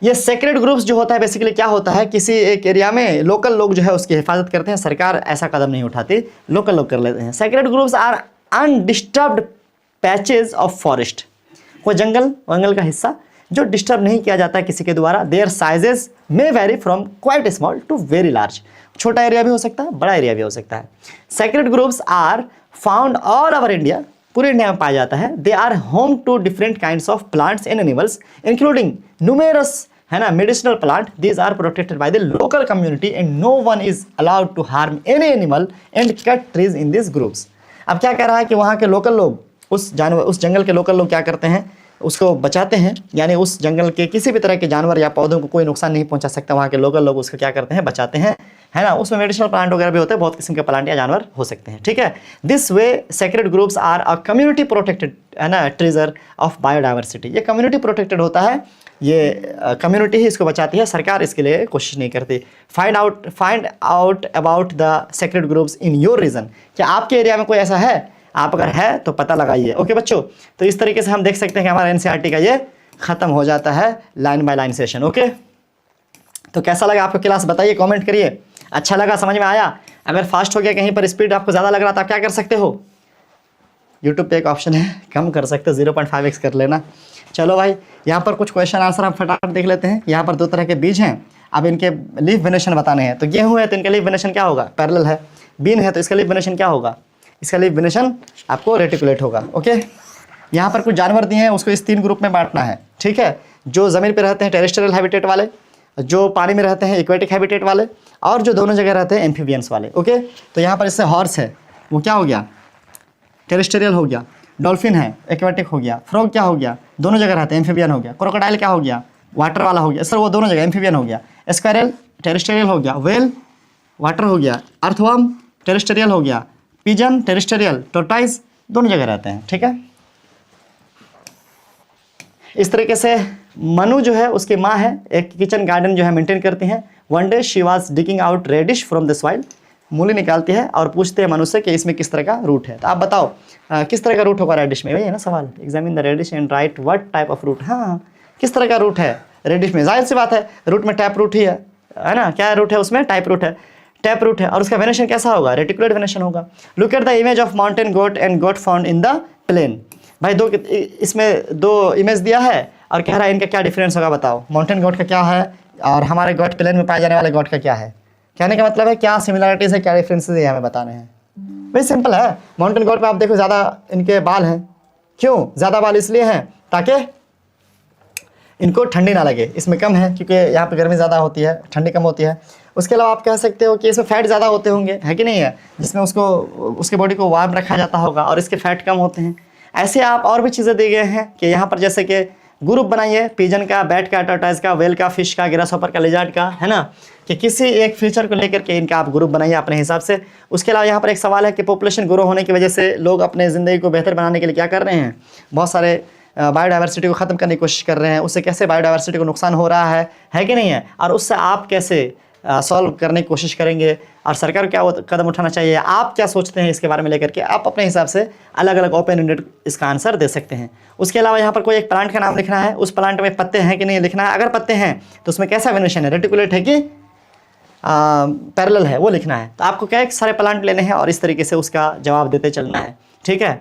ये सेक्रेड ग्रुप्स जो होता है बेसिकली क्या होता है, किसी एक एरिया में लोकल लोग जो है उसकी हिफाजत करते हैं, सरकार ऐसा कदम नहीं उठाती, लोकल लोग कर लेते हैं। Sacred groups are undisturbed patches of forest, कोई जंगल का हिस्सा जो डिस्टर्ब नहीं किया जाता है किसी के द्वारा। Their sizes may vary from quite small to very large, छोटा एरिया भी हो सकता है, बड़ा एरिया भी हो सकता है। Sacred groups are found all over India, पूरे इंडिया में पाया जाता है। They are home to different kinds of plants and animals including numerous, है ना, medicinal plant. These are protected by the local community and no one is allowed to harm any animal and cut trees in this groups. अब क्या कह रहा है कि वहाँ के लोकल लोग, उस जंगल के लोकल लोग क्या करते हैं, उसको बचाते हैं, यानी उस जंगल के किसी भी तरह के जानवर या पौधों को कोई नुकसान नहीं पहुंचा सकता। वहाँ के लोकल लोग उसको क्या करते हैं, बचाते हैं, है ना। उसमें मेडिसिनल प्लांट वगैरह भी होते हैं, बहुत किस्म के प्लांट या जानवर हो सकते हैं, ठीक है। This way sacred groups are a community protected, है ना, ट्रेजर ऑफ बायोडाइवर्सिटी। ये कम्युनिटी प्रोटेक्टेड होता है, ये कम्युनिटी ही इसको बचाती है, सरकार इसके लिए कोशिश नहीं करती। Find out about the sacred groups in your region. क्या आपके एरिया में कोई ऐसा है? आप अगर है तो पता लगाइए। ओके बच्चों, तो इस तरीके से हम देख सकते हैं कि हमारा एनसीईआरटी का ये खत्म हो जाता है line by line session. Okay, तो कैसा लगा आपको क्लास, बताइए, कमेंट करिए। अच्छा लगा, समझ में आया? अगर फास्ट हो गया, कहीं पर स्पीड आपको ज़्यादा लग रहा था, आप क्या कर सकते हो, यूट्यूब पे एक ऑप्शन है, कम कर सकते हो, 0.5x कर लेना। चलो भाई, यहाँ पर कुछ क्वेश्चन आंसर हम फटाफट देख लेते हैं। यहाँ पर 2 तरह के बीज हैं, अब इनके लीफ वेनेशन बताने हैं। तो गेहूँ है तो इनका लीफ वेनेशन क्या होगा, पैरेलल है। बीन है तो इसका लीफ वेनेशन क्या होगा, इसका लीफ वेनेशन आपको रेटिकुलेट होगा। ओके, यहाँ पर कुछ जानवर दिए हैं, उसको इस 3 ग्रुप में बांटना है, ठीक है। जो ज़मीन पे रहते हैं टेरेस्ट्रियल हैबिटेट वाले, जो पानी में रहते हैं एक्वेटिक हैबिटेट वाले, और जो दोनों जगह रहते हैं एम्फीबियंस वाले। ओके, तो यहाँ पर इससे हॉर्स है, वो क्या हो गया, टेरेस्ट्रियल हो गया। डॉल्फिन है, एक्वेटिक हो गया। फ्रॉग क्या हो गया, दोनों जगह रहते हैं, एम्फीबियन हो गया। क्रोकोडाइल क्या हो गया, वाटर वाला हो गया, सर वो दोनों जगह एम्फीबियन हो गया। स्क्वायरल टेरेस्ट्रियल हो गया। व्हेल वाटर हो गया। अर्थवर्म टेरेस्ट्रियल हो गया। Pigeon terrestrial. टोर्टाइज दोनों जगह रहते हैं, ठीक है। इस तरीके से मनु जो है, उसकी माँ है, एक किचन गार्डन जो है मेंटेन करती हैं। One day she was digging out radish from the soil, मूली निकालती है और पूछते हैं मनु से कि इसमें किस तरह का रूट है। तो आप बताओ किस तरह का रूट होगा रेडिश में, वही है ना सवाल। Examine the radish and write what type of root. हाँ, किस तरह का रूट है रेडिश में, जाहिर सी बात है रूट में टैप रूट ही है ना। क्या रूट है उसमें, टाइप रूट है, टैप रूट है। और उसका वेनेशन कैसा होगा, रेटिकुलेट वेनेशन होगा। Look at the image of mountain goat and goat found in the plain. भाई इसमें 2 इमेज दिया है और कह रहा है इनका क्या डिफरेंस होगा, बताओ। माउंटेन गोट का क्या है और हमारे गोट प्लेन में पाए जाने वाले गोट का क्या है। कहने का मतलब है क्या सिमिलरिटीज़ है, क्या डिफरेंसेस है, हमें बताने हैं। वही सिंपल है। माउंटेन गोट पे आप देखो ज़्यादा इनके बाल हैं, क्यों ज़्यादा बाल इसलिए हैं ताकि इनको ठंडी ना लगे। इसमें कम है क्योंकि यहाँ पे गर्मी ज़्यादा होती है, ठंडी कम होती है। उसके अलावा आप कह सकते हो कि इसमें फैट ज़्यादा होते होंगे, है कि नहीं है, जिसमें उसको उसके बॉडी को वार्म रखा जाता होगा, और इसके फैट कम होते हैं। ऐसे आप और भी चीज़ें दिए गए हैं कि यहाँ पर जैसे कि ग्रुप बनाइए, पिजन का, बैट का, टॉर्टॉइस का, वेल का, फिश का, ग्रासहॉपर का, लिजर्ड का, है ना, कि किसी एक फीचर को लेकर के इनका आप ग्रुप बनाइए अपने हिसाब से। उसके अलावा यहाँ पर एक सवाल है कि पॉपुलेशन ग्रो होने की वजह से लोग अपने ज़िंदगी को बेहतर बनाने के लिए क्या कर रहे हैं, बहुत सारे बायोडाइवर्सिटी को ख़त्म करने की कोशिश कर रहे हैं। उससे कैसे बायोडाइवर्सिटी को नुकसान हो रहा है कि नहीं है, और उससे आप कैसे सॉल्व करने की कोशिश करेंगे, और सरकार को क्या कदम उठाना चाहिए, आप क्या सोचते हैं इसके बारे में लेकर के, आप अपने हिसाब से अलग अलग ओपन एंडेड इसका आंसर दे सकते हैं। उसके अलावा यहाँ पर कोई एक प्लांट का नाम लिखना है, उस प्लांट में पत्ते हैं कि नहीं लिखना है। अगर पत्ते हैं तो उसमें कैसा वेनेशन है, रेटिकुलेट है कि पैरेलल है, वो लिखना है। तो आपको क्या एक सारे प्लांट लेने हैं और इस तरीके से उसका जवाब देते चलना है, ठीक है।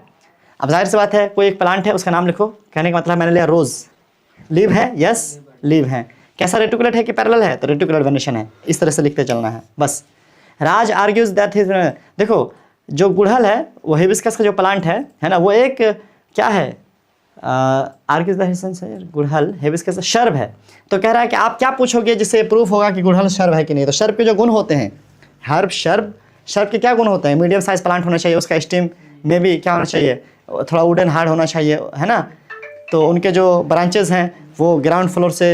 अब जाहिर सी बात है, कोई एक प्लांट है, उसका नाम लिखो। कहने का मतलब मैंने लिया रोज़, लीव है, यस लीव है। कैसा रेटिकुलेट है कि पैरेलल है, तो रेटिकुलर वेनेशन है। इस तरह से लिखते चलना है बस। राज आर्ग्यूज दैट हिज, देखो जो गुड़हल है वो हिबिस्कस का जो प्लांट है ना, वो एक क्या है, आर्किस गुड़हल हिबिस्कस शर्ब है। तो कह रहा है कि आप क्या पूछोगे जिससे प्रूफ होगा कि गुड़हल शर्ब है कि नहीं। तो शर्ब के जो गुण होते हैं, हर्ब शर्ब के क्या गुण होते हैं, मीडियम साइज प्लांट होना चाहिए, उसका स्टेम में भी क्या होना चाहिए, थोड़ा वुडन हार्ड होना चाहिए, है ना। तो उनके जो ब्रांचेस हैं वो ग्राउंड फ्लोर से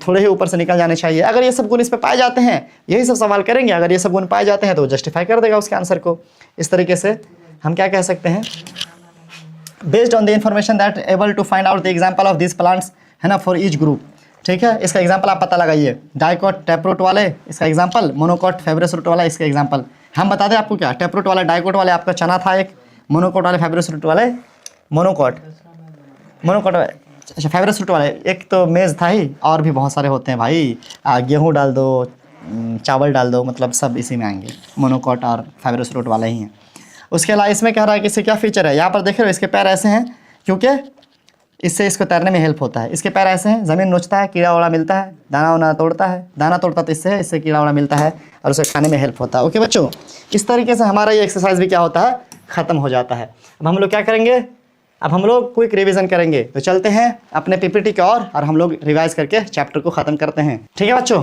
थोड़े ही ऊपर से निकल जाने चाहिए। अगर ये सब गुण इस पर पाए जाते हैं, यही सब सवाल करेंगे, अगर ये सब गुण पाए जाते हैं तो जस्टिफाई कर देगा उसके आंसर को। इस तरीके से हम क्या कह सकते हैं, based on the information that able to find out the example of this plants, है ना, फॉर ईच ग्रुप। ठीक है, इसका एग्जाम्पल आप पता लगाइए, डाइकॉट टैपरूट वाले इसका एग्जाम्पल, मोनोकॉट फाइब्रस रूट वाला इसका एग्जाम्पल। हम बता दें आपको क्या, टैपरूट वाला डाइकॉट वाले आपका चना था एक, मोनोकॉट वाले फाइब्रस रूट वाले मोनोकॉट अच्छा फाइब्रस रूट वाले एक तो मेज़ था ही, और भी बहुत सारे होते हैं भाई, गेहूँ डाल दो, चावल डाल दो, मतलब सब इसी में आएंगे, मोनोकॉट और फाइब्रस रूट वाले ही हैं। उसके अलावा इसमें कह रहा है कि इससे क्या फीचर है, यहाँ पर देख रहे हो इसके पैर ऐसे हैं क्योंकि इससे इसको तैरने में हेल्प होता है। इसके पैर ऐसे हैं, ज़मीन नोचता है, कीड़ा उड़ा मिलता है, दाना वाना तोड़ता है, दाना तोड़ता तो इससे कीड़ा उड़ा मिलता है और उसे खाने में हेल्प होता है। ओके बच्चों, इस तरीके से हमारा ये एक्सरसाइज भी क्या होता है, ख़त्म हो जाता है। अब हम लोग क्या करेंगे, अब हम लोग क्विक रिवीजन करेंगे। तो चलते हैं अपने पीपीटी की ओर और हम लोग रिवाइज करके चैप्टर को ख़त्म करते हैं। ठीक है बच्चों,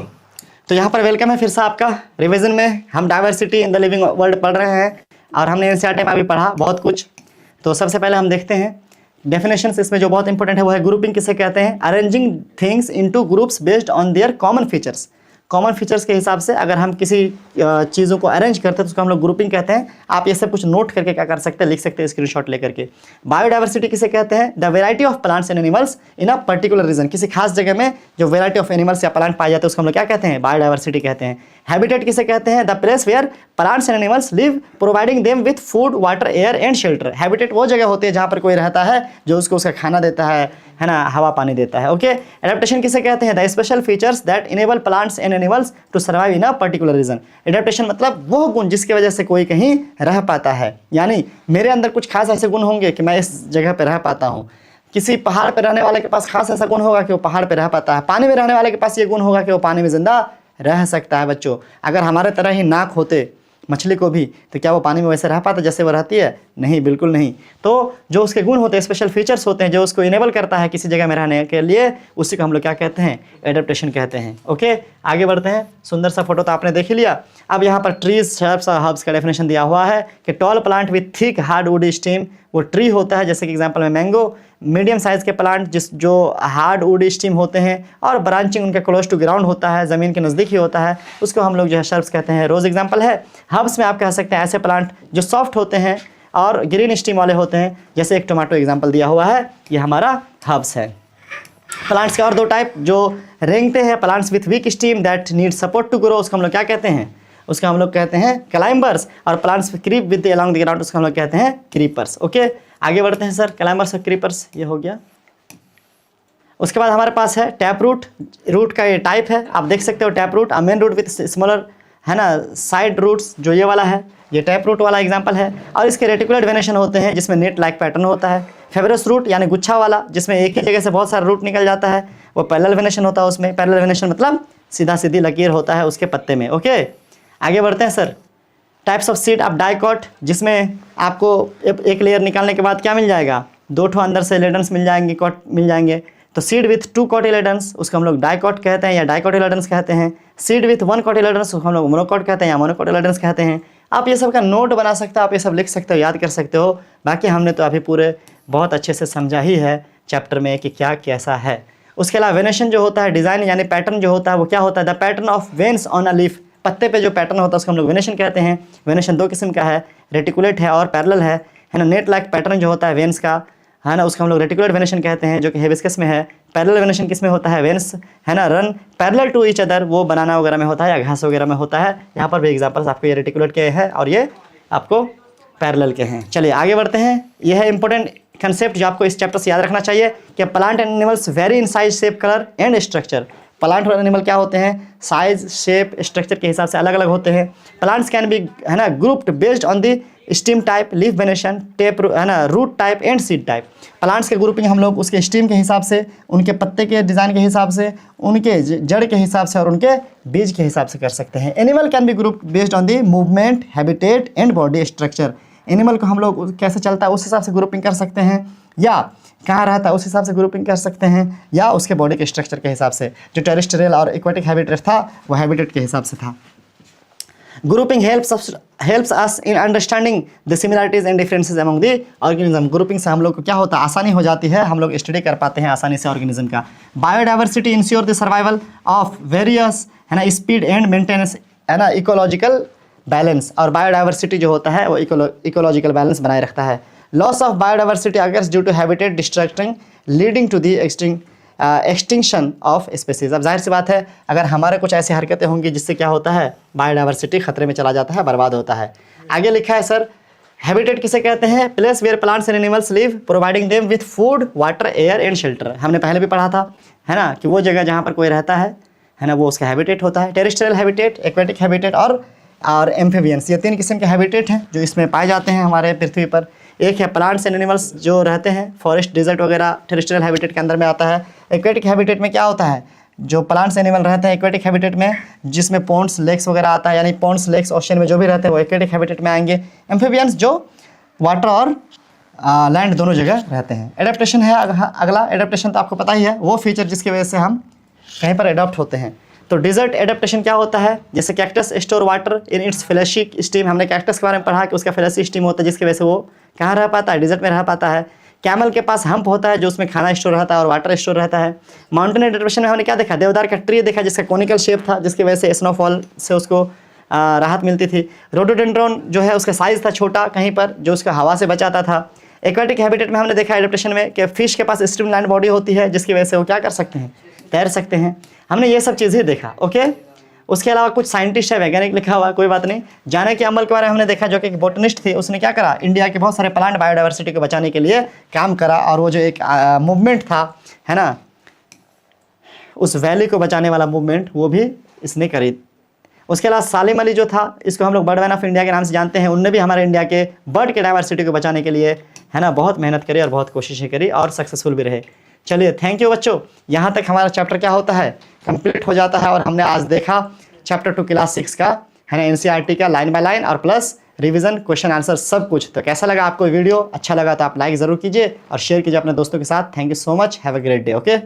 तो यहाँ पर वेलकम है फिर से आपका। रिवीजन में हम diversity in the living world पढ़ रहे हैं और हमने एनसीईआरटी में भी पढ़ा बहुत कुछ। तो सबसे पहले हम देखते हैं डेफिनेशंस। इसमें जो बहुत इंपॉर्टेंट है वो है ग्रुपिंग किसे कहते हैं, arranging things into groups based on their common features. Common features के हिसाब से अगर हम किसी चीज़ों को अरेंज करते हैं तो उसको हम लोग ग्रुपिंग कहते हैं। आप ये सब कुछ नोट करके क्या कर सकते हैं, लिख सकते हैं स्क्रीनशॉट लेकर के। बायोडाइवर्सिटी किसे कहते हैं, the variety of plants and animals in a particular region. किसी खास जगह में जो वेराइटी ऑफ एनिमल्स या प्लांट पाए जाते हैं उसको हम लोग क्या कहते हैं, बायोडाइवर्सिटी कहते हैं। हैबिटेट किसे कहते हैं, the place where plants and animals live providing them with food water air and shelter. Habitat वो जगह होती है जहाँ पर कोई रहता है जो उसको उसका खाना देता है ना, हवा पानी देता है। ओके, एडेप्टेशन किसे कहते हैं, the special features that enable plants and animals to survive in a particular region. Adaptation मतलब वो गुण जिसकी वजह से कोई कहीं रह पाता है, यानी मेरे अंदर कुछ खास ऐसे गुण होंगे कि मैं इस जगह पर रह पाता हूँ। किसी पहाड़ पर रहने वाले के पास खास ऐसा गुण होगा कि वो पहाड़ पर रह पाता है। पानी में रहने वाले के पास ये गुण होगा कि वो पानी में जिंदा रह सकता है। बच्चों, अगर हमारे तरह ही नाक होते मछली को भी तो क्या वो पानी में वैसे रह पाता जैसे वो रहती है, नहीं, बिल्कुल नहीं। तो जो उसके गुण होते हैं, स्पेशल फीचर्स होते हैं जो उसको इनेबल करता है किसी जगह में रहने के लिए, उसी को हम लोग क्या कहते हैं, एडेप्टेशन कहते हैं। ओके, आगे बढ़ते हैं। सुंदर सा फोटो तो आपने देख ही लिया। अब यहाँ पर ट्रीज, शर्ब्स और हर्ब्स का डेफिनेशन दिया हुआ है कि tall plant with thick hard would stem, वो ट्री होता है जैसे कि एग्जाम्पल में मैंगो। मीडियम साइज़ के प्लांट जो हार्ड वुड स्टीम होते हैं और ब्रांचिंग उनके क्लोज टू ग्राउंड होता है, ज़मीन के नज़दीक ही होता है, उसको हम लोग जो है शर्ब्स कहते हैं। रोज़ एग्जांपल है। हर्ब्स में आप कह सकते हैं ऐसे प्लांट जो सॉफ्ट होते हैं और ग्रीन स्टीम वाले होते हैं, जैसे एक टोमेटो एग्जांपल दिया हुआ है, ये हमारा हर्ब्स है। प्लांट्स के और दो टाइप, जो रेंगते हैं, plants with weak stem that need support to grow, उसको हम लोग क्या कहते हैं, उसका हम लोग कहते हैं क्लाइंबर्स। और plants creep with along the ground, उसको हम लोग कहते हैं क्रीपर्स। ओके, आगे बढ़ते हैं सर। क्लाइंबर्स और क्रीपर्स ये हो गया। उसके बाद हमारे पास है टैप रूट। रूट का ये टाइप है, आप देख सकते हो tap root, main root with smaller, है ना, साइड रूट्स, जो ये वाला है ये टैप रूट वाला एग्जांपल है। और इसके रेटिकुलेट वेनेशन होते हैं जिसमें नेट लाइक पैटर्न होता है। फेबरस रूट यानी गुच्छा वाला, जिसमें एक ही जगह से बहुत सारा रूट निकल जाता है, वो पैरेलल वेनेशन होता है उसमें। पैरेलल वेनेशन मतलब सीधा सीधी लकीर होता है उसके पत्ते में। ओके, आगे बढ़ते हैं सर। टाइप्स ऑफ सीड, आप डाइकॉट, जिसमें आपको एक लेयर निकालने के बाद क्या मिल जाएगा, दो ठो अंदर से लेडन्स मिल जाएंगे, कॉट मिल जाएंगे। तो सीड विथ 2 कॉटिलेडन्स, उसको हम लोग डाइकॉट कहते हैं या डाइकोटिलेडन्स कहते हैं। सीड विथ 1 कॉटिलेडन्स, उसको हम लोग मोनोकॉट कहते हैं या मोनोकॉटिलेडन्स कहते हैं। आप ये सब का नोट बना सकते हो, आप ये सब लिख सकते हो, याद कर सकते हो। बाकी हमने तो अभी पूरे बहुत अच्छे से समझा ही है चैप्टर में कि क्या कैसा है। उसके अलावा वेनेशन जो होता है, डिज़ाइन यानी पैटर्न जो होता है, वो क्या होता है, the pattern of veins on a leaf, पत्ते पे जो पैटर्न होता है उसको हम लोग वेनेशन कहते हैं। वेनेशन 2 किस्म का है, रेटिकुलेट है और पैरेलल है ना। नेट लाइक पैटर्न जो होता है वेन्स का, है ना, उसको हम लोग रेटिकुलेट वेनेशन कहते हैं, जो कि हिबिस्कस में है। पैरेलल वेनेशन किस में होता है, वेन्स, है ना, run parallel to each other, वो बनाना वगैरह में होता है या घास वगैरह में होता है। यहाँ पर भी एग्जाम्पल्स आपको ये रेटिकुलेट के हैं और ये आपको पैरेलल के हैं। चलिए आगे बढ़ते हैं। यह है इंपॉर्टेंट कंसेप्ट जो आपको इस चैप्टर से याद रखना चाहिए कि plant and animals very in size, shape, colour and structure. Plant और एनिमल क्या होते हैं, साइज, शेप, स्ट्रक्चर के हिसाब से अलग अलग होते हैं। प्लांट्स कैन बी, है ना, grouped based on the stem type, leaf venation, tap, है ना, root type and seed type. Plants के ग्रुपिंग हम लोग उसके स्टीम के हिसाब से, उनके पत्ते के डिज़ाइन के हिसाब से, उनके जड़ के हिसाब से और उनके बीज के हिसाब से कर सकते हैं। Animal can be grouped based on the movement, habitat and body structure. Animal को हम लोग कैसे चलता है उस हिसाब से ग्रुपिंग कर सकते हैं, या कहाँ रहता है उस हिसाब से ग्रुपिंग कर सकते हैं, या उसके बॉडी के स्ट्रक्चर के हिसाब से। जो टेरेस्ट्रियल और एक्वाटिक हैबिटेट था वो हैबिटेट के हिसाब से था। Grouping helps us in understanding the similarities and differences among the organism। Grouping से हम लोग को क्या होता है, आसानी हो जाती है, हम लोग स्टडी कर पाते हैं आसानी से ऑर्गेनिज्म का। Biodiversity ensure the survival of various, है ना, स्पीड एंड मेंटेनेंस, है ना, इकोलॉजिकल बैलेंस। और बायोडाइवर्सिटी जो होता है वो इकोलॉजिकल बैलेंस बनाए रखता है। Loss of biodiversity occurs due to habitat destructing leading to the extinction of species. अब जाहिर सी बात है अगर हमारे कुछ ऐसी हरकतें होंगी जिससे क्या होता है, बायोडाइवर्सिटी खतरे में चला जाता है, बर्बाद होता है। आगे लिखा है सर, हैबिटेट किसे कहते हैं, place where plants and animals live providing them with food, water, air and shelter. हमने पहले भी पढ़ा था, है ना, कि वो जगह जहाँ पर कोई रहता है ना, वो उसका हैबिटेट होता है। टेरेस्ट्रियल हैबिटेट, एक्वेटिक हैबिटेट और एम्फीबियंस, ये 3 किस्म के हैबिटेट हैं जो इसमें पाए जाते हैं हमारे पृथ्वी पर। एक है प्लांट्स एंड एनिमल्स जो रहते हैं फॉरेस्ट, डिजर्ट वगैरह, टेरेस्ट्रियल हैबिटेट के अंदर में आता है। एक्वेटिक हैबिटेट में क्या होता है, जो प्लांट्स एनिमल रहते हैं एक्वेटिक हैबिटेट में, जिसमें पॉन्ड्स, लेक्स वगैरह आता है, यानी पॉन्ड्स, लेक्स, ओशन में जो भी रहते हैं वो एक्वेटिक हैबिटेट में आएंगे। एम्फीबियंस जो वाटर और लैंड दोनों जगह रहते हैं। एडेप्टेशन है अगला। एडेप्टेशन तो आपको पता ही है, वो फीचर जिसकी वजह से हम कहीं पर एडॉप्ट होते हैं। तो डिजर्ट एडेप्टेशन क्या होता है, जैसे cactus store water in its fleshy stem. हमने कैक्टस के बारे में पढ़ा कि उसका फ्लैशी स्टीम होता है जिसकी वजह से वो कहाँ रह पाता है, डिजर्ट में रह पाता है। कैमल के पास हम्प होता है जो उसमें खाना स्टोर रहता है और वाटर स्टोर रहता है। माउंटेन एडेप्टेशन में हमने क्या देखा, देवदार का ट्री देखा जिसका कॉनिकल शेप था जिसकी वजह से स्नोफॉल से उसको राहत मिलती थी। रोडोडेंड्रॉन जो है उसका साइज़ था छोटा कहीं पर, जो उसका हवा से बचाता था। एक्वेटिक हैबिटेट में हमने देखा एडेप्टेशन में कि फिश के पास स्ट्रीमलाइन बॉडी होती है जिसकी वजह से वो क्या कर सकते हैं, तैर सकते हैं। हमने ये सब चीज़ें देखा, ओके। उसके अलावा कुछ साइंटिस्ट है, वैज्ञानिक लिखा हुआ, कोई बात नहीं। जाने के अमल के बारे में हमने देखा, जो कि एक बोटनिस्ट थी, उसने क्या करा, इंडिया के बहुत सारे प्लांट बायोडाइवर्सिटी को बचाने के लिए काम करा। और वो जो एक मूवमेंट था, है ना, उस वैली को बचाने वाला मूवमेंट, वो भी इसने करी। उसके अलावा सालिम अली जो था, इसको हम लोग बर्ड मैन ऑफ इंडिया के नाम से जानते हैं, उनने भी हमारे इंडिया के बर्ड के डाइवर्सिटी को बचाने के लिए, है ना, बहुत मेहनत करी और बहुत कोशिशें करी और सक्सेसफुल भी रहे। चलिए, थैंक यू बच्चों। यहाँ तक हमारा चैप्टर क्या होता है, कंप्लीट हो जाता है। और हमने आज देखा चैप्टर 2 क्लास 6 का, है ना, एनसीईआरटी का लाइन बाय लाइन और प्लस रिवीजन, क्वेश्चन आंसर सब कुछ। तो कैसा लगा आपको वीडियो, अच्छा लगा तो आप लाइक ज़रूर कीजिए और शेयर कीजिए अपने दोस्तों के साथ। Thank you so much, have a great day, okay.